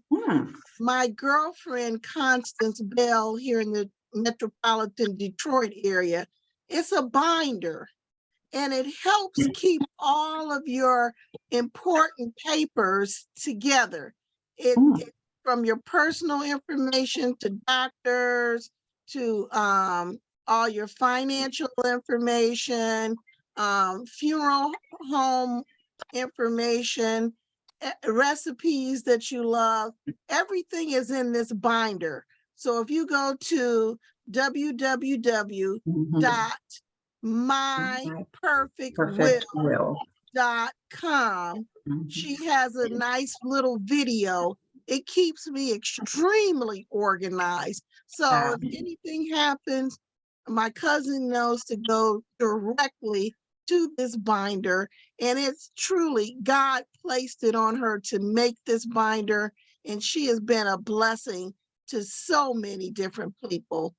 my girlfriend, Constance Bell, here in the metropolitan Detroit area, it's a binder, and it helps keep all of your important papers together. It from your personal information to doctors, to all your financial information, funeral home information, recipes that you love, everything is in this binder. So if you go to www.myperfectwill.com, she has a nice little video. It keeps me extremely organized. So if anything happens, my cousin knows to go directly to this binder, and it's truly God placed it on her to make this binder, and she has been a blessing to so many different people.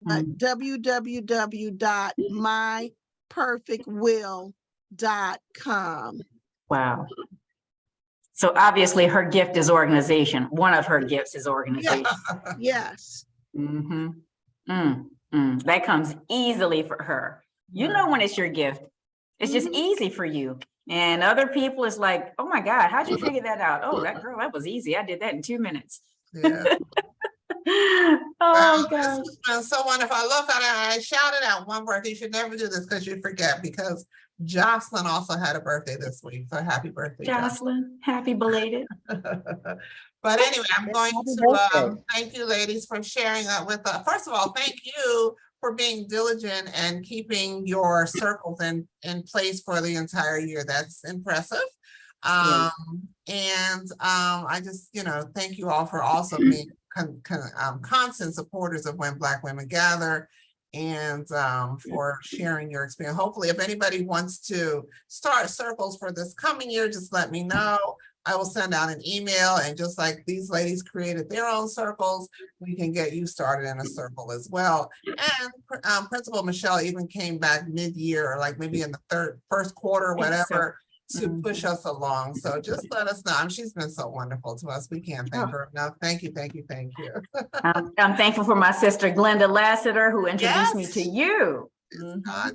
www.myperfectwill.com. Wow. So obviously her gift is organization. One of her gifts is organization. Yes. That comes easily for her. You know when it's your gift It's just easy for you. And other people is like, oh my God, how'd you figure that out? Oh, that girl, that was easy. I did that in 2 minutes. Yeah. Oh Well, gosh. this has been so wonderful. I love that I shouted out one birthday. You should never do this because you forget, because Jocelyn also had a birthday this week. So happy birthday, Jocelyn. Jocelyn, happy belated. But anyway, I'm going to thank you ladies for sharing that with us. First of all, thank you for being diligent and keeping your circles in place for the entire year. That's impressive. I just, thank you all for also being constant supporters of When Black Women Gather, and for sharing your experience. Hopefully, if anybody wants to start circles for this coming year, just let me know. I will send out an email, and just like these ladies created their own circles, we can get you started in a circle as well. And Principal Michelle even came back mid-year, or like maybe in the first quarter, whatever, to push us along. So just let us know. She's been so wonderful to us. We can't thank her enough. Thank you, thank you, thank you. I'm thankful for my sister, Glenda Lassiter, who introduced me to you.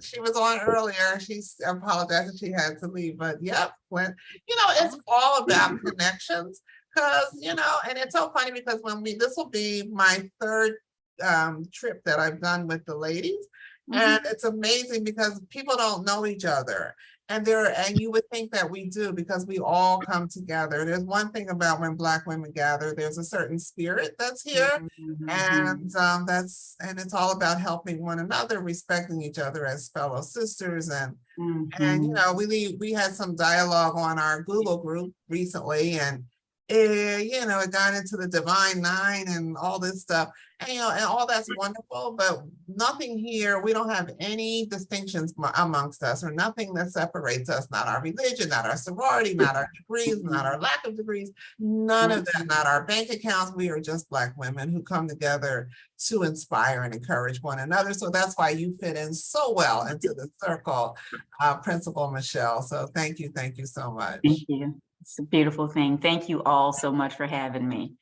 She was on earlier. She apologized that she had to leave, but yep, it's all about connections, because, and it's so funny because this will be my third trip that I've done with the ladies. And it's amazing because people don't know each other. And you would think that we do, because we all come together. There's one thing about When Black Women Gather, there's a certain spirit that's here. And it's all about helping one another, respecting each other as fellow sisters. And we had some dialogue on our Google group recently, and it got into the Divine Nine and all this stuff. And all that's wonderful, but nothing here, we don't have any distinctions amongst us, or nothing that separates us, not our religion, not our sorority, not our degrees, not our lack of degrees, none of that, not our bank accounts. We are just Black women who come together to inspire and encourage one another. So that's why you fit in so well into the circle, Principal Michelle. So thank you so much. Thank you. It's a beautiful thing. Thank you all so much for having me.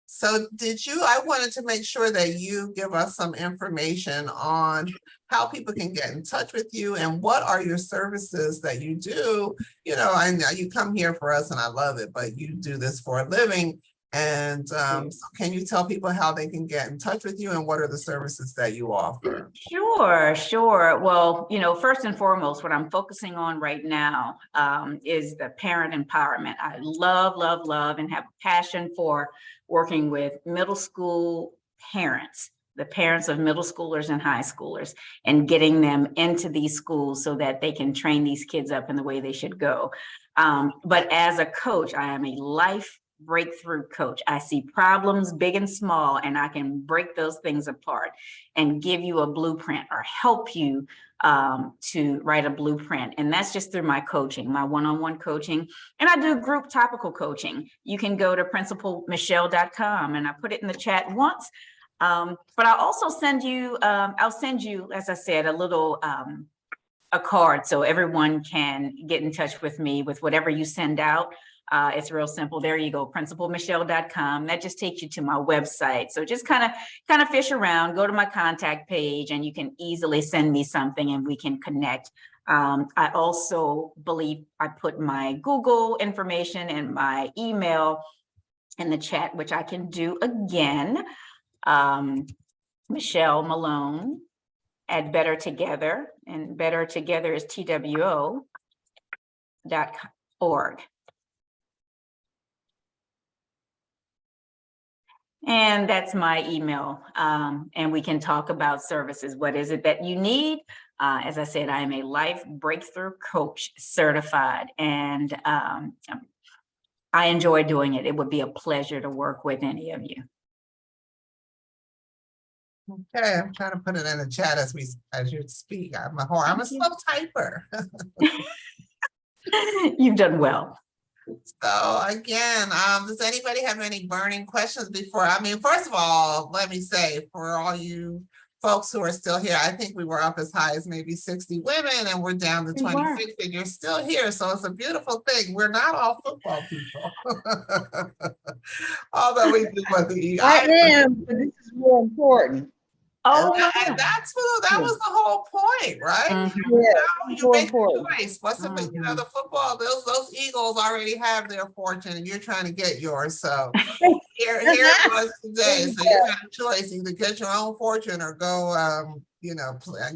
So I wanted to make sure that you give us some information on how people can get in touch with you, and what are your services that you do. I know you come here for us and I love it, but you do this for a living. And so can you tell people how they can get in touch with you, and what are the services that you offer? Sure. Well, first and foremost, what I'm focusing on right now is the parent empowerment. I love, and have a passion for working with middle school parents, the parents of middle schoolers and high schoolers, and getting them into these schools so that they can train these kids up in the way they should go. But as a coach, I am a life breakthrough coach. I see problems big and small, and I can break those things apart and give you a blueprint, or help you to write a blueprint. And that's just through my coaching, my one-on-one coaching. And I do group topical coaching. You can go to principalmichelle.com, and I put it in the chat once. But I'll also send you, as I said, a little a card, so everyone can get in touch with me with whatever you send out. It's real simple. There you go, principalmichelle.com. That just takes you to my website. So just kind of fish around, go to my contact page, and you can easily send me something and we can connect. I also believe I put my Google information and my email in the chat, which I can do again. Michelle Malone at Better Together, and Better Together is TWO.org. And that's my email. And we can talk about services. What is it that you need? As I said, I am a life breakthrough coach certified, and I enjoy doing it. It would be a pleasure to work with any of you. Okay, I'm trying to put it in the chat as you speak. I'm a slow typer. You've done well. So again, does anybody have any burning questions before? First of all, let me say, for all you folks who are still here, I think we were up as high as maybe 60 women, and we're down to 26, and you're still here. So it's a beautiful thing. We're not all football people. Although we do what the I am, but this is more important. Oh, And that's that was the whole point, right? Mhm. Yeah, You more make a important. choice. What's the the football? Those Eagles already have their fortune, and you're trying to get yours. So here it was today. So you have a choice: either get your own fortune or go,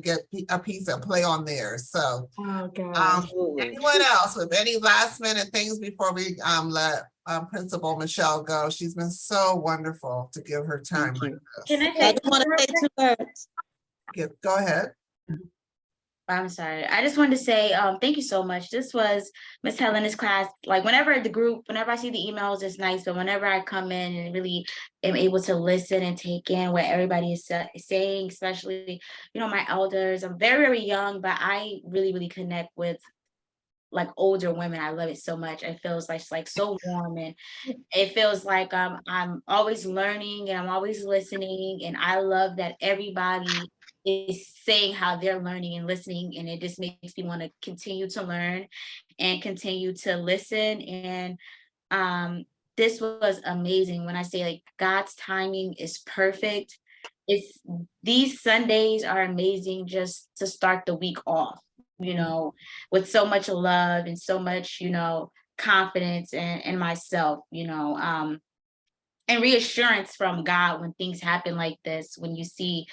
get a piece and play on theirs. So, Oh gosh. anyone else with any last minute things before we let Principal Michelle go? She's been so wonderful to give her time. Like this. Can I say? I just want to say 2 words. Go ahead. I'm sorry. I just wanted to say thank you so much. This was Miss Helena's class. Like whenever I see the emails, it's nice. But whenever I come in and really am able to listen and take in what everybody is saying, especially, my elders. I'm very, very young, but I really, really connect with like older women. I love it so much. It feels like so warm, and it feels like I'm always learning and I'm always listening. And I love that everybody is saying how they're learning and listening, and it just makes me want to continue to learn and continue to listen. And this was amazing. When I say like God's timing is perfect, these Sundays are amazing just to start the week off, with so much love and so much, confidence in myself, and reassurance from God when things happen like this, when you see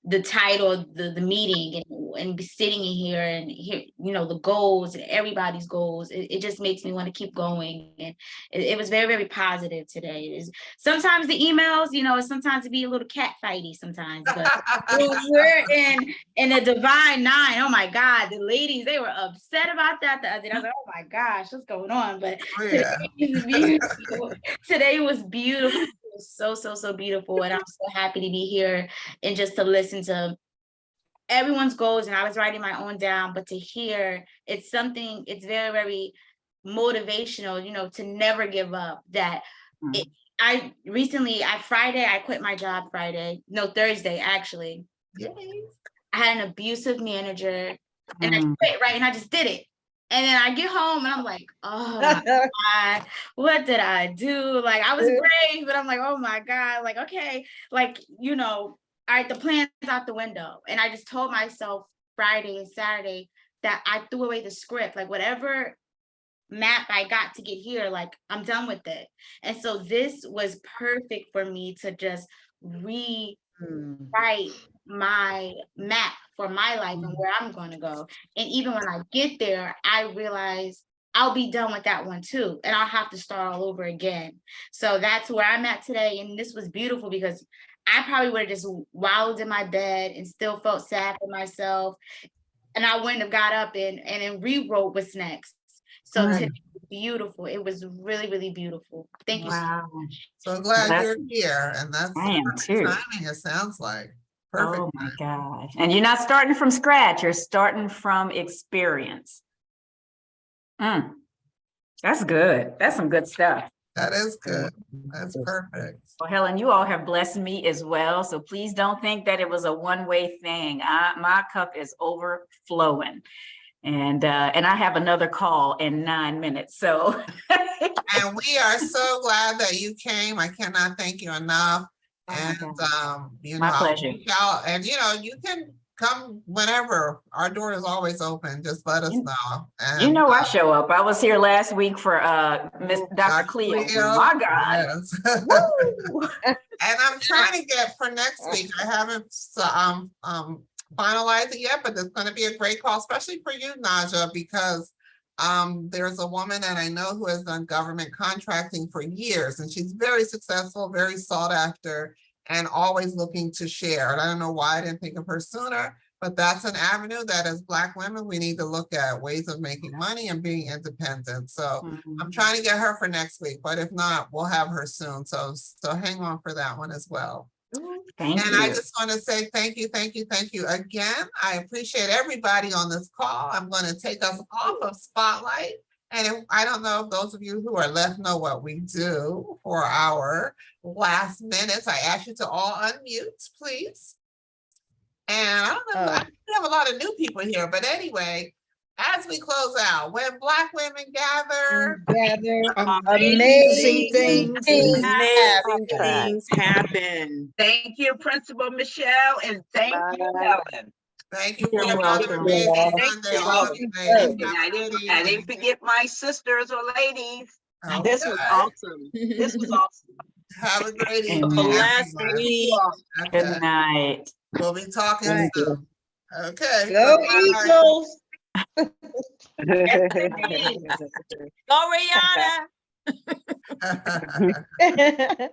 the title of the meeting and sitting in here and hear, the goals and everybody's goals. It just makes me want to keep going. And it was very, very positive today. Sometimes the emails, sometimes it be a little cat fighty sometimes, but we're in a divine 9. Oh my God, the ladies, they were upset about that the other day. I was like, oh my gosh, what's going on? But today was beautiful. So beautiful, and I'm so happy to be here and just to listen to everyone's goals. And I was writing my own down, but to hear it's very, very motivational, to never give up. That Friday I quit my job. Thursday actually. I had an abusive manager, and I quit, right, and I just did it. And then I get home and I'm like, oh my God, what did I do? Like, I was brave, but I'm like, oh my God, like, okay, like, all right, the plan's out the window. And I just told myself Friday and Saturday that I threw away the script, like whatever map I got to get here, like I'm done with it. And so this was perfect for me to just rewrite my map for my life and where I'm going to go. And even when I get there, I realize I'll be done with that one too, and I'll have to start all over again. So that's where I'm at today. And this was beautiful because I probably would have just wallowed in my bed and still felt sad for myself, and I wouldn't have got up and rewrote what's next. So today was beautiful. It was really, really beautiful. Thank you so much. So glad you're here, and that's I am too. timing, it sounds like. Perfect. Oh my gosh. And you're not starting from scratch, you're starting from experience. That's good. That's some good stuff. That is good. That's perfect. Well, Helen, you all have blessed me as well. So please don't think that it was a one-way thing. My cup is overflowing. And I have another call in 9 minutes. So and we are so glad that you came. I cannot thank you enough. And my pleasure. And you can come whenever. Our door is always open. Just let us know. And, I show up. I was here last week for Miss Dr. Cleo. My God. Yes. And I'm trying to get for next week. I haven't finalized it yet, but it's going to be a great call, especially for you, Naja, because there's a woman that I know who has done government contracting for years, and she's very successful, very sought after, and always looking to share. And I don't know why I didn't think of her sooner, but that's an avenue that as Black women, we need to look at ways of making money and being independent. So I'm trying to get her for next week, but if not, we'll have her soon. So hang on for that one as well. Thank you. I just want to say thank you again. I appreciate everybody on this call. I'm going to take us off of Spotlight. And I don't know if those of you who are left know what we do for our last minutes. I ask you to all unmute, please. And I don't know, we have a lot of new people here, but anyway, as we close out, when Black women gather, Amazing things Things happen. Thank you, Principal Michelle, and thank you, Helen. thank you for You're another welcome. amazing Thank Sunday, you. all of you ladies. I didn't forget my sisters or ladies. This was Okay. awesome. This was awesome. Have a great Amen. evening, Blessed everyone. week. Okay. Good night. We'll be talking Thank soon. Okay. Go bye-bye. Eagles. Go Rihanna.